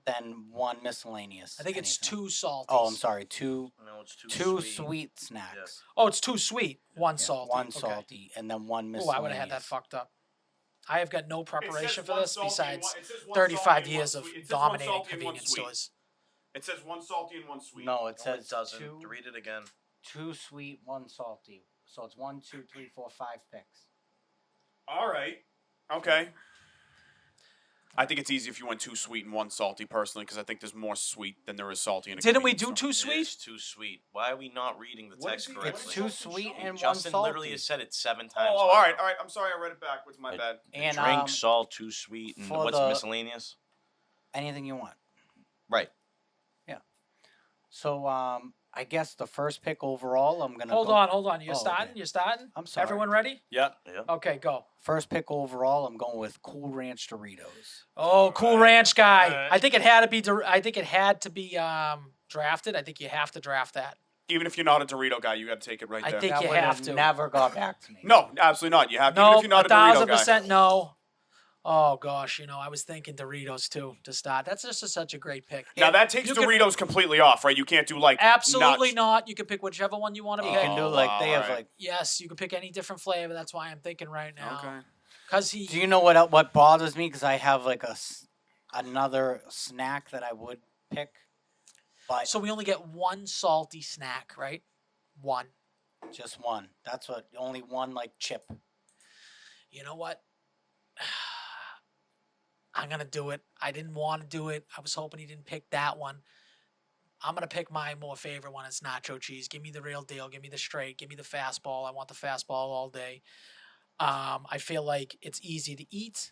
then 1 miscellaneous. I think it's anything. 2 salty. Oh, I'm sorry. Two No, it's too sweet snacks. Yes. Oh, it's 2 sweet. 1 Yeah, salty. 1 Okay. salty, and then 1 Oh, miscellaneous. I would have had that fucked up. I have got no preparation for one this salty and besides one- it says one 35 salty and years one of sweet. It says one dominating salty and one convenience sweet. stores. It says 1 salty and 1 sweet. No, it No, it says doesn't. 2, Read it again. 2 sweet, 1 salty. So it's 1, 2, 3, 4, 5 picks. All right. Okay. I think it's easy if you went 2 sweet and 1 salty, personally, because I think there's more sweet than there is salty in a Didn't we convenience do store. 2 It's sweet? too sweet. Why are we not reading the text correctly? It's 2 sweet and 1 Justin salty. literally has said it 7 times. Oh, all right. I'm sorry. I read it backwards. My A- bad. And Drink, salt, too sweet, and for what's the- miscellaneous? anything you want. Right. So I guess the first pick overall, I'm gonna Hold go, on. You're Oh, starting? okay. You're starting? I'm sorry. Everyone ready? Yep. Yeah. Okay, go. First pick overall, I'm going with Cool Ranch Doritos. Oh, Cool Ranch guy. All right. I think it had to be. Drafted. I think you have to draft that. Even if you're not a Dorito guy, you got to take it right I there. think That you would have to. never got back to me. No, absolutely not. You have. No, even if you're not a Dorito guy. 1,000% no. Oh gosh, I was thinking Doritos too to start. That's just such a great pick. Now that takes You can- Doritos completely off, right? You can't do like Absolutely nuts. not. You can pick whichever one you want to You pick. can do Oh, like wow, they have alright. like. Yes, you can pick any different flavor. That's why I'm thinking right now. Okay. Because Do you know what bothers me? Because I have like another snack that I would pick, but So we only get one salty snack, right? One. just one. That's what only one like chip. You know what? I'm gonna do it. I didn't want to do it. I was hoping he didn't pick that one. I'm gonna pick my more favorite one. It's nacho cheese. Give me the real deal. Give me the straight. Give me the fastball. I want the fastball all day. I feel like it's easy to eat.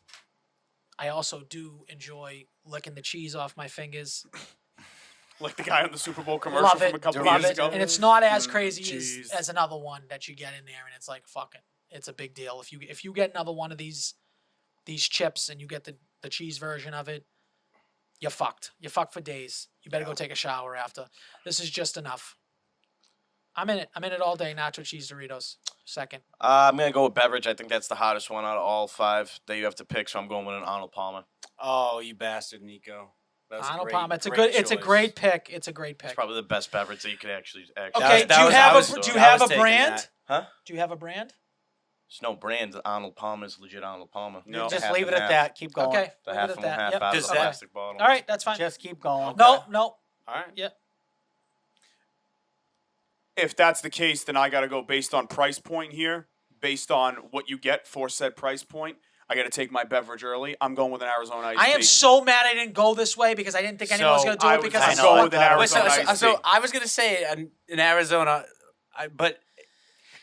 I also do enjoy licking the cheese off my fingers. Like the guy on the Super Bowl commercial Love from it. a couple Love years it. ago. And it's not as Mm, crazy cheese. as another one that you get in there, and it's like fucking. It's a big deal if you get another one of these chips and you get the cheese version of it. You're fucked. You're fucked for days. You better go take a shower after. This is just enough. I'm in it. I'm in it all day. Nacho cheese Doritos. Second. I'm gonna go with beverage. I think that's the hottest one out of all 5 that you have to pick. So I'm going with an Arnold Palmer. Oh, you bastard, Nico. That's Arnold great, Palmer. It's a great good. It's a choice. great pick. It's a great It's pick. probably the best beverage that you could actually. Okay. That Do you was- have I was- a do you I have was a taking brand? that. Huh? Do you have a brand? There's no brand. Arnold Palmer's legit Arnold Palmer. No. The Just half leave it and at half. that. Keep going. Okay. The leave half it at and that. half Yep. out of Does the that- plastic bottle. All right. That's fine. Just keep going. No. All right. Yep. If that's the case, then I got to go based on price point here. Based on what you get for said price point, I got to take my beverage early. I'm going with an Arizona iced I tea. am so mad I didn't go this way because I didn't think anyone was So, going to do I it was because gonna I'm go so with an Wait, Arizona Wait, iced so tea. I was gonna say in Arizona, but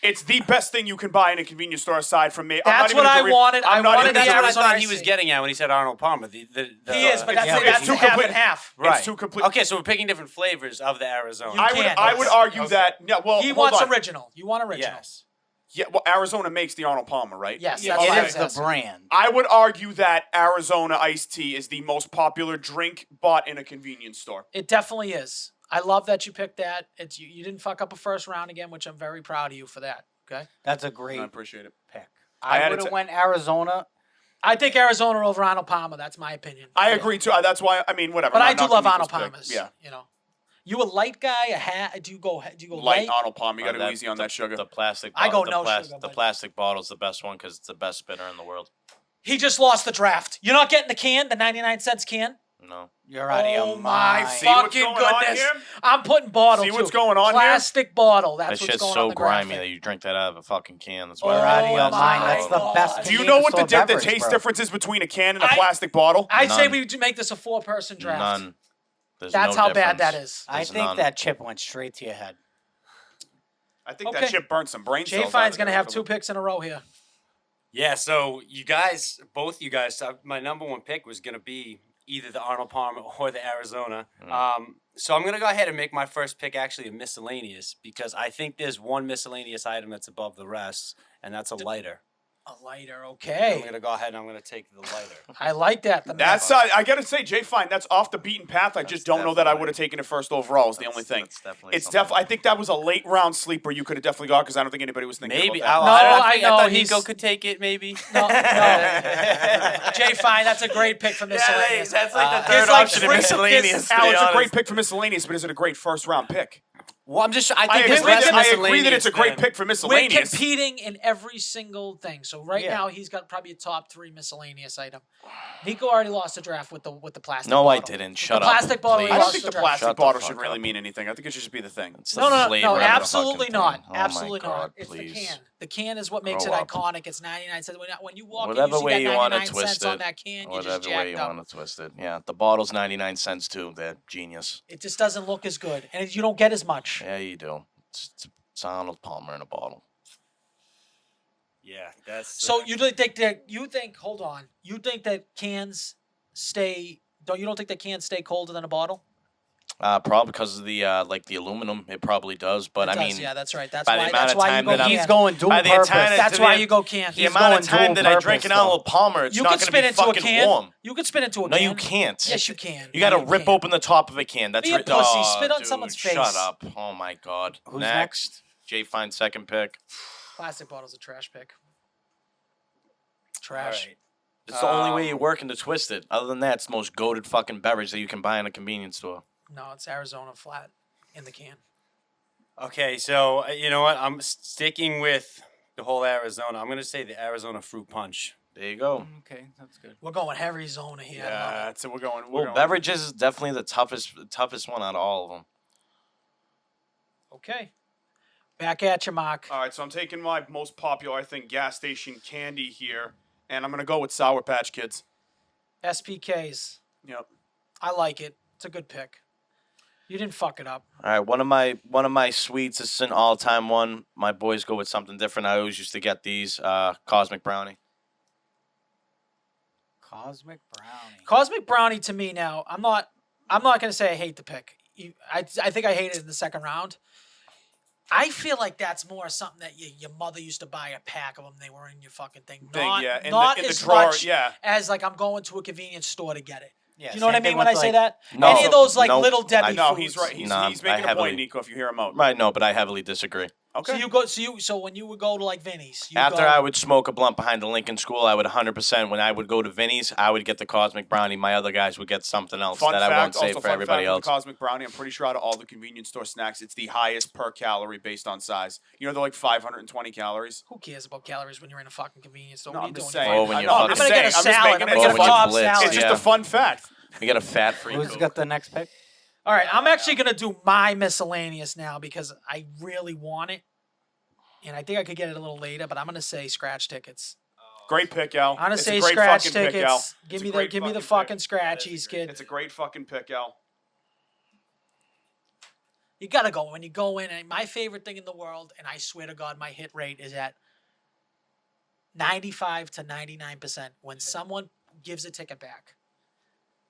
It's the best thing you can buy in a convenience store aside from me. That's what I wanted. I wanted even the that's what I Arizona thought iced he was tea. getting at when he said Arnold Palmer. The He is, but that's, Yeah, that's it's too half complete. and half. right. It's too complete. Okay, so we're picking different flavors of the Arizona. You I would can't, I would yes. argue Okay. that well He hold wants on. original. You want original. Yes. Yeah, well Arizona makes the Arnold Palmer, right? Yes, Yeah, that's It what is it the says. brand. I would argue that Arizona iced tea is the most popular drink bought in a convenience store. It definitely is. I love that you picked that. It's you didn't fuck up a first round again, which I'm very proud of you for that. Okay. That's a great I appreciate it. pick. I I had would it have to- went Arizona. I think Arizona over Arnold Palmer. That's my opinion. I Yeah. agree too. That's why I mean whatever. But I'm I not do knocking love Nico's Arnold pick. Palmer's. Yeah. You know. You a light guy? A hat? Do you go Light light? Arnold Palmer. You got to go That- easy on the- that sugar. The plastic. I go bottle- no sugar, The but- plastic bottle's the best one because it's the best spinner in the world. He just lost the draft. You're not getting the can, the 99 cents can. No. You're out of Oh your my mind. See what's fucking going on goodness! here? I'm putting bottle. See what's too. going on here? Plastic bottle. That That's what's shit's going on so the grimy graphic. that you drink that out of a fucking can. That's Oh, why. You're out of your my mind. That's the God. best. Do you convenience know what the store the beverage, taste bro. difference is between a can and a I- plastic bottle? I'd say None. we make this a 4-person draft. None. There's That's no how bad difference. that is. I There's think none. that chip went straight to your head. I think Okay. that shit burnt some brain Jay cells. Fine's going gonna to have 2 picks in a row here. Yeah, so you guys, both you guys, my number one pick was going to be either the Arnold Palmer or the Arizona. So I'm going to go ahead and make my first pick actually a miscellaneous because I think there's one miscellaneous item that's above the rest, and that's a lighter. A lighter, I'm okay. going to go ahead and I'm going to take the lighter. I like that. The That's I gotta say, Jay Fine. That's off the beaten path. I just don't know that I definitely- would have taken it first overall. Is the only thing. That's definitely It's something. definitely. I think that was a late round sleeper. You could have definitely got because I don't think anybody was thinking Maybe. about No, I I know, thought he's- Nico could take it, maybe. no. Jay Fine, that's a great pick for miscellaneous. that's like the There's third like option in three- miscellaneous. that. Al, it's a great pick for miscellaneous, but is it a great first round pick? Well, I think I there's less agree that it's a great miscellaneous pick for We're miscellaneous. competing in every single thing. So right Yeah. now he's got probably a top 3 miscellaneous item. Nico already lost the draft with the plastic No, bottle. I didn't. With Shut the up. plastic bottle. he please. I don't lost think the draft. plastic Shut the bottle fuck should really up. mean anything. I think it should just be the thing. It's the No, flavor no, of the absolutely fucking not. thing. Oh my Absolutely God, not. It's please. the can. The can is what makes Grow it up. iconic. It's 99 cents. When you walk Whatever in, you way see you that want 99 to twist cents on it. that can, you just Whatever way jacked you up. want to twist it. Yeah, the bottle's 99 cents too. They're genius. It just doesn't look as good, and you don't get as much. Yeah, you do. It's Arnold Palmer in a bottle. Yeah, that's So you think that hold on, you think that cans stay? You don't think that cans stay colder than a bottle? Probably because of the like the aluminum. It probably does. But It I does, mean, yeah, that's right. That's by the why. amount That's of why you time go that I'm- can. He's going dual by the purpose. time That's why you go can. the He's amount of going time dual that I purpose, drink an though. Arnold Palmer, it's You not can going to spin be into a fucking can. warm. You can spin into a No, can. you can't. Yes, you can. You got to No, rip can't. open the top of a can. That's Be a ri- pussy. Oh, Spit on dude, someone's Shut face. up. Oh my God. Who's next? Jay Fine's second pick. Plastic bottle's a trash pick. all Trash. right. It's the only way you're working to twist it. Other than that, it's the most goated fucking beverage that you can buy in a convenience store. No, it's Arizona flat in the can. Okay, so you know what? I'm sticking with the whole Arizona. I'm gonna say the Arizona fruit punch. There you go. Okay, that's good. We're going heavy zona here. I love Yeah, it. that's it. We're going. Well, beverages is definitely the toughest one out of all of them. Okay. Back at you, Mark. All right, so I'm taking my most popular, I think, gas station candy here, and I'm gonna go with Sour Patch Kids. SPKs. Yep. I like it. It's a good pick. You didn't fuck it up. All right, one of my sweets. This is an all-time one. My boys go with something different. I always used to get these Cosmic Brownie. Cosmic Brownie. Cosmic Brownie to me now, I'm not going to say I hate the pick. I think I hate it in the second round. I feel like that's more something that your mother used to buy a pack of them. They were in your fucking thing. Not, yeah, in not the as drawer, much yeah. as like I'm going to a convenience store to get it. Yeah, Do you know what I same thing mean when I with, say like- that? No. Any of those like Nope. little Debbie No, foods. he's right. He's Nah, making I a heavily- point, Nico. If you hear him out. Right, no, but I heavily disagree. Okay. So when you would go to like Vinny's, After I would smoke a blunt behind the Lincoln School, I would 100%. When I would go to Vinny's, I would get the Cosmic Brownie. My other guys would get something else Fun that fact, I won't say also for fun everybody fact with else. the Cosmic Brownie, I'm pretty sure out of all the convenience store snacks, it's the highest per calorie based on size. You know, they're like 520 calories. who cares about calories when you're in a fucking convenience store? No, What are I'm you just doing? saying. Oh, when I you're know, fucking- I'm I'm gonna get a saying, I'm just salad. making I'm it gonna get a when you top blitz, salad. It's just yeah. a fun fact. We got a fat-free Who's Coke. got the next pick? All right, I'm actually gonna do my miscellaneous now because I really want it, and I think I could get it a little later. But I'm gonna say scratch tickets. Great pick, Al. I'm gonna It's a say great scratch fucking pick, Al. tickets. It's a great Give me the fucking fucking pick. scratchies, kid. It's a great fucking pick, Al. You gotta go when you go in. And my favorite thing in the world, and I swear to God, my hit rate is at 95 to 99% when someone gives a ticket back.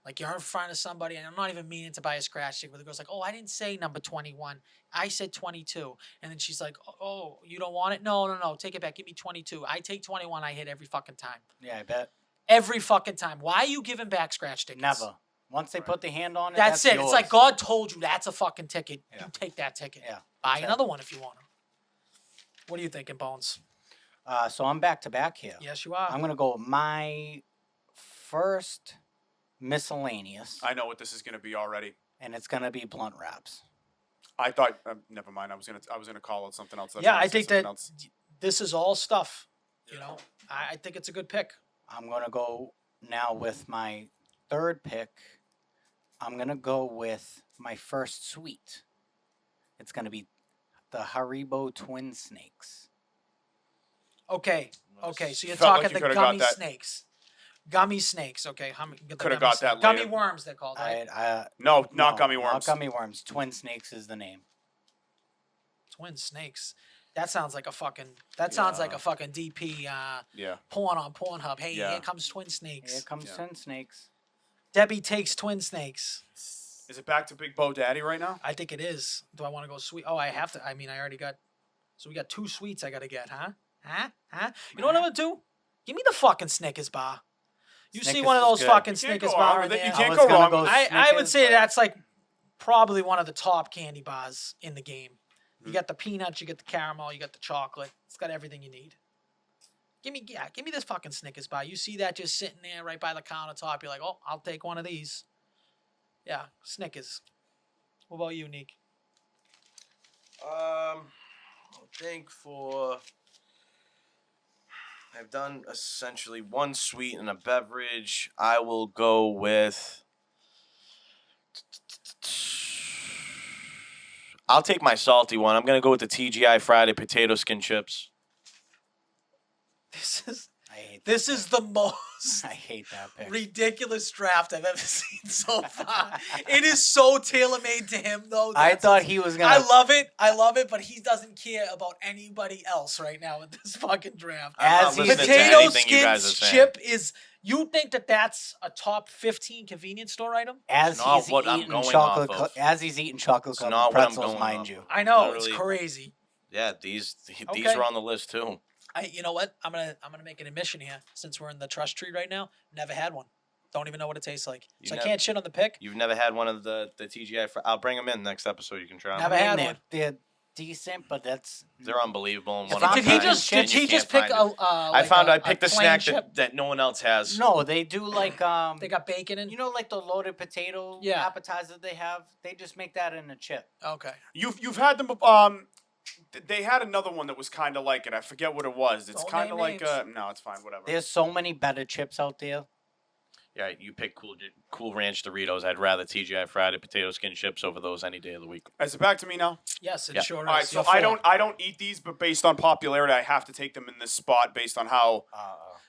Like you're in front of somebody, and I'm not even meaning to buy a scratch ticket, but the girl's like, "Oh, I didn't say number 21. I said 22." And then she's like, "Oh, you don't want it? No. Take it back. Give me 22. I take 21. I hit every fucking time. Yeah, I bet. Every fucking time. Why are you giving back scratch tickets? Never. Once they put the hand on it, That's it. yours. It's like God told you that's a fucking ticket. Yeah. You take that ticket. Yeah. Buy another one if you want to. What are you thinking, Bones? So I'm back to back here. Yes, you are. I'm gonna go with my first miscellaneous, I know what this is going to be already. and it's gonna be blunt wraps. I thought. Never mind. I was gonna call it something else. Yeah, I think that this is all stuff. You know, I think it's a good pick. I'm gonna go now with my third pick. I'm gonna go with my first sweet. It's gonna be the Haribo Twin Snakes. Okay. So you're Felt like talking you the coulda got gummy that. snakes. Gummy snakes. Okay. Coulda got that Gummy later. worms, they're called, right? No, not No, gummy worms. Not gummy worms. Twin Snakes is the name. Twin snakes. That sounds like a fucking. That sounds like a fucking DP Yeah. porn on Pornhub. Hey, Yeah. here comes twin snakes. Here comes Yeah. Twin Snakes. Debbie takes twin snakes. Is it back to Big Bo Daddy right now? I think it is. Do I want to go sweet? Oh, I have to. I mean, I already got. So we got 2 sweets I got to get, huh? You know what I'm going to do? Give me the fucking Snickers bar. You see Snickers one of is those good. fucking You can't Snickers go wrong bar with in it. there. You can't I go was gonna wrong. go I would Snickers, say but- that's like probably one of the top candy bars in the game. Hmm. You got the peanuts, you got the caramel, you got the chocolate. It's got everything you need. Give me this fucking Snickers bar. You see that just sitting there right by the countertop. You're like, oh, I'll take one of these. Yeah, Snickers. What about you, Nick? I think I've done essentially one sweet and a beverage. I will go with. I'll take my salty one. I'm gonna go with the TGI Friday potato skin chips. This is the most I hate that pick. ridiculous draft I've ever seen so far. It is so tailor-made to him, though. I That's thought his- he was gonna. I love it, but he doesn't care about anybody else right now in this fucking draft. I'm not As he's listening to Potato anything you guys are skins saying. chip is. You think that's a top 15 convenience store item? As not he's what I'm eating going chocolate, off of. as he's eating chocolate It's covered not what I'm pretzels, going mind off you. I know Literally. it's crazy. Yeah, these Okay. are on the list too. You know what? I'm gonna make an admission here. Since we're in the trust tree right now, never had one. Don't even know what it tastes like. You So I never- can't shit on the pick. You've never had one of the TGI. I'll bring them in next episode. You can try them. Never had they're, one. they're decent, but that's They're unbelievable. And If one of I'm a Did he kind, picking just and did you he just can't pick find it. I picked a plain snack chip? that no one else has. no. They do like They got bacon in. you know, like the loaded potato Yeah. appetizer they have. They just make that in a chip. Okay. You've had them. They had another one that was kind of like it. I forget what it was. It's Don't kind of name like names. no, it's fine. Whatever. There's so many better chips out there. Yeah, you pick Cool Ranch Doritos. I'd rather TGI Friday potato skin chips over those any day of the week. Is it back to me now? Yes, it Yeah. sure is. All right. So You're I four. don't eat these, but based on popularity, I have to take them in this spot based on how.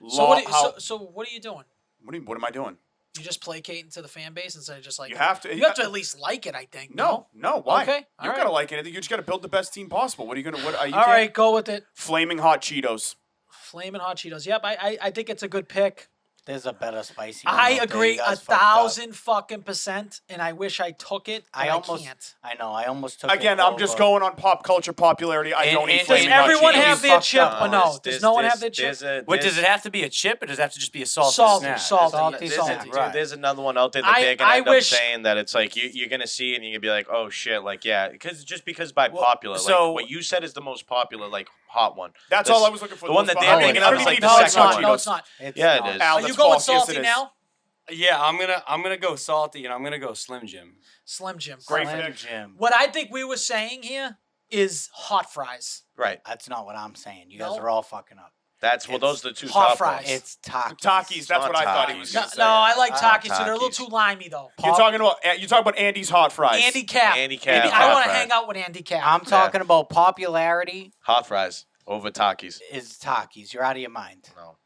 So what? how So what are you doing? what am I doing? You just placating to the fan base instead of just like You have to. You have to at least like it, I think. No. Why? Okay, You all gotta right. like anything. You just gotta build the best team possible. What are you gonna? What are you? All right, go with it. Flaming hot Cheetos. Flamin' hot Cheetos. Yep, I think it's a good pick. There's a better spicy one I out there. agree You guys fucked up. 1,000% and I wish I took it. But I almost can't. I know. I almost took Again, it I'm just over. going on pop culture popularity. I And- don't eat and- flaming Does hot everyone Cheetos. have their fucked chip up. or no? Does no one have their chip? Wait, does it have to be a chip, or does it have to just be a salty Salty, snack? salty. Right. There's another one out there that I- they're gonna I end wish- up saying that it's like you're gonna see it and you're gonna be like, oh shit, like yeah, because by Well, popular, so- like what you said is the most popular, like hot one. That's This- all I was looking for. the one most that popular. they're I making don't up even is like need the the No, second it's second hot not. one. No, Cheetos. it's not. It's Yeah, not. it is. Al, Are that's you going false. Yes, salty it is. now? Yeah, I'm gonna go salty, and I'm gonna go Slim Jim. Slim Jim. Great Slim pick. Jim. What I think we were saying here is hot fries. Right. That's not what I'm saying. You guys No? are all fucking up. Those are the two hot top fries. ones. It's Takis. Takis. That's Not what I thought he was Takis. No, going to say. no, I like I like Takis too. They're a little Takis. too limey though. You're talking about Andy's hot fries. Andy Cap. Andy Cap, I hot want to fries. hang out with Andy Cap. I'm talking about popularity Hot fries over Takis. is Takis. You're out of your mind. No.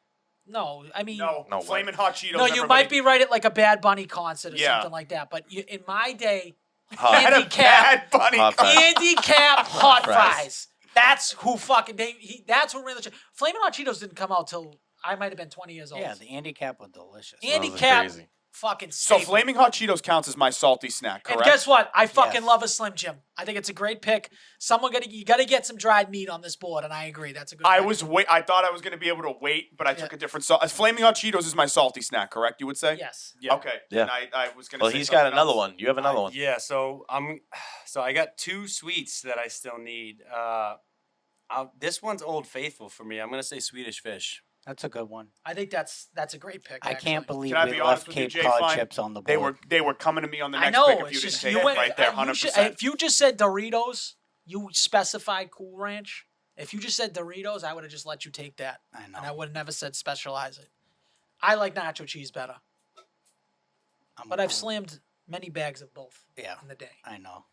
No, I mean, No, No way. flaming hot Cheetos. no, you everybody. might be right at like a Bad Bunny concert or Yeah. something like that. But in my day, Hot, Had a Andy Cap. bad bunny. Hot fries. Andy Cap hot fries. fries. That's who fucking that's who ran the. Flamin' Hot Cheetos didn't come out till I might have been 20 years old. Yeah, the Andy Cap were delicious. Andy Those are Cap crazy. fucking. So staple. flaming hot Cheetos counts as my salty snack, And correct? guess what? I fucking Yes. love a Slim Jim. I think it's a great pick. You gotta get some dried meat on this board, and I agree. That's a good. I pick. thought I was going to be able to wait, but I took Yeah. a different salt. Flaming hot Cheetos is my salty snack, correct? You would say? Yes. Yeah. Okay. Yeah. And I was going to Well, say he's got something another else. one. You have another one. Yeah, so I got two sweets that I still need. This one's Old Faithful for me. I'm gonna say Swedish Fish. That's a good one. I think that's a great pick. I can't actually. believe Can I we be honest left with you, Cape Jay Cod Fine? chips on the board. They were coming to me on the I next know. pick if It's you just didn't you take went it right there, you 100%. if you just said Doritos, you specified Cool Ranch. If you just said Doritos, I would have just let you take that, I know. and I would have never said specialize it. I like nacho cheese better, but I've slammed many bags of both Yeah, in the day. I know.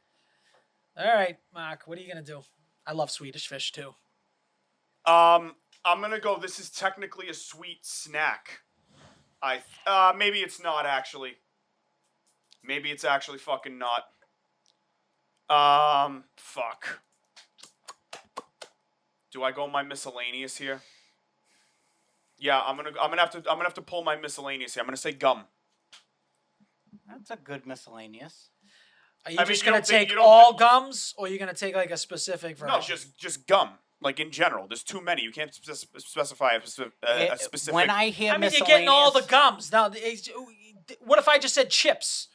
All right, Mark, what are you gonna do? I love Swedish Fish too. I'm gonna go. This is technically a sweet snack. Maybe it's not actually. Maybe it's actually fucking not. Fuck. Do I go my miscellaneous here? Yeah, I'm gonna have to pull my miscellaneous here. I'm gonna say gum. That's a good miscellaneous. Are you I mean, just you gonna don't think- take you don't all think- gums, or are you gonna take like a specific version? No, just gum. Like in general, there's too many. You can't specify a specific. When I hear I mean, you're getting all the miscellaneous- gums. Now, what if I just said chips?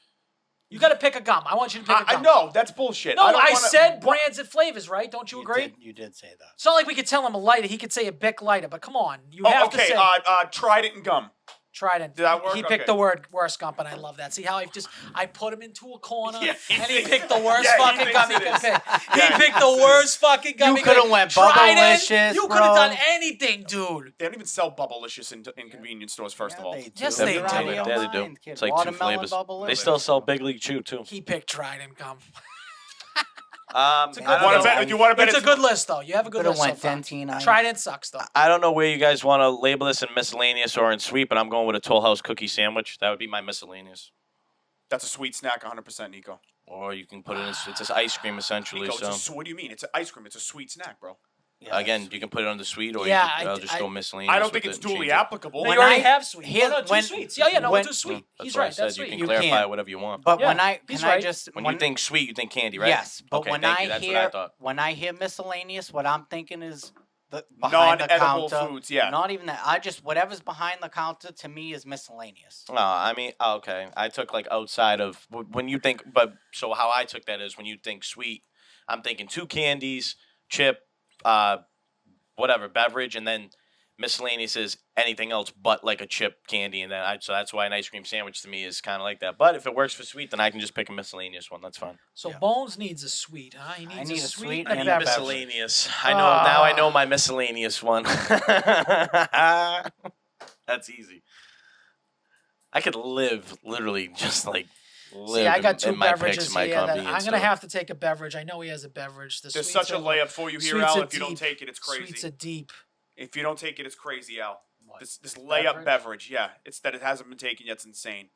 You got to pick a gum. I want you to pick a I gum. know that's bullshit. No, don't I wanna- said what- brands and flavors, right? Don't you agree? You did say that. It's not like we could tell him a lighter. He could say a Bic lighter, but come on. You Oh, have to okay. say. Trident and gum. Trident. Did that work? He picked Okay. the word worst gump, and I love that. See how I put him into a corner, Yeah, and he thinks- picked the worst yeah, he fucking thinks gum he it could is. pick. Yeah, He he picked thinks the it worst fucking gum. You he could coulda went Trident. Bubblicious, You could have bro. done anything, dude. They don't even sell Bubblicious in convenience stores. First of all, Yes, they You're do. out of your Yeah, they do. mind, kid. It's like two Watermelon flavors. Bubblicious. They still sell Big League Chew too. He picked Trident gum. I good don't Wanna know. bet- you want to bet It's a good list, though. You have a good Coulda list so went far. Dentine. Trident sucks, though. I don't know where you guys want to label this in miscellaneous or in sweet, but I'm going with a Toll House cookie sandwich. That would be my miscellaneous. That's a sweet snack, 100%, Nico. Or you can put it in. It's just ice cream essentially. Nico, So what do you mean? It's an ice cream. It's a sweet snack, bro. Yeah, again, you can put it on the sweet, or Yeah, I'll just go miscellaneous. I don't with think it's it and duly change it. applicable. No, When you already I- have sweet. here- No, two when- sweets. Yeah, no, when- two sweet. That's He's what I right. said. That's You sweet. can You clarify can't. whatever you want. But Yeah, when I he's can I right. just When you think sweet, you think candy, right? yes, but Okay, when thank I you. That's hear what I thought. when I hear miscellaneous, what I'm thinking is the behind the Non-edible counter. foods, yeah. Not even that. I just whatever's behind the counter to me is miscellaneous. I mean, okay. I took like outside of when you think, but so how I took that is when you think sweet, I'm thinking two candies, chip, whatever beverage, and then miscellaneous is anything else but like a chip candy, and then so that's why an ice cream sandwich to me is kind of like that. But if it works for sweet, then I can just pick a miscellaneous one. That's fine. So Yeah. Bones needs a sweet, huh? He needs need a a sweet sweet and a and a beverage. Miscellaneous. I know now. I know my miscellaneous one. That's easy. I could live literally just like live See, I got two in my picks beverages and my here that I'm convenience gonna store. have to take a beverage. I know he has a beverage. The There's sweets such a are- layup for you here, sweets Al. are If you don't deep. take it, it's crazy. Sweets are deep. If you don't take it, it's crazy, Al. What? This layup beverage, yeah. It's that it hasn't been taken yet. It's insane.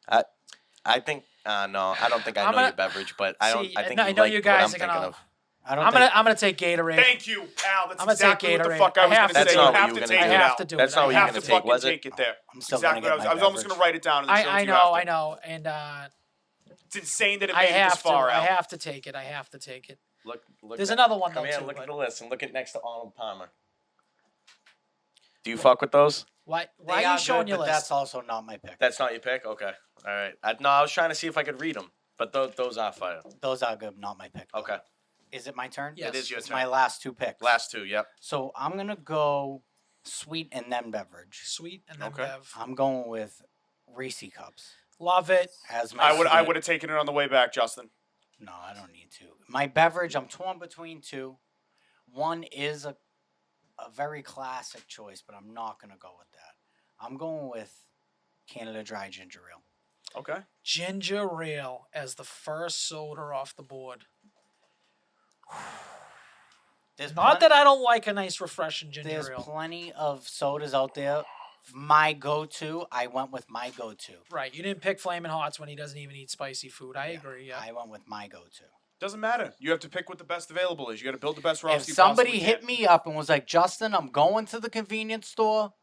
I think no, I don't think I I'm know gonna- your beverage, but I don't. See, I think I you know like you guys what are I'm thinking gonna- of. I don't I'm think gonna take Gatorade. Thank you, Al. That's I'm gonna take exactly what the Gatorade. fuck I was I going have to to say. That's You not what have you to were take gonna it, do. I Al. have to do That's it. not You what you're have gonna to take, fucking was it? take it there. I'm still Exactly. gonna what get I my was almost beverage. going to write it down in the show. I You know, have I to. know, and It's insane that it I made it have this far, to. Al. I have to take it. I have to take it. Look. There's another one Come though here, too. look but at the list and look at next to Arnold Palmer. Do you fuck with those? Why they are you showing good, your but list? that's also not my pick. That's not your pick. Okay. All right. I was trying to see if I could read them, but those are fire. Those are good, not my pick. though. Okay. Is it my turn? Yes. It is your It's turn. my last two picks. Last two. Yep. So I'm gonna go sweet and then beverage. Sweet and then Okay. bev. I'm going with Reese cups Love it. as my. I would sweet. have taken it on the way back, Justin. No, I don't need to. My beverage, I'm torn between two. One is a very classic choice, but I'm not gonna go with that. I'm going with Canada Dry Ginger Ale. Okay. Ginger ale as the first soda off the board. There's Not that I don't like a nice, refreshing ginger there's ale. plenty of sodas out there. My go-to, I went with my go-to. Right, you didn't pick Flamin' Hots when he doesn't even eat spicy food. I agree. Yeah. I went with my go-to. Doesn't matter. You have to pick what the best available is. You got to build the best roster. If somebody hit me up and was like, Justin, I'm going to the convenience store,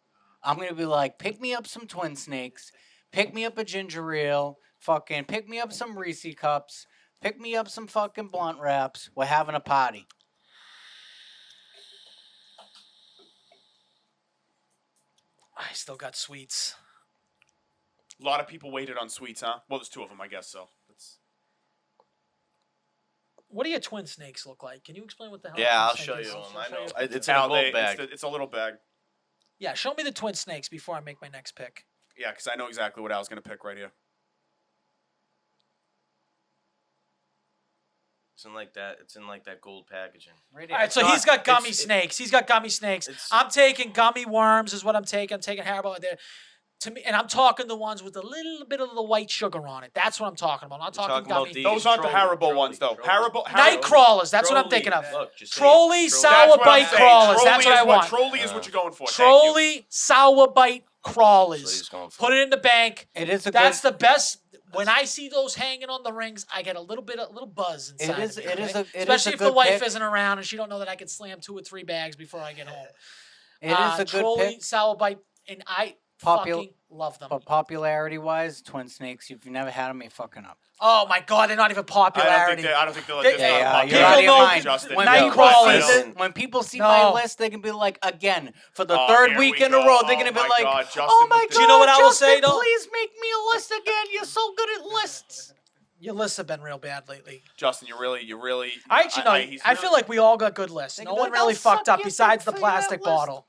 I'm going to be like, pick me up some Twin Snakes, pick me up a ginger ale, fucking pick me up some Reese cups, pick me up some fucking blunt wraps. We're having a party. I still got sweets. A lot of people waited on sweets, huh? Well, there's two of them, I guess. So. What do your twin snakes look like? Can you explain what the hell? a Yeah, twin I'll snake show is? you them. I'll I show know. you. It's in a Al, gold bag. it's a little bag. Yeah, show me the twin snakes before I make my next pick. Yeah, because I know exactly what Al's going to pick right here. It's in like that. It's in like that gold packaging. Right All here. right, so not- he's got gummy it's- snakes. He's got gummy snakes. It's- I'm taking gummy worms is what I'm taking. I'm taking Haribo there. To me, and I'm talking the ones with a little bit of the white sugar on it. That's what I'm talking about. I'm not talking talking about gummy. these- Those aren't the Trolley, Haribo ones, though. Trolley. Haribo. Night crawlers. That's what I'm Trolley. thinking of. Look, just say it. Trolley sour That's what I'm bite saying. crawlers. That's Trolley what I is want. Trolley is what you're going for. Thank you. Trolley sour bite So crawlers. he's going for Put it in the bank. It is a That's good, the best. When I see those hanging on the rings, I get a little buzz inside. is- of me, it is okay? a- it is especially a if the good wife pick. isn't around and she don't know that I can slam 2 or 3 bags before I get home. it is a good Trolley pick. sour bite, and I fucking love them. But popularity-wise, Twin Snakes, if you've never had them, you're fucking up. Oh my god, they're not even popularity. I don't think they're. They- they're not Yeah, popular. you're out of your know- mind. Justin. When Night people, crawlers. see when people see my No. list, they can be like, again, for the Oh, third here week we in a go. row, they're Oh going to be my like, God, Justin oh my with God, the- Do you know what I will Justin, say, though? please make me a list again. You're so good at lists. Your lists have been real bad lately. Justin, you really. I actually know. he's I feel like we all got good lists. They No can be one like, really "Oh, fucked suck up your besides the dick for your plastic list." bottle.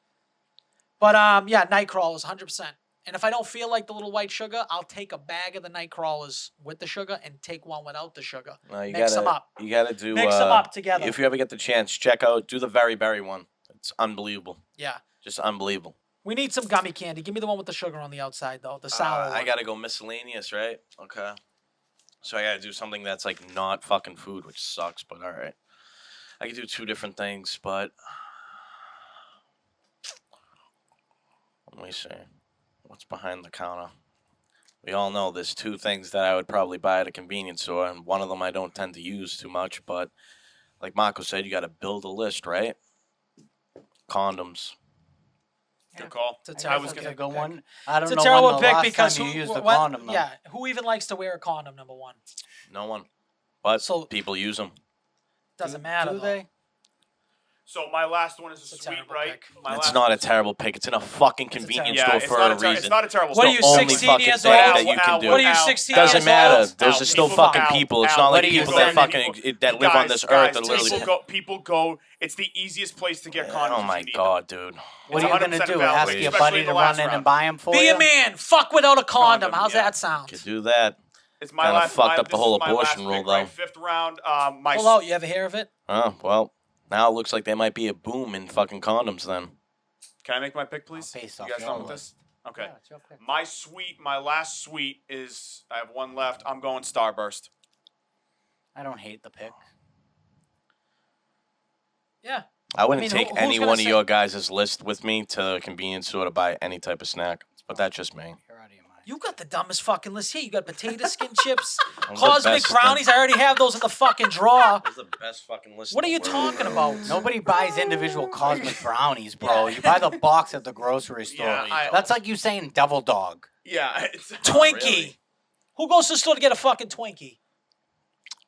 But yeah, night crawlers, 100%. And if I don't feel like the little white sugar, I'll take a bag of the night crawlers with the sugar and take one without the sugar. No, you Mix gotta, them up. You gotta do. Mix them up together. If you ever get the chance, do the very berry one. It's unbelievable. Yeah. Just unbelievable. We need some gummy candy. Give me the one with the sugar on the outside, though. The sour I one. gotta go miscellaneous, right? Okay. So I gotta do something that's like not fucking food, which sucks, but all right. I can do 2 different things, but let me see. What's behind the counter? We all know there's 2 things that I would probably buy at a convenience store, and one of them I don't tend to use too much, but like Marco said, you gotta build a list, right? Condoms. Good call. It's a I terrible was gonna pick. go one. I don't It's a know terrible when the pick last because time you used a when- condom. Though. Yeah, who even likes to wear a condom? Number one, No one. But So- people use them. doesn't matter. Do though. they? So my last one is a It's a sweet, terrible right? pick. My It's last not one a is- terrible pick. It's in a fucking convenience Yeah, store it's for not a It's reason. not a terrible. What are pick. you, The only 16 fucking years thing old? that you can do. What are you, 16 Doesn't years matter. old? Those are still fucking people. It's not like people that that live on this earth that literally. People go. It's the easiest place to get condoms. Oh if my you need god, dude. What It's are you gonna 100% do? valid, Ask your especially buddy in to the run last in round. and buy them for Be you? a man. Fuck without a condom. Condom, How's yeah. that sound? Could do that. It's my Kinda last. fucked up the this whole is my abortion last rule, pick, though. right? 5th round. My Pull out. You ever hear of it? Oh well. Now it looks like there might be a boom in fucking condoms then. Can I make my pick, please? Based You off guys your done with list. this? Okay. Yeah, it's your pick. My last sweet is. I have one left. I'm going Starburst. I don't hate the pick. Yeah. I wouldn't mean, take who's any gonna one of say- your guys' list with me to a convenience store to buy any type of snack, but that's just me. You're out of your mind. You got the dumbest fucking list here. You got potato skin chips, Those are the cosmic best brownies. I already have those in the fucking drawer. That's the best fucking list. What are you talking about? Nobody buys individual cosmic brownies, bro. You buy the box at the grocery store. Yeah, That's like you saying devil dog. Yeah. It's, Twinkie. really. Who goes to the store to get a fucking Twinkie?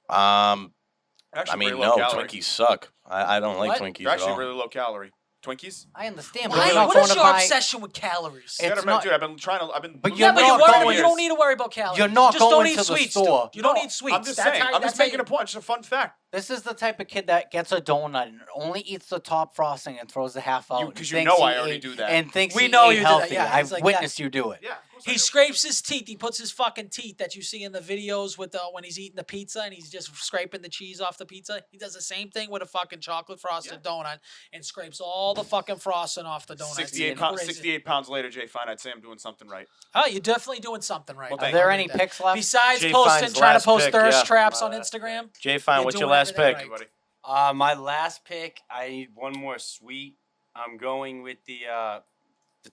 actually I mean, really low no, calorie. Twinkies suck. I don't like What? Twinkies They're at actually all. really low calorie. Twinkies? I understand, but Why? you're not What going is to your buy. obsession with calories? It's Dude, not- I've been trying to. I've been. But losing you're yeah, but not you worry. going- You don't need to worry about calories. You're not you just don't going eat to the sweets, store. dude. You don't No, eat sweets. I'm just That's saying. how, I'm that's just how making you- a point. It's a fun fact. This is the type of kid that gets a donut and only eats the top frosting and throws the half out. and 'cause you thinks know he I already ate- do that. And thinks We he know ate you do that, healthy. yeah. I've He's like, witnessed you do it. Yeah. Of course I He do. scrapes his teeth. He puts his fucking teeth that you see in the videos with when he's eating the pizza and he's just scraping the cheese off the pizza. He does the same thing with a fucking chocolate frosted donut and scrapes all the fucking frosting off the donut. 68 It's pounds. crazy. 68 pounds later, Jay Fine. I'd say I'm doing something right. Oh, you're definitely doing something right. Well, Are thank there you. any picks left? Besides Jay posting, Fine's trying to last post pick, thirst yeah. traps My on last Instagram. Jay Fine, You're what's your doing last everything pick? right. Buddy. My last pick, I need one more sweet. I'm going with the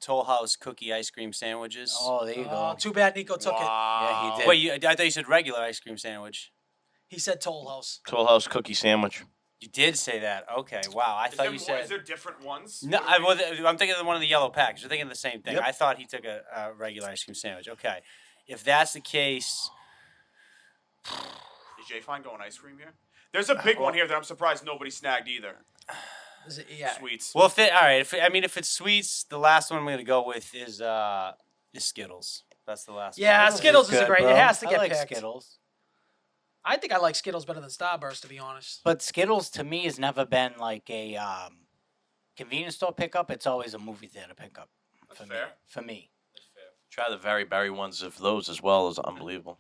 Toll House cookie ice cream sandwiches. Oh, there you Oh, go. too bad Nico took it. Yeah, he did. Wait, I thought you said regular ice cream sandwich. He said Toll House. Toll House cookie sandwich. You did say that. Okay, wow. I Is thought there you more- said. Is there different ones? No, I'm thinking of one of the yellow packs. You're thinking of the same thing. Yep. I thought he took a regular ice cream sandwich. Okay, if that's the case, Is Jay Fine going ice cream here? There's a big one here that I'm surprised nobody snagged either. Is it, yeah. Sweets. well, all right. If it's sweets, the last one I'm gonna go with is Skittles. That's the last. Yeah, one. Skittles is a good, great. bro. It has to I get like picked. Skittles. I think I like Skittles better than Starburst, to be honest. But Skittles to me has never been like a convenience store pickup. It's always a movie theater pickup. That's For fair. me. For me. Try the very berry ones of those as well is unbelievable.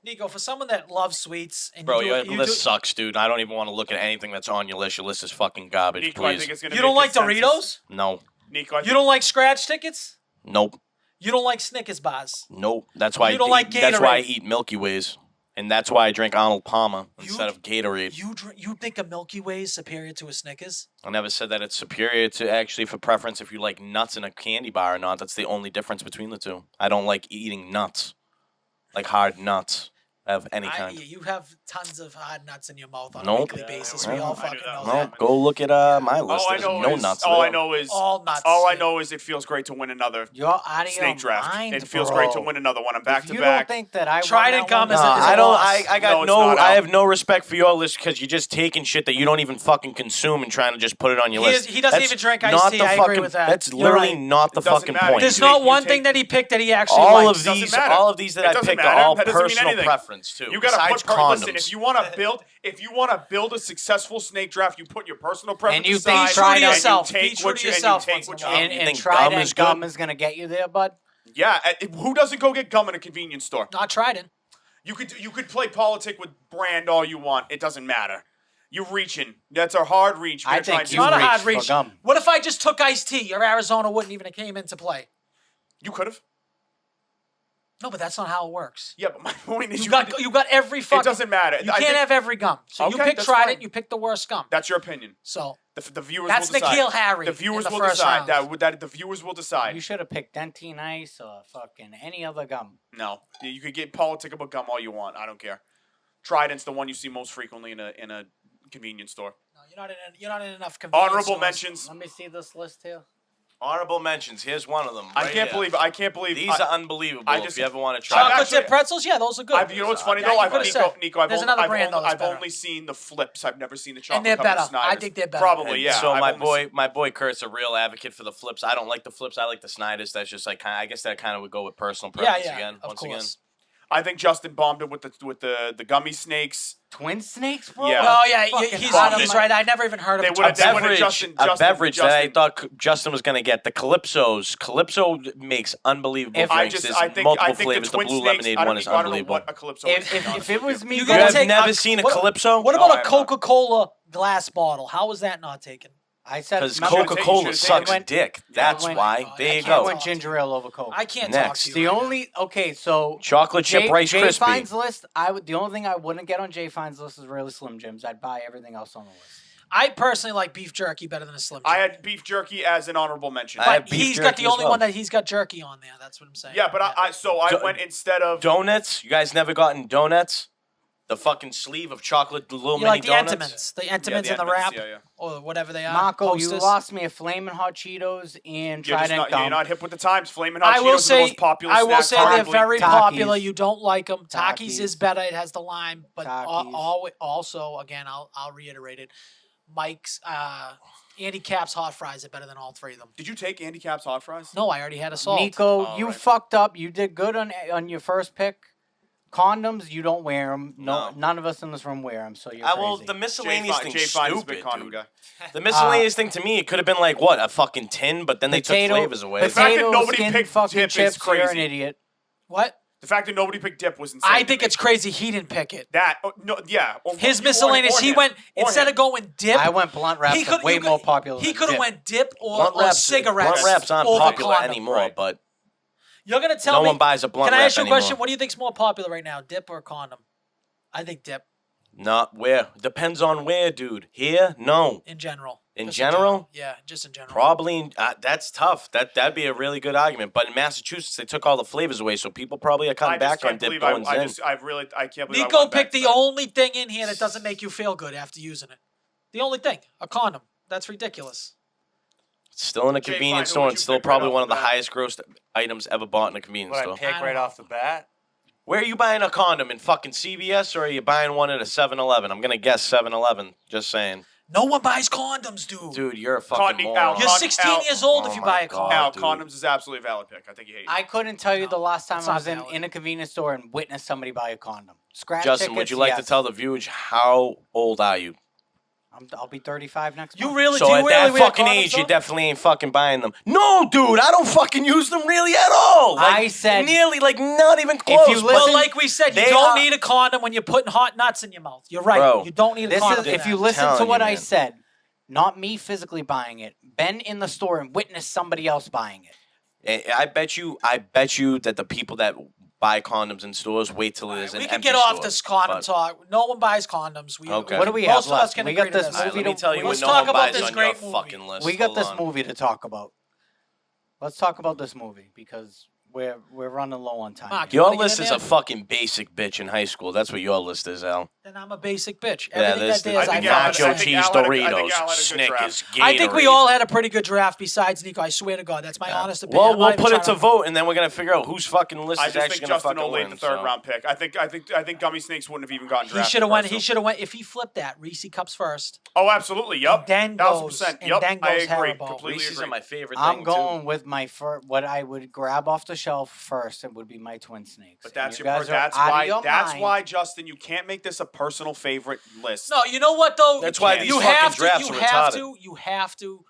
Nico, for someone that loves sweets and Bro, you, your do, you, list do, sucks, dude. I don't even want to look at anything that's on your list. Your list is fucking garbage, Nico, I please. think it's gonna you be a don't like consensus. Doritos? No. Nico, I You don't like scratch tickets? Nope. You don't like Snickers bars? Nope. That's why You don't like that's why I Gatorade? eat Milky Ways. And that's why I drink Arnold Palmer instead of Gatorade. You think a Milky Way is superior to a Snickers? I never said that it's superior to actually for preference if you like nuts in a candy bar or not. That's the only difference between the two. I don't like eating nuts. Like hard nuts of any kind. You have tons of hard nuts in your mouth on a Nope. weekly Yeah, basis. I We all knew fucking that. know No, that. go look at my list. All I There's know no is nuts. all there. I know is All nuts. all I know is it feels great to win another You're out of snake your draft. mind, It feels bro. great to win another one. I'm back If to you back. don't think that I Trident won that gum one, is No, a- I don't. loss. I got No, it's no. not I out. have no respect for your list because you're just taking shit that you don't even fucking consume and trying to just put it on your list. He doesn't That's even drink iced not tea. the I agree fucking- with that. That's You're literally right. not the It doesn't fucking matter. point. There's You not take- one you thing take- that he picked that he actually all likes. of Doesn't these, matter. all of these that It I doesn't picked matter. are all That doesn't mean personal anything. preference too. You gotta besides put condoms. listen. If you want to build a successful snake draft, you put your personal preference you aside. be true to and you yourself. take Be true what to you- and you yourself take once what in a you while. need. You And think Trident gum is gum good? is going to get you there, bud? Yeah, who doesn't go get gum in a convenience store? Not Trident. You could play politic with brand all you want. It doesn't matter. You're reaching. That's a hard reach. I think It's you not a reach hard for reach. gum. What if I just took iced tea? Your Arizona wouldn't even have came into play. You could have. No, but that's not how it works. Yeah, but my point is You got every fucking. It doesn't matter. You I can't think- have every gum. So you Okay, pick that's Trident. fine. You pick the worst gum. That's your opinion. So The viewers That's will decide. Nikhil Harry The in viewers the will first decide. round. That the viewers will decide. You should have picked Dentine Ice or fucking any other gum. No, you could get politic about gum all you want. I don't care. Trident's the one you see most frequently in a convenience store. no, you're not in enough convenience Honorable stores. mentions. Let me see this list here. Honorable mentions. Here's one of them. I right can't here. believe. These are unbelievable. I if just- you ever want to try. Chocolate actually- dip pretzels, yeah, those are good. You know what's funny Yeah, though? you could've said. Nico, I've There's only, another brand though that's I've better. only seen the flips. I've never seen the chocolate. And they're covered better. I Snyder's. think they're better. Probably, And yeah. So I've only my boy Kurt's a real advocate for the flips. I don't like the flips. I like the Snyders. That's just like I guess that kind of would go with personal preference again. of Once course. I think Justin bombed it with the gummy snakes. Twin snakes, bro? Yeah. No, yeah, Fucking he's out of my- right. I never even heard of They a would've- Twin they would've snake. Justin- a beverage that I Justin- thought Justin was going to get. The Calypsos. Calypso makes unbelievable If- drinks. There's multiple flavors. The Twin blue snakes, lemonade I don't one is think- I don't know unbelievable. what a Calypso is. to be If honest it with was you. me, You You gotta have take never a- seen a what- Calypso? What No, about I a have not. Coca-Cola glass bottle? How is that not taken? I said Because remember- Coca- Coca-Cola should've sucks went- dick. That's went- why. I There you can't I go. went ginger ale over Coke. I can't Next. talk to you. The right only so Chocolate chip Rice Jay Krispie. Fine's list. The only thing I wouldn't get on Jay Fine's list is really Slim Jims. I'd buy everything else on the list. I personally like beef jerky better than a Slim Jim. I had beef jerky as an honorable mention. I had But beef he's got jerky the as only well. one that he's got jerky on there. That's what I'm saying. Yeah, but I went instead of Donuts? You guys never gotten donuts? The fucking sleeve of chocolate little You mini like the donuts? Entenmann's, the Entenmann's in the Entenmann's, wrap, yeah. or whatever they are. Marco, you Hostess. lost me a Flamin' Hot Cheetos and You're, just Trident not, gum. you're not hip with the times. Flamin' Hot I Cheetos will are the say, most popular I will snack say they're currently. very Takis. popular. You don't like them. Takis Takis. is better. It has the lime, but Takis. also again, I'll reiterate it. Mike's Andy Cap's hot fries are better than all three of them. Did you take Andy Cap's hot fries? No, I already had a salt. Nico, Oh, you right. fucked up. You did good on your first pick. Condoms, you don't wear them. No, No. none of us in this room wear them. So you're Well, crazy. the miscellaneous thing's Jay Fine's a stupid, big condom dude. guy. The miscellaneous thing to me, it could have been like what, a fucking tin, but then they took flavors away. The fact that Potato nobody skin picked fucking dip is chips. You're an crazy. idiot. What? The fact that nobody picked dip was insane. I to think me. it's crazy he didn't pick it. that. Oh, no, yeah. Or His you or miscellaneous, he him. went Or instead him. of going dip. I went blunt wraps. he could way you more could- popular. He than could have dip. went dip Blunt or wraps, cigarettes. blunt wraps aren't over popular condom. anymore, Right. but You're gonna tell no me? one buys a blunt Can I wrap ask you a anymore. question? What do you think's more popular right now, dip or condom? I think dip Not where. Depends on where, dude. Here? No. in general. In Just general? Yeah, just in general. Probably, that's tough. That'd be a really good argument. But in Massachusetts, they took all the flavors away, so people probably are I cutting just back on can't dip believe going I in. can't believe I Nico went back picked to the that. only thing in here that doesn't make you feel good after using it. The only thing, a condom. That's ridiculous. Still in a Jay convenience Fine, store who would and you still pick probably right one off of the the bat? highest grossed items ever bought in a convenience What I store. pick I right don't off the bat? Where are you buying a condom? In fucking CVS or are you buying one at a 7-Eleven? I'm going to guess 7-Eleven. Just saying. No one buys condoms, dude. Dude, you're a fucking Condoms- moron. You're 16 years old if Oh you my buy a God. condom. Al, dude. condoms is absolutely a valid pick. I think you hate it. I couldn't tell you the last time That's I not was in, valid. in a convenience store and witnessed somebody buy a condom. Scratch Justin, tickets, would you like yes. to tell the viewers how old are you? I'll be 35 next You month. really So do you at really that wear fucking condoms, age, you though? definitely ain't fucking buying them. No, dude, I don't fucking use them really at all. Like, I said- nearly, like not even close. you but- Well, listen- like we said, you they don't are- need a condom when you're putting hot nuts in your mouth. You're right. Bro, You don't need a This condom. is for if that. you listen telling to what you, I man. said, not me physically buying it. Been in the store and witnessed somebody else buying it. I bet you that the people that buy condoms in stores wait till there's an We can empty get off store. this condom But talk. No one buys condoms. Okay. What do we most have of us left? can We agree got to this this. All right, movie let me to- tell you Let's what no talk one about buys this on great your movie. fucking list. We got Hold this on. movie to talk about. Let's talk about this movie because we're running low on time. Mark, here. Your wanna get list in is there? a fucking basic bitch in high school. That's what your list is, Al. Then I'm a basic bitch. Yeah, Everything this that dares, I I think Al had- fucking nacho say. cheese I think Al had a Doritos, good Snickers, draft. Gatorade. I think we all had a pretty good draft besides Nico. I swear to God. That's my honest opinion. Well, I'm we'll not even put it trying to vote, and then we're gonna figure out whose fucking list I is just actually think gonna Justin fucking Olay win. the third so. round pick. I think Gummy Snakes wouldn't have even gotten He drafted. should have went. personally. He should have went. If he flipped that, Reese cups first. Oh, absolutely. Yep. And then 1000%. goes- Yep. and then I goes agree. Haribo. Completely Reese's agree. are my favorite I'm thing going too. with my what I would grab off the shelf first. It would be my twin snakes. But And that's you your. guys are That's out of why. your That's mind. why, Justin. You can't make this a personal favorite list. No, you know what though? That's why You these have fucking to. drafts You are have retarded. to. You have to.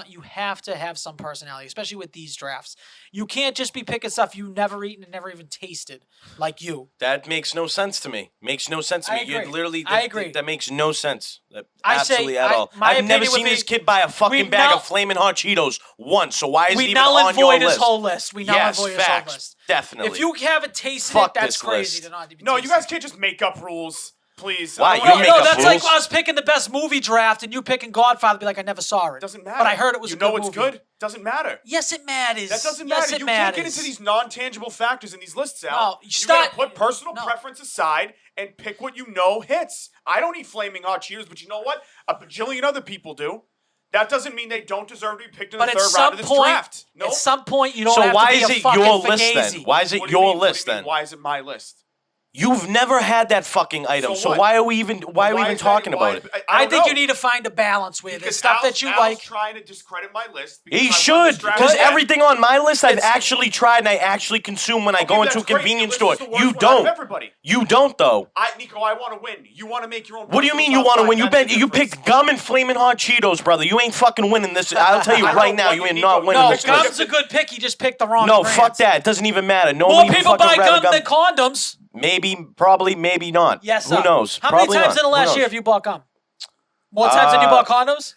You have to have some personality, especially with these drafts. You can't just be picking stuff you never eaten and never even tasted, like you. That makes no sense to me. Makes no sense to I me. You're agree. literally. I agree. That makes no sense. I say- Absolutely at I- all. my I've never opinion would seen be- this kid buy a fucking we bag null- of Flamin' Hot Cheetos once. So why is We it even null on and your void his list? whole list. We null and Yes, void his whole facts. list. Definitely. If you haven't tasted Fuck it, that's this crazy list. to not even No, taste you guys it. can't just make up rules, please. Why? I don't You wanna- make No, up that's like rules. us picking the best movie draft and you picking Godfather. Be like, I never saw it. Doesn't matter. But I heard it was you a good know it's movie. good. Doesn't matter. Yes, it matters. That doesn't Yes, matter. it You matters. can't get into these non-tangible factors in these lists, Al. No, you start- gotta put personal no. preference aside and pick what you know hits. I don't eat Flaming Hot Cheetos, but you know what? A bajillion other people do. That doesn't mean they don't deserve to be picked in the But at third round some of this point, draft. No. at some point, you don't So have why to be is a it fucking your list then? fugazi. Why is it What do you your mean? What do list you mean, then? Why is it my list? You've never had that fucking item. So So what? why are we even is talking that- about it? I don't think know. you need to find a balance with it. Because Stuff Al's, that you Al's like. trying to discredit my list. because He I won should, this draft because again. everything on my list I've It's- actually tried and I actually consume when I Okay, go into that's a great. convenience Your store. list is the worst You one out of don't. everybody. You don't though. Nico, I want to win. You want to make your own. What do you personal mean you top want to five. win? You That's the bet you difference. picked gum and Flamin' Hot Cheetos, brother. You ain't fucking winning this. I'll tell you I right don't now, want you you, ain't Nico. not winning No, this Because- list. gum's a good pick. You just picked the wrong No, brands. fuck that. It doesn't even matter. No More one even people fucking buy rather gum than condoms. Maybe, probably, maybe not. Yes, Who sir. knows? How Probably many times not. in the Who last knows? year have you bought gum? More times than you bought condoms?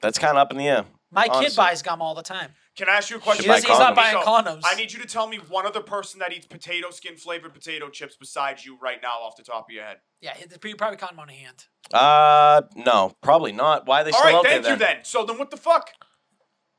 That's kind of up in the air. My kid honestly. buys gum all the time. Can I ask you a question? Should buy He's not condoms. buying Nico, condoms. I need you to tell me one other person that eats potato skin flavored potato chips besides you right now off the top of your head. Yeah, you probably caught him on a hand. No, probably not. Why are they All still right, out thank there you then? then. So then what the fuck?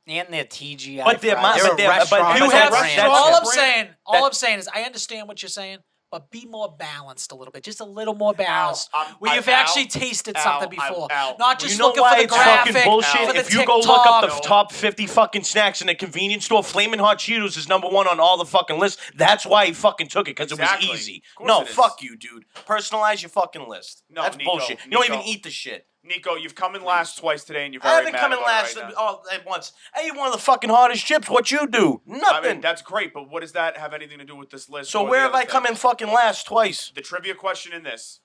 And their TGI. But they're fries. but they're- but restaurant you You That's have, a brand. brand. all I'm brand. saying, That- all I'm saying is I understand what you're saying, but be more balanced a little bit, just a little more balanced, where you've actually tasted something before, not just You know looking why for the it's graphic, fucking bullshit? for the If you go look up the TikTok. top 50 fucking snacks in a convenience store, Flamin' Hot Cheetos is number one on all the fucking lists. That's why he fucking took it, because Exactly. it was easy. Of course No, it is. fuck you, dude. Personalize your fucking list. No, That's Nico, bullshit. You don't even Nico. eat the shit. Nico, you've come in last twice today and you're I very haven't mad come in about it last right now. all at once. I ate one of the fucking hottest chips. What you do? I Nothing. mean, that's great, but what does that have anything to do with this list? So or where the have other I come in things? fucking last twice? The trivia question in this.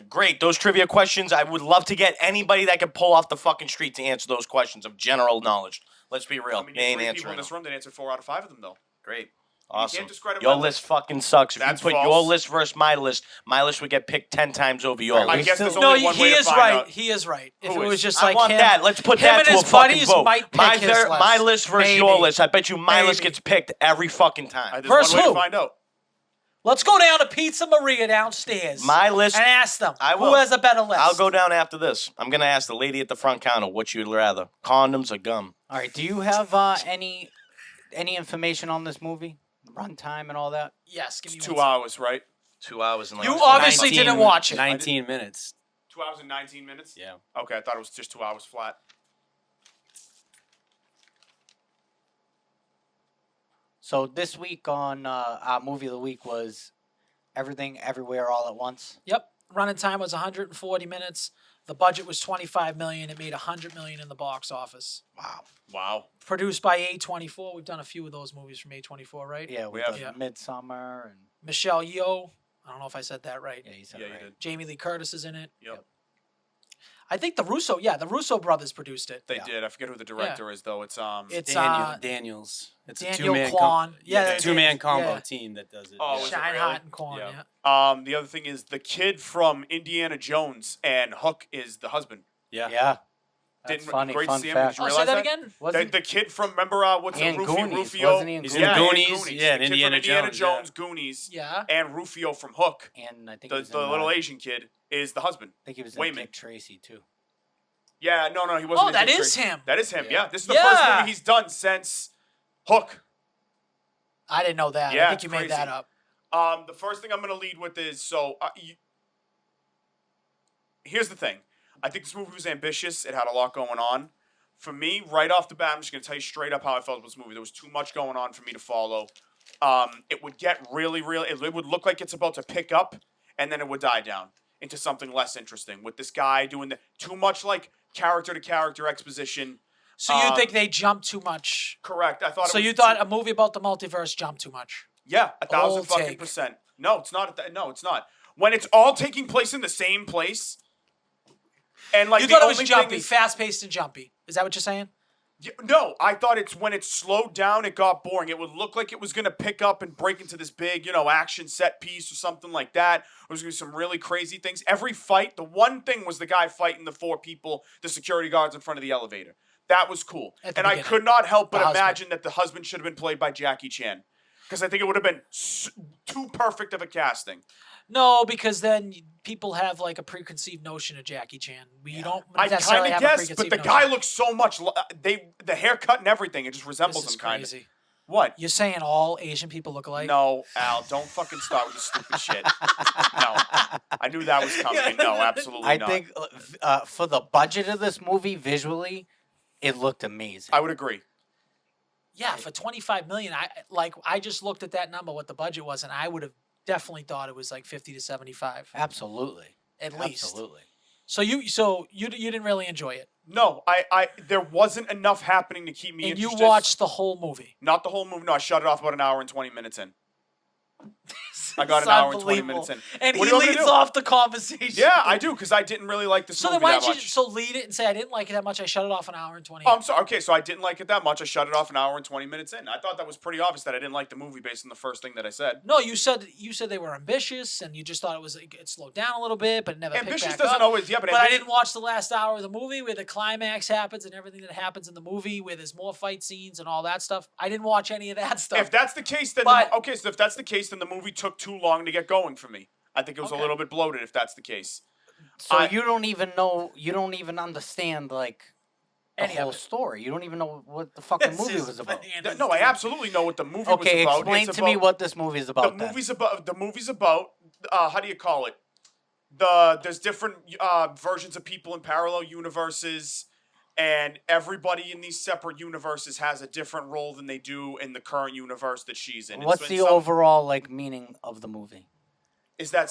Great. Those trivia questions, I would love to get anybody that can pull off the fucking street to answer those questions of general knowledge. Let's be real. I mean, They ain't three people answering in this them. room that answered 4 out of 5 of them, though. Great. Awesome. can't discredit Your my list list. fucking sucks. If That's you put your false. list versus my list would get picked 10 times over yours. I guess there's No, only one he way to is find right. out. He is right. If Who it is? was just I like want him, that. Let's put him that and to his a fucking buddies vote. might pick My, his list. my list versus your Maybe. list. I bet you my list Maybe. gets picked every fucking time. There's Versus one way who? to find out. Let's go down to Pizza Maria downstairs. My list. and ask them I will. who has a better list. I'll go down after this. I'm gonna ask the lady at the front counter what you'd rather, condoms or gum. All right. Do you have any information on this movie, runtime and all that? Yes, give me It's 2 one hours, right? 2 hours and like You 20 obviously minutes. didn't watch it. 19 minutes. 2 hours and 19 minutes? Yeah. Okay, I thought it was just 2 hours flat. So this week on our movie of the week was Everything Everywhere All at Once. Yep. Running time was 140 minutes. The budget was 25 million. It made 100 million in the box office. Wow. Wow. Produced by A24. We've done a few of those movies from A24, right? Yeah, we have- did Yeah. Midsummer and Michelle Yeoh. I don't know if I said that right. yeah, you said Yeah, it you right. did. Jamie Lee Curtis is in it. Yep. I think the Russo brothers produced it. They Yeah. did. I forget who the director is, though. It's It's Daniels. It's a Daniel two-man Kwan. Yeah, it's a that's two-man it. combo Yeah. team that does it. Oh, yeah. is it Shine really? Hot and Kwan. Yeah. Yeah. The other thing is the kid from Indiana Jones and Hook is the husband. Yeah. Yeah. That's Didn't funny. great Fun to see him. fact. Did you Oh, say realize that that? again? Wasn't The kid from remember what's and it? Rufio? Goonies, Rufio. wasn't he in He's Goonies? in and Goonies. Yeah, and The kid Indiana from Indiana Jones, Jones, yeah. Goonies, Yeah. and Rufio from Hook. And I think he The was the in, little Asian kid is the husband. I think he was in Wayman. Dick Tracy too. Yeah, no, he wasn't. Oh, in that Dick is Tracy. him. That is him. Yeah. Yeah, this is the first Yeah. movie he's done since Hook. I didn't know that. Yeah, I think it's you made that crazy. up. The first thing I'm going to lead with is here's the thing. I think this movie was ambitious. It had a lot going on. For me, right off the bat, I'm just going to tell you straight up how I felt about this movie. There was too much going on for me to follow. It would get really, it would look like it's about to pick up, and then it would die down into something less interesting with this guy doing too much like character-to-character exposition. So you think they jumped too much? Correct. I thought. So it was you thought too- a movie about the multiverse jumped too much? Yeah, 1,000 Bold fucking take. percent. No, it's not. No, it's not. When it's all taking place in the same place, and like You the thought it was only jumpy, thing is, fast-paced and jumpy. Is that what you're saying? Yeah, no, I thought it's when it slowed down, it got boring. It would look like it was going to pick up and break into this big, action set piece or something like that. There was going to be some really crazy things. Every fight, the one thing was the guy fighting the 4 people, the security guards in front of the elevator. That was cool. At the And I beginning. could not help but The husband. imagine that the husband should have been played by Jackie Chan. Because I think it would have been too perfect of a casting. No, because then people have like a preconceived notion of Jackie Chan. You don't I necessarily kind of have a guess, but preconceived the guy notion. looks so much. The haircut and everything, it just resembles This is him kind of. crazy. What? You're saying all Asian people look alike? No, Al, don't fucking start with the stupid shit. No. I knew that was coming. No, absolutely I not. think for the budget of this movie, visually, it looked amazing. I would agree. Yeah, for $25 million, I just looked at that number, what the budget was, and I would have definitely thought it was like 50 to 75 Absolutely. at least. Absolutely. So you didn't really enjoy it, No, there wasn't enough happening to keep me and you interested. watched the whole movie. Not the whole movie. No, I shut it off about an hour and 20 minutes in. I got It's an hour and 20 unbelievable. minutes in. And What he do you want me to leads do? off the conversation. Yeah, I do, because I didn't really like this So movie then why that don't you much. so lead it and say I didn't like it that much? I shut it off an hour and 20. Oh, I'm sorry. Okay, so I didn't like it that much. I shut it off an hour and 20 minutes in. I thought that was pretty obvious that I didn't like the movie based on the first thing that I said. No, you said they were ambitious, and you just thought it slowed down a little bit, but it never picked Ambitious back doesn't up. always, yeah, but But I ambitious- didn't watch the last hour of the movie where the climax happens and everything that happens in the movie, where there's more fight scenes and all that stuff. I didn't watch any of that stuff. If that's the case, then But- so if that's the case, then the movie took too long to get going for me. I think it was a Okay. little bit bloated. If that's the case, So I- you don't even understand like the Any of whole it. story. You don't even know what the fucking This movie is was about. bananas, no, I dude. absolutely know what the movie Okay, was about. explain It's to me about- what this movie is about. the then. movie's about. The movie's about. How do you call it? There's different versions of people in parallel universes, and everybody in these separate universes has a different role than they do in the current universe that she's in. What's the overall like meaning of the movie? Is that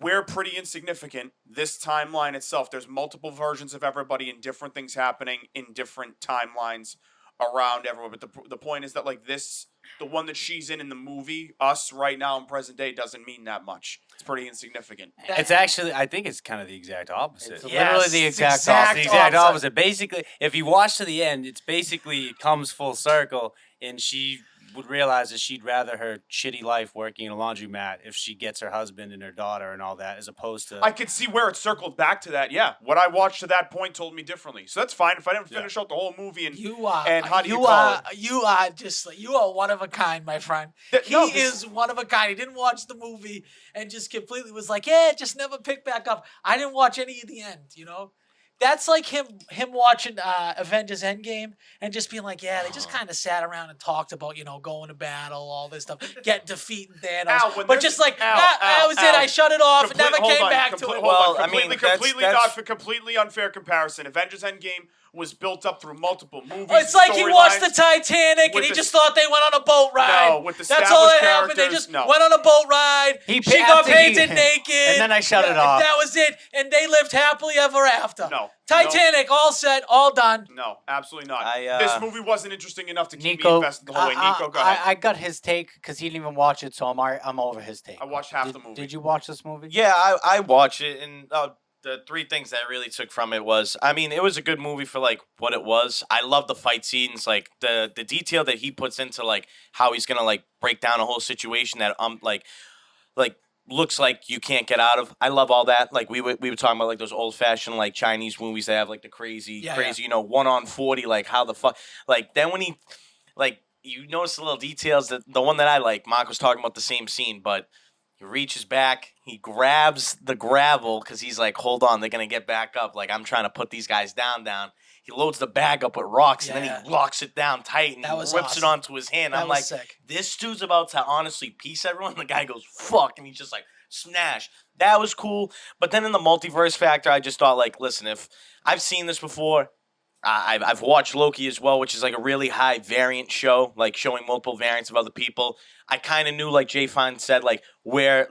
we're pretty insignificant. This timeline itself, there's multiple versions of everybody and different things happening in different timelines around everyone. But the point is that like the one that she's in the movie, us right now in present day, doesn't mean that much. It's pretty insignificant. It's actually, I think it's kind of the exact opposite. It's Yes, literally the it's exact It's the exact opposite. opposite. Basically, if you watch to the end, it's basically it comes full circle, and she would realize that she'd rather her shitty life working in a laundromat if she gets her husband and her daughter and all that, as opposed to I could see where it circled back to that. Yeah, what I watched to that point told me differently. So that's fine if I didn't finish out the whole movie. And You are. And how do you you call are. You are just. You are one of a kind, my friend. He no, this- is one of a kind. He didn't watch the movie and just completely was like, yeah, just never picked back up. I didn't watch any of the end. That's like him watching Avengers Endgame and just being like, yeah, they just kind of sat around and talked about, going to battle, all this stuff, get defeating Thanos. Al, when but there's- just like, Al, that Al, was it. Al. I shut it off. Complete- Never hold came on, back complete- to it. hold on, Well, I mean, completely that's- completely unfair comparison. Avengers Endgame was built up through multiple movies. It's like he watched the storylines. Titanic With and he the- just thought they went on a boat ride. No, with That's all that established happened. They characters, just no. went on a boat ride. He She got after he- painted naked. And then I shut it off. That was it. And they lived happily ever after. No. Titanic, all set, all done. No, absolutely not. I, This movie wasn't interesting enough to keep me Nico, invested the whole way. Nico, go ahead. I got his take because he didn't even watch it, so I'm over his take. I watched half Did- the movie. Did you watch this movie? Yeah, I watched it, and the 3 things that I really took from it was, I mean, it was a good movie for like what it was. I love the fight scenes, like the detail that he puts into like how he's gonna like break down a whole situation that like looks like you can't get out of. I love all that. Like we were talking about like those old fashioned like Chinese movies that have like the crazy 1 on 40, like how the fuck, like then when he like you notice the little details. That the one that I like, Mark was talking about the same scene, but he reaches back, he grabs the gravel because he's like, hold on, they're gonna get back up. Like I'm trying to put these guys down. He loads the bag up with rocks and then Yeah. he locks it down tight and That was whips it awesome. onto his hand. That I'm was like, sick. this dude's about to honestly piece everyone. The guy goes, fuck, and he's just like, smash. That was cool. But then in the multiverse factor, I just thought, like, listen, if I've seen this before, I've watched Loki as well, which is like a really high variant show, like showing multiple variants of other people. I kind of knew, like Jay Fine said, like where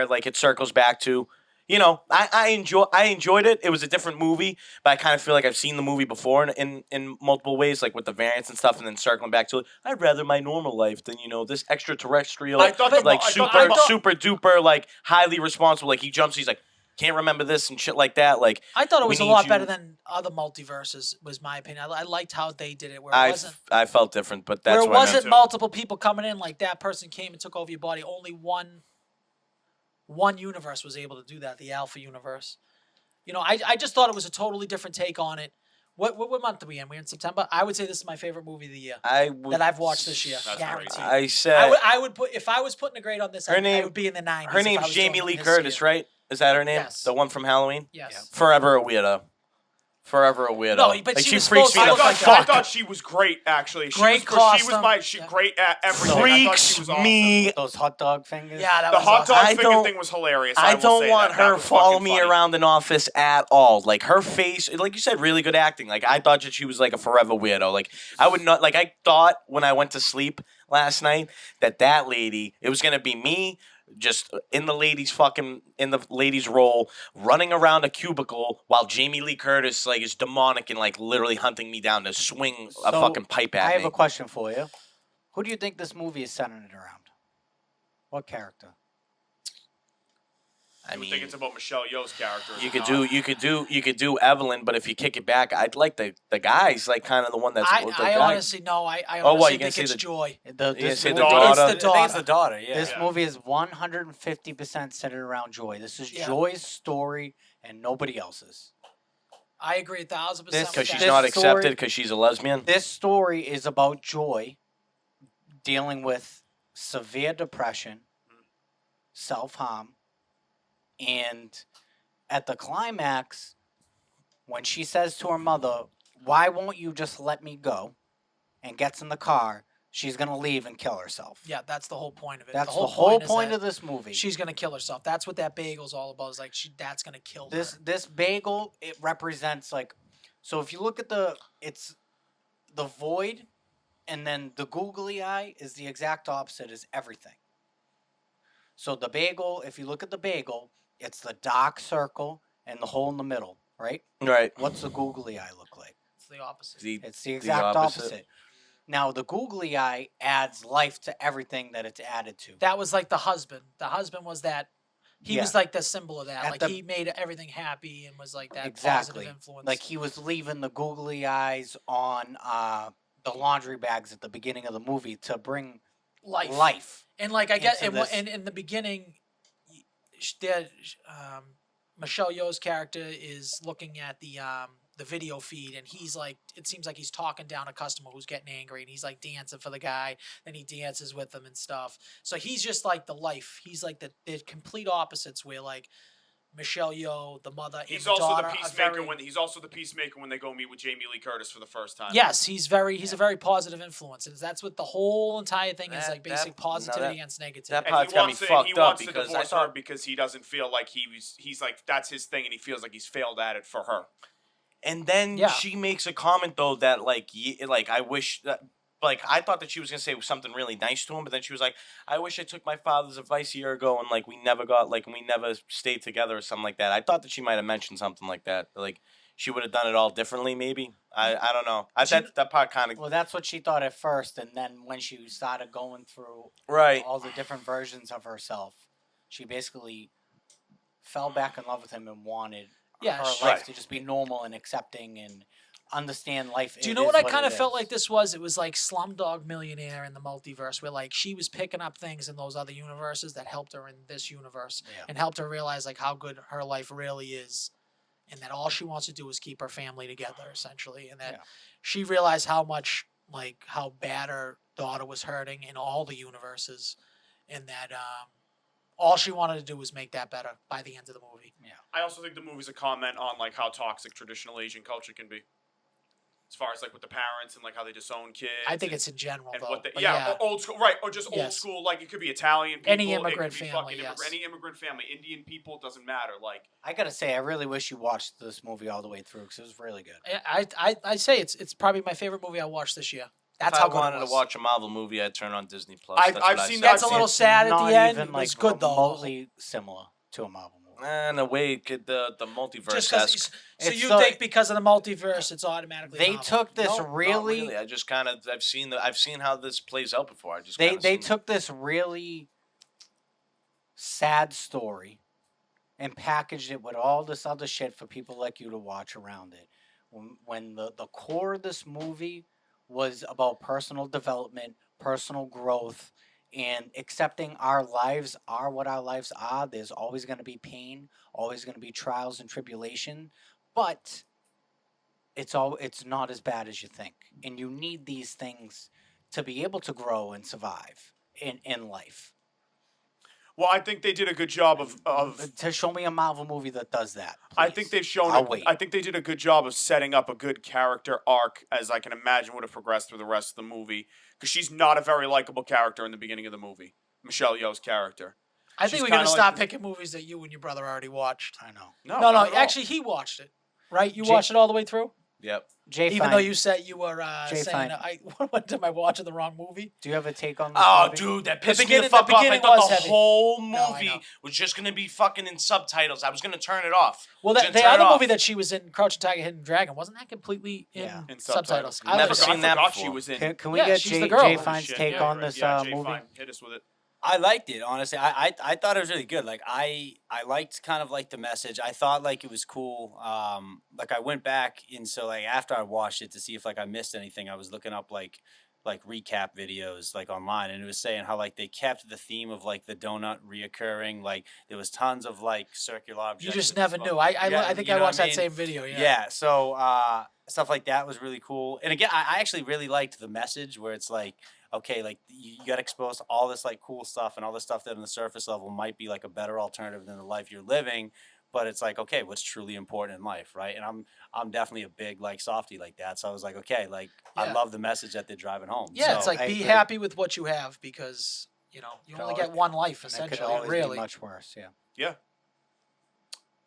like it circles back to. You know, I enjoyed it. It was a different movie, but I kind of feel like I've seen the movie before in multiple ways, like with the variants and stuff, and then circling back to it. I'd rather my normal life than this extraterrestrial, I thought the- like I super thought- super duper, like highly responsible. Like he jumps, he's like, can't remember this and shit like that. Like I thought it we was a need lot you- better than other multiverses. Was my opinion. I liked how they did it, where it wasn't. I felt different, but Where that's it what I wasn't meant. multiple people coming in, like that person came and took over your body. Only one universe was able to do that, the Alpha universe. You know, I just thought it was a totally different take on it. What month are we in? We're in September. I would say this is my favorite movie of the year that I've watched this year. That's Guaranteed. great. I said I would put if I was putting a grade on this, Her I name- would be in the 90s. her if I name's was doing Jamie it Lee this Curtis, year. right? Is that her name? Yes. The one from Halloween? Yes. Forever a weirdo. Forever a weirdo. No, but like, she she was freaks supposed me to the look like that. I fuck. thought she was great, actually. Great She costume. was my Yeah. great at everything. I thought she Freaks was awesome. me. Those hot dog fingers. Yeah, that The was hot awesome. dog I finger don't- thing was hilarious. I will don't say want that. That her was follow fucking me funny. around an office at all. Like her face, like you said, really good acting. Like I thought that she was like a forever weirdo. Like I would not. Like I thought when I went to sleep last night that lady, it was gonna be me. Just in the lady's role, running around a cubicle while Jamie Lee Curtis like is demonic and like literally hunting me down to swing a So, fucking pipe at I have me. a question for you. Who do you think this movie is centered around? What character? I I mean, think it's about Michelle Yeoh's character. you could do Evelyn, but if you kick it back, I'd like the guy's like kind of the one that's the I guy. honestly no. I Oh, what, honestly you gonna think say it's the- Joy. This say the movie- daughter? It's the I think it's the daughter. daughter. Yeah. This movie is 150% centered around Joy. This is Yeah. Joy's story and nobody else's. I agree 1,000%. This- with Because she's that. This not story- accepted because she's a lesbian. This story is about Joy dealing with severe depression, self-harm, and at the climax, when she says to her mother, "Why won't you just let me go?" and gets in the car, she's gonna leave and kill herself. Yeah, that's the whole point of it. That's the whole point is of this movie. that she's gonna kill herself. That's what that bagel's all about. Is like that's gonna kill This her. this bagel, it represents like, so if you look at it's the void, and then the googly eye is the exact opposite, is everything. So the bagel, if you look at the bagel, it's the dark circle and the hole in the middle, right? Right. What's the googly eye look like? It's the opposite. It's the exact opposite. opposite. Now the googly eye adds life to everything that it's added to. That was like the husband. The husband was that. He Yeah. was like the symbol of that. At Like the- he made everything happy and was like that Exactly. positive influence. Like he was leaving the googly eyes on the laundry bags at the beginning of the movie to bring life. And like I get, into and this. in the beginning, there, Michelle Yeoh's character is looking at the video feed, and he's like, it seems like he's talking down a customer who's getting angry, and he's like dancing for the guy, then he dances with them and stuff. So he's just like the life. He's like the complete opposites. Where like Michelle Yeoh, the mother, and He's the also daughter the are peacemaker very, when they go meet with Jamie Lee Curtis for the first time. Yes, he's a very positive influence, and that's what the whole entire thing is, like basic positivity against negativity. that And part's he got me wants to, fucked he up wants to because I divorce her thought because he doesn't feel like he's like that's his thing, and he feels like he's failed at it for her. And then Yeah. she makes a comment though that like like I wish that like I thought that she was gonna say something really nice to him, but then she was like, I wish I took my father's advice a year ago and like we never stayed together or something like that. I thought that she might have mentioned something like that. Like she would have done it all differently, maybe. I don't know. That part kind of Well, that's what she thought at first, and then when she started going through right. all the different versions of herself, she basically fell back in love with him and wanted Yeah, her she- life Right. to just be normal and accepting and understand life. Do you it know is what I kind it of felt is. like this was? It was like Slumdog Millionaire in the multiverse, where like she was picking up things in those other universes that helped her in this universe Yeah. and helped her realize like how good her life really is, and that all she wants to do is keep her family together, essentially, and that Yeah. she realized how much like how bad her daughter was hurting in all the universes, and that all she wanted to do was make that better by the end of the movie. I also think the movie's a comment on like how toxic traditional Asian culture can be, as far as like with the parents and like how they disown kids. I think and, it's in general and though. what they, but yeah, or old school, right? Or just old Yes. school. Like it could be Italian people, Any it immigrant could be family, fucking yes. any immigrant family, Indian people, doesn't matter. Like I gotta say, I really wish you watched this movie all the way through because it was really good. I say it's probably my favorite movie I watched this year. That's if how I good it wanted was. to watch a Marvel movie, I'd turn on Disney Plus. I've That's what I seen said. that. That's a little It's sad at not the end. even, It was like, good though. remotely similar to a Marvel movie. In a way, the multiverse. Just because, so It's you the- think because of the multiverse, it's automatically They Marvel. took this No, not really. I just kind of I've seen how this plays out before. I just They kinda they seen- took this really sad story and packaged it with all this other shit for people like you to watch around it. When the core of this movie was about personal development, personal growth, and accepting our lives are what our lives are. There's always going to be pain, always going to be trials and tribulation, but it's not as bad as you think. And you need these things to be able to grow and survive in life. Well, I think they did a good job of To show me a Marvel movie that does that. I please. think they've shown I'll it. wait. I think they did a good job of setting up a good character arc, as I can imagine would have progressed through the rest of the movie. Because she's not a very likable character in the beginning of the movie. Michelle Yeoh's character. I think She's we're gonna kinda like stop this- picking movies that you and your brother already watched. I know. No, No, not at all. actually, he watched it, right? You Jay- watched it all the way through, Yep. Jay, even Fine, though you said you were Jay, saying, fine. what am I watching the wrong movie? do you have a take on this Oh, movie? dude, that pissed me beginning- the fuck the off. I beginning thought was the heavy. whole No, I movie know. was just gonna be fucking in subtitles. I was gonna turn it off. Well, I was the gonna turn other it movie off. that she was in, Crouching Tiger, Hidden Dragon, wasn't that completely in, Yeah. In subtitles? I Never forgot- seen that I forgot she before. was in. Can we Yeah, get she's the Jay, girl. Jay Holy Fine's Shit, take yeah, on right. this Yeah, Jay movie? Fine. Hit us with it. I liked it, honestly. I thought it was really good. Like I liked kind of like the message. I thought like it was cool. Like I went back and so like after I watched it to see if like I missed anything, I was looking up like recap videos like online, and it was saying how like they kept the theme of like the donut reoccurring. Like there was tons of like circular objects. You just with never this knew. fuck- I Yeah, think you I know what watched that mean? same video. Yeah. Yeah, so stuff like that was really cool. And again, I actually really liked the message where it's like, okay, like you got exposed to all this like cool stuff and all this stuff that on the surface level might be like a better alternative than the life you're living. But it's like, okay, what's truly important in life, right? And I'm definitely a big like softie like that. So I was like, okay, like I Yeah. love the message that they're driving home. Yeah, So it's like I be agree. happy with what you have because you Could only always get one life And that could essentially. always Really. be much worse. Yeah. Yeah.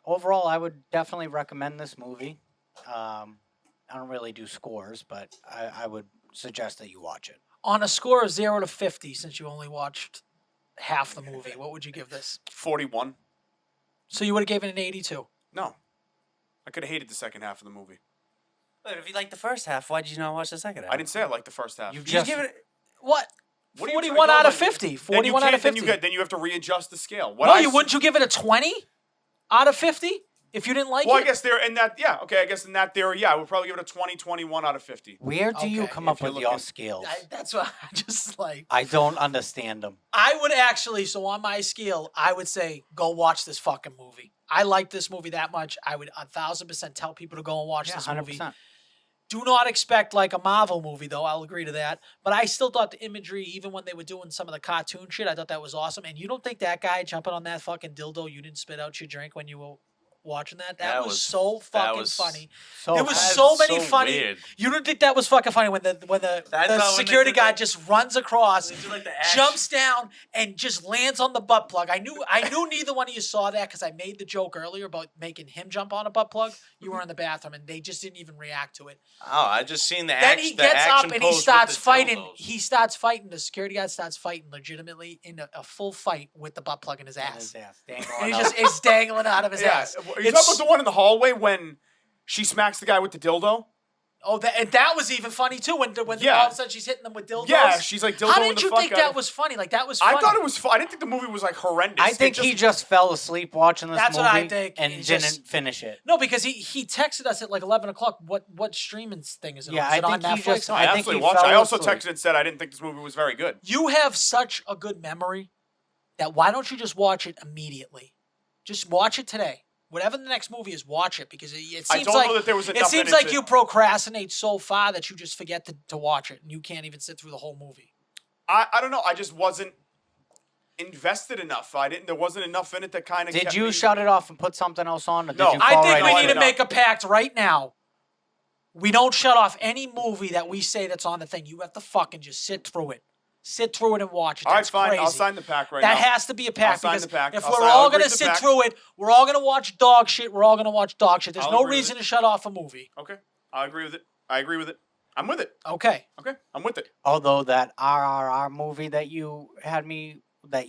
Overall, I would definitely recommend this movie. I don't really do scores, but I would suggest that you watch it. On a score of 0 to 50, since you only watched half the movie, what would you give this? 41. So you would have given it an 82. No. I could have hated the second half of the movie. But if you liked the first half, why did you not watch the second half? I didn't say I liked the first half. You You just give it. What? What are you 41 talking out of about? 50. Then you 41 out of can't- 50. Then you have to readjust the scale. What No, I wouldn't you give it a 20 out of 50 if you didn't like Well, it? I guess they're in that. Yeah, okay. I guess in that theory, yeah, I would probably give it a 20, 21 out of 50. Where do you Okay, come if up you're with your looking- scales? That's what I just like. I don't understand them. I would actually, so on my scale, I would say go watch this fucking movie. I like this movie that much. I would 1,000% tell people to go and watch Yeah, this 100%. movie. Do not expect like a Marvel movie, though. I'll agree to that. But I still thought the imagery, even when they were doing some of the cartoon shit, I thought that was awesome. And you don't think that guy jumping on that fucking dildo, you didn't spit out your drink when you were watching that? That was so fucking funny. So There was That's so many so funny. weird. You don't think that was fucking funny when the I thought when security they did guard like- just runs across, They do, like, the action. jumps down, and just lands on the butt plug. I knew neither one of you saw that because I made the joke earlier about making him jump on a butt plug. You were in the bathroom and they just didn't even react to it. Oh, I just seen the Then action. he gets the up action and he pose with starts the fighting. dildos. He starts fighting. The security guard starts fighting legitimately in a full fight with the butt plug in his And ass. his ass dangling And he out. just is dangling out of his Yeah. ass. Are you It's- talking about the one in the hallway when she smacks the guy with the dildo? Oh, that was even funny too. When Yeah. all of a sudden she's hitting them with dildos. Yeah, she's like dildoing How the did you fuck think out that of- was funny? Like that was funny. I thought it was fun. I didn't think the movie was like horrendous. I It think he just fell asleep watching this That's movie what I think. and He didn't just- finish it. No, because he texted us at like 11 o'clock. What streaming thing is it Yeah, on? Is I it on think he Netflix? just- I I think absolutely he watched it. I fell also asleep. texted and said I didn't think this movie was very good. You have such a good memory that why don't you just watch it immediately? Just watch it today. Whatever the next movie is, watch it because it I seems don't like know that there was it enough seems in like to- you procrastinate so far that you just forget to watch it and you can't even sit through the whole movie. I don't know. I just wasn't invested enough. There wasn't enough in it that kind of. Did you shut it off and put something else on? Or No. did you I fall think right we into need it? to make a pact right now. We don't shut off any movie that we say that's on the thing. You have to fucking just sit through it. Sit through it and watch it. All right, That's fine. crazy. I'll sign the pack right That now. has to be a pact sign because the pact. if I'll we're sign- I'll all agree going to to the sit pact. through it, we're all going to watch dog shit. We're all going to watch dog shit. There's I'll no agree with reason it. to shut off a movie. Okay, I agree with it. I agree with it. I'm with it. Okay. Okay, I'm with it. Although that RRR movie that you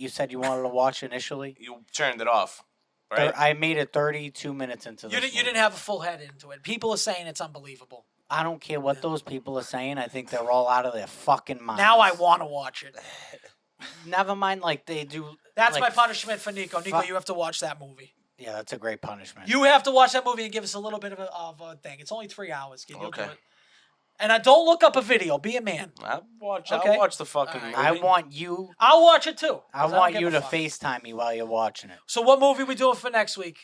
said you wanted to watch initially, You turned it off, right? I made it 32 minutes into You this didn't movie. have a full head into it. People are saying it's unbelievable. I don't care what those people are saying. I think they're all out of their fucking minds. Now I want to watch it. Never mind, like they do. That's like, my punishment for Nico. Nico, fu- you have to watch that movie. Yeah, that's a great punishment. You have to watch that movie and give us a little bit of a thing. It's only 3 hours, kid. You'll do Okay. it. And don't look up a video. Be a man. I'll watch Okay. the fucking All right. movie. I want you. I'll watch it too. I 'cause don't want give you a to fuck. FaceTime me while you're watching it. So what movie we doing for next week?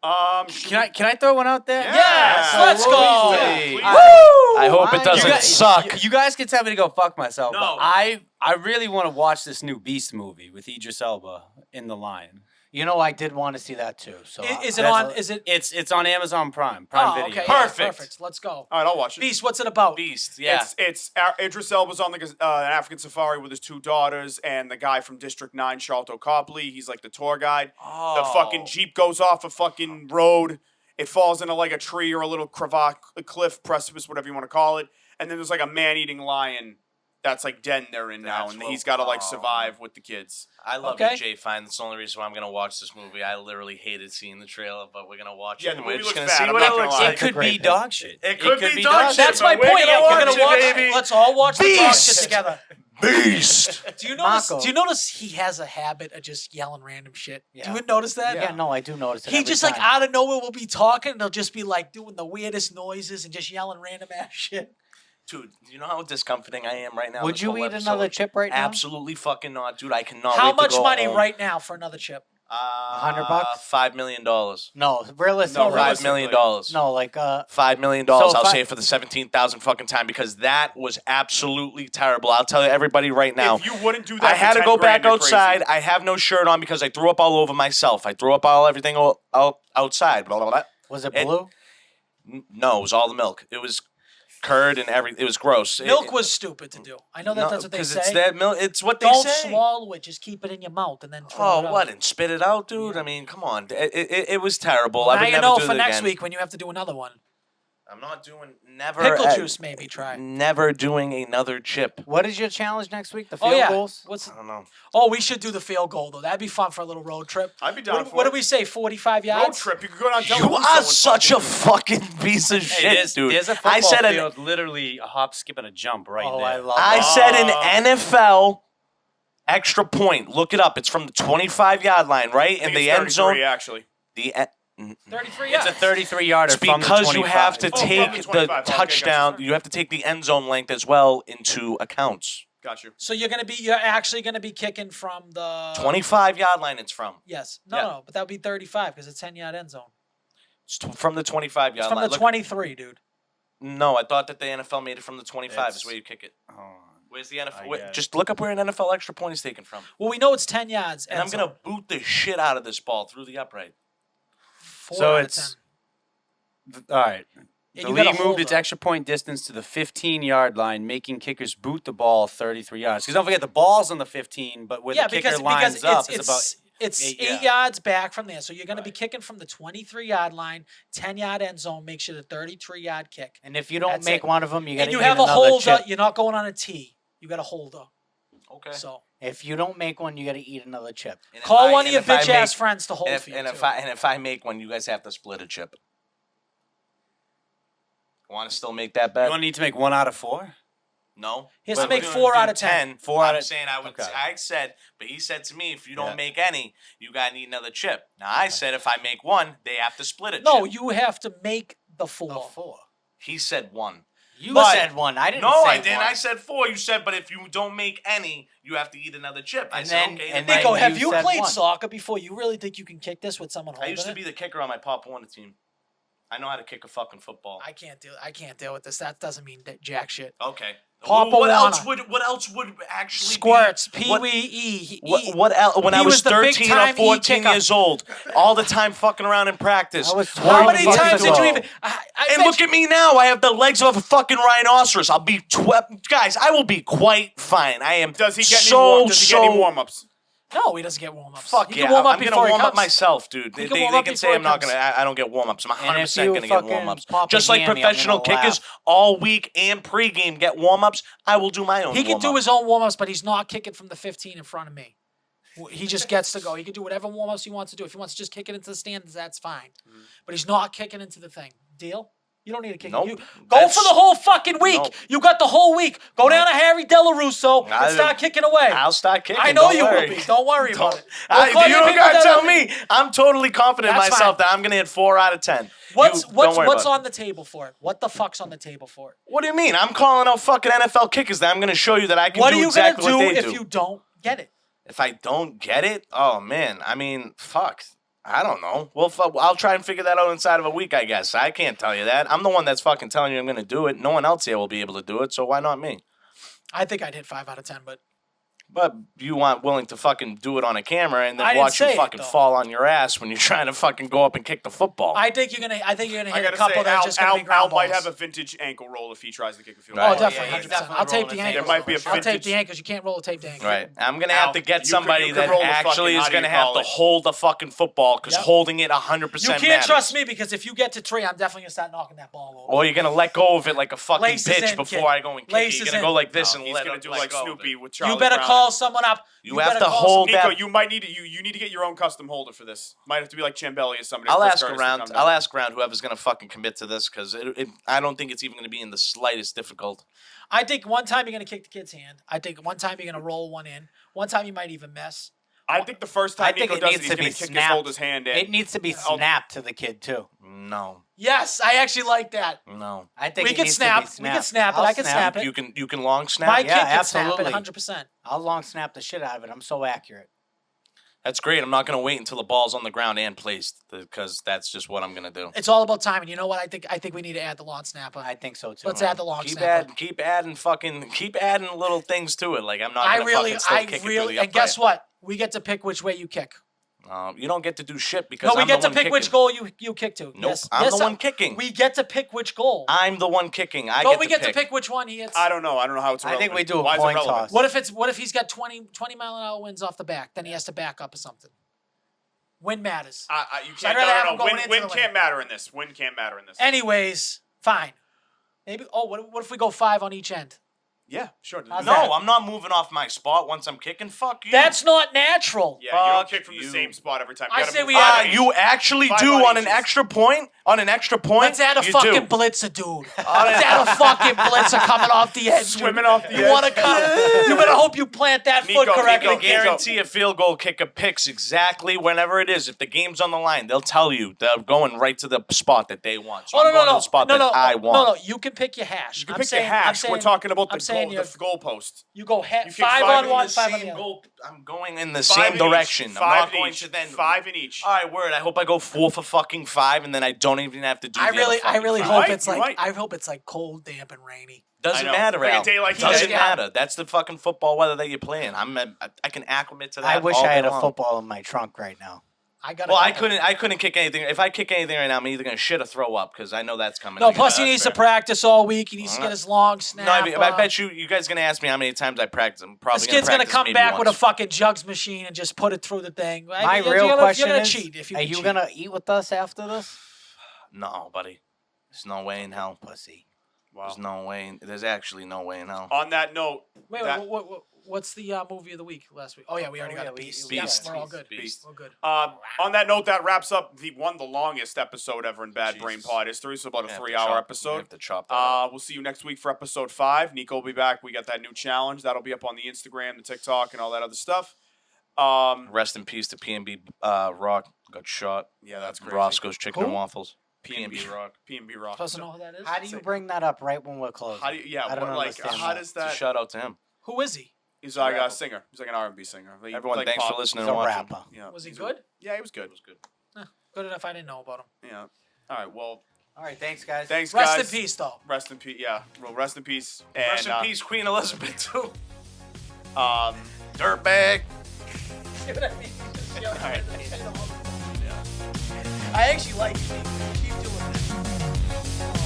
Can I throw one out there? Yes, let's go. Please. Woo! I hope it doesn't suck. You guys can tell me to go fuck myself. No. But I really want to watch this new Beast movie with Idris Elba in The Lion. You know, I did want to see that too. So Is it That's on? a- Is it? It's on Amazon Prime Oh, Video. okay. yeah, Perfect. perfect. Let's go. All right, I'll watch it. Beast, what's it about? Beast, yeah. It's Idris Elba's on an African safari with his 2 daughters and the guy from District 9, Charlton Copley. He's like the tour guide. The fucking Jeep goes off a fucking road. It falls into like a tree or a little a cliff, precipice, whatever you want to call it. And then there's like a man-eating lion that's like den they're in now. That's And what- he's got to like survive with the kids. I love Okay. you, Jay Fine. That's the only reason why I'm going to watch this movie. I literally hated seeing the trailer, but we're going to watch Yeah, it. the and we're movie just looks going bad, to see I'm what not it gonna looks lie. like. It could be dog shit. It could be dog That's shit, my but we're point. gonna We're watch gonna it, watch. baby. Let's all watch the dog Beast. shit together. Beast! Do you notice? Marco. Do you notice he has a habit of just yelling random shit? Yeah. Do you notice that? Yeah, no, I do notice it. He every just time. like out of nowhere will be talking and they'll just be like doing the weirdest noises and just yelling random ass shit. Dude, you know how discomforting I am right now? Would this you whole eat episode? another chip right now? Absolutely fucking not, dude. I cannot How wait to much go money home. right now for another chip? $100? $5 million. No, realistically. No, $5 million. No, like $5 million. So if I'll I- say it for the 17,000 fucking time because that was absolutely terrible. I'll tell everybody right now. If you wouldn't do that, I had for to 10 go grand, back you're crazy. outside. I have no shirt on because I threw up all over myself. I threw up everything outside. Blah, blah, blah. was it It- blue? No, it was all the milk. It was curd and everything. It was gross. Milk was stupid to do. I know that that's what they say. It's that milk. It's what they Don't say. swallow it. Just keep it in your mouth and then throw Oh, it out. what? And spit it out, dude? I mean, come on. It was terrible. I Now would you never know do for it next again. week when you have to do another one. I'm not doing never. Pickle juice, maybe try. Never doing another chip. What is your challenge next week? The Oh field yeah. goals? What's? I don't know. Oh, we should do the field goal though. That'd be fun for a little road trip. I'd be down What, for what it. did we say? 45 Road yards. trip. You could go down. You are such a fucking piece of shit, Hey, there's, dude. there's a football I said field, literally a hop, skip, and a jump right Oh, there. I love I that. said an NFL extra point. Look it up. It's from the 25-yard line, right? In the end zone. Actually. The 33 It's yards. a 33-yarder It's from the 25. because you have to Oh, from take the the 25. Okay, touchdown. gotcha. You have to take the end zone length as well into accounts. Got you. So you're actually gonna be kicking from the 25-yard line. It's from. Yes. No, Yeah. no, but that would be 35 because it's 10-yard end zone. It's from the 25-yard It's from line. the 23, dude. No, I thought that the NFL made it from the 25. Is It's- where you kick it. Hold on. Where's the NFL? I Wait, get it. just look up where an NFL extra point is taken from. Well, we know it's 10 yards. And I'm going to boot the shit out of this ball through the upright. So it's all right. The you gotta league hold moved its up. extra point distance to the 15-yard line, making kickers boot the ball 33 yards. Because don't forget, the ball's on the 15, but where the kicker lines up is about it's 8 8 yards back from there. So you're going to be kicking from the 23-yard line, 10-yard end zone, makes it a 33-yard kick. And if you don't That's make it. one of them, you got And to you eat have a another holder. chip. You're not going on a tee. You got a holder. Okay. So If you don't make one, you got to eat another chip. And if call I- one of and your if I bitch ass make- friends to hold and if, for you. and too. if I make one, you guys have to split a chip. Want to still make that you bet? don't need to make 1 out of 4. No. He has to But make we're 4 gonna out do of 10. 4 out I'm of saying I would. Okay. I said, but he said to me, if you don't Yeah. make any, you gotta need another chip. Now I said, if I make one, they have to split a No, chip. you have to make the 4. The 4. He said one. You But- said one. I didn't No, say I didn't. one. I said 4. You said, but if you don't make any, you have to eat another chip. I And said, then- okay. and then then Nico, you have you said played one. soccer before? You really think you can kick this with someone I holding used to it? be the kicker on my Pop Warner team. I know how to kick a fucking football. I can't deal with this. That doesn't mean jack shit. Okay. Papa what else Warner. would actually Squirts, be, Pee what- Wee E. What else? When He I was was the big 13 or time E 14 kicker. years old, all the time fucking around in practice. I was Working How many Fucking times did you ago. even? I And bet look at me now. I have the legs of a fucking rhinoceros. I'll be guys. I will be quite fine. I am. Does he get so any? Does he get any so- warm ups? No, he doesn't get warm ups. Fuck he yeah! can warm up I'm before gonna he warm up comes. myself, dude. He They, can they, warm they up can before say he I'm not comes. gonna. I don't get warm ups. I'm And 100 if percent you gonna get fucking warm ups. pop a Just like hammy, I'm professional gonna kickers laugh. all week and pregame get warm ups. I will do my own. He can do warm-up. his own warm ups, but he's not kicking from the 15 in front of me. He just gets to go. He can do whatever warm ups he wants to do. If he wants to just kick it into the stands, that's fine. But he's not kicking into the thing. Deal? You don't need a kicker. Nope. You go That's- for the whole fucking week. Nope. You got the whole week. Go down to Harry Delarusso and start kicking away. I'll start kicking. I know don't you worry. will be. Don't worry about it. You don't gotta tell me. I'm totally confident in That's myself fine. that I'm gonna hit 4 out of 10. What's Don't worry what's about it. on the table for it? What the fuck's on the table for it? What do you mean? I'm calling out fucking NFL kickers that I'm gonna show you that I can What do are you exactly gonna what do they if do. you don't get it? If I don't get it, oh man, I mean, fuck. I don't know. Well, I'll try and figure that out inside of a week, I guess. I can't tell you that. I'm the one that's fucking telling you I'm going to do it. No one else here will be able to do it, so why not me? I think I'd hit 5 out of 10, but But you aren't willing to fucking do it on a camera and I then didn't watch you say it, fucking though. fall on your ass when you're trying to fucking go up and kick the football. I think you're gonna I hit a gotta couple say, that are just gonna be Al ground might balls. have a vintage ankle roll if he tries to kick a field Right. goal. Oh, definitely, Yeah, he's 100%. definitely I'll tape rolling the his ankles. There might be a I'll tape vintage- the ankles. You can't roll a tape the ankles. Right. I'm going to Al, have to get you somebody could that roll the actually fucking- is how do going to you have call to it? hold the fucking football because Yep. holding it 100% You can't matters. trust me because if you get to 3, I'm definitely gonna start knocking that ball over. Or you're going to let go of it like a fucking Laces bitch in, before kid. I go and kick it. Laces You're going to in. go like this No, and he's let gonna it do let like go of Snoopy it. with Charlie You better Brown. call someone up. You have better to call hold someone- Nico, that. you might need to you need to get your own custom holder for this. Might have to be like Chambelli or somebody. I'll Chris ask Curtis to around. come down. I'll ask around whoever's gonna fucking commit to this because I don't think it's even gonna be in the slightest difficult. I think one time you're gonna kick the kid's hand. I think one time you're gonna roll one in. One time you might even miss. I think the first time I think Nico it does it, needs he's to gonna be kick his snapped. hold his hand in. It needs to be I'll- snapped to the kid too. No, Yes, I actually like that. no. I think We it can needs snap. To be We can snapped. snap it. I'll I can snap it. You can long snap. My Yeah, kid can snap it absolutely. 100%. I'll long snap the shit out of it. I'm so accurate. That's great. I'm not gonna wait until the ball's on the ground and placed because that's just what I'm gonna do. It's all about timing. You know what? I think we need to add the lawn snapper. I think so too. Let's add the long Keep snapper. keep adding little things to it. Like I'm not. Gonna fucking still kick it through the and guess upright. what? We get to pick which way you kick. You don't get to do shit because No, we I'm get the to one pick which kicking. goal you kick to. Nope, Yes, I'm yes, the one kicking. We get to pick which goal. I'm the one kicking. Don't we get to pick which one he hits? I don't know. I don't know how it's I relevant. think we do a Why is it coin relevant? toss. What if he's got 20 mile an hour winds off the back? Then he has to back up or something. Wind matters. You So I'd can't. rather have No, him no, going no. into Win the can't matter in this. Win can't matter in this. Anyways, fine. Maybe. Oh, what if we go 5 on each end? Yeah, sure. How's No, that? I'm not moving off my spot once I'm kicking. Fuck you. That's not natural. Yeah, you don't Fuck kick from the you. same spot every time. You I gotta say move we five add- inches. You actually 5 do on on an inches. extra point. On an extra point, Let's add a you fucking do. blitzer, dude. Let's add a fucking blitzer coming off the edge. Swimming off the You edge. want to come? You better hope you plant that foot Nico, correctly. Nico, Guarantee a field goal kicker picks exactly whenever it is. If the game's on the line, they'll tell you they're going right to the spot that they want. So Oh, I'm no, going no, to no. the spot no, that no, I want. No, you can pick your hash. You can I'm pick saying, your hash. I'm saying, We're talking about I'm the saying goal, the goalpost. you go You kick 5 five on in one, the 5 on the other. I'm going in the 5 same in direction. Each. I'm 5 not in going each. to then 5 in each. All right, word. I hope I go 4 for fucking 5, and then I don't even have to do. I the other really fucking hope five. it's You like might. I hope it's like cold, damp, and rainy. Doesn't I know. matter, Like a Al. day like Doesn't today. matter. That's the fucking football weather that you're playing. I can acclimate to that. I wish all I had day a long. football in my trunk right now. I got. Well, I couldn't kick anything. If I kick anything right now, I'm either gonna shit or throw up because I know that's coming. No, I plus gotta- he needs to that's fair. practice all week. He needs to get his long snap. No, I bet you guys gonna ask me how many times I practice. I'm probably This kid's gonna practice come maybe back with a once. fucking jugs machine and just put it through the thing. My You're real gonna- question you're gonna is: cheat if you are can you cheat. gonna eat with us after this? No, buddy. There's no way in hell. Pussy. There's no way. There's actually no way in hell. On that note, Wait, that- what's the movie of the week last week? Oh yeah, we already got yeah, a Beast. Beast. Yeah, we're all good. Beast. We're good. on that note, that wraps up the longest episode ever in Bad Brain Jesus. Pod history. So about a We have to 3-hour chop- we episode. have to chop that up. We'll see you next week for episode 5. Nico will be back. We got that new challenge. That'll be up on the Instagram, the TikTok, and all that other stuff. Rest in peace to PNB Rock. Got shot. Yeah, that's crazy. Roscoe's Chicken Who? and Waffles. PNB Rock. PNB Rock. Supposed to know who that is? How do you bring that up right when we're closing? How do you, yeah, I don't what, like, understand how that. does It's a that? shout out to him. Who is he? He's like a rapper. singer. He's like an R&B singer. He, Everyone, like thanks pop. for listening He's and a watching. rapper. Yeah. Was he he's good? Yeah, he was good. Good enough. I didn't know about him. Yeah. All right. Well, All right, thanks, guys. thanks, Rest guys. in peace, though. Rest in peace. Yeah. Well, rest in peace. And, Rest in peace, Queen Elizabeth too. Um, Dirtbag. See what I mean? all right. I actually like it. Keep doing this.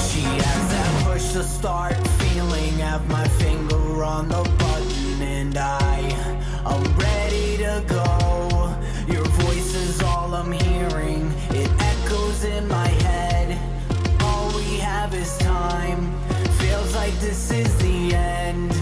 She has that push to start feeling. Have my finger on the button, and I'm ready to go. Your voice is all I'm hearing. It echoes in my head. All we have is time. Feels like this is the end.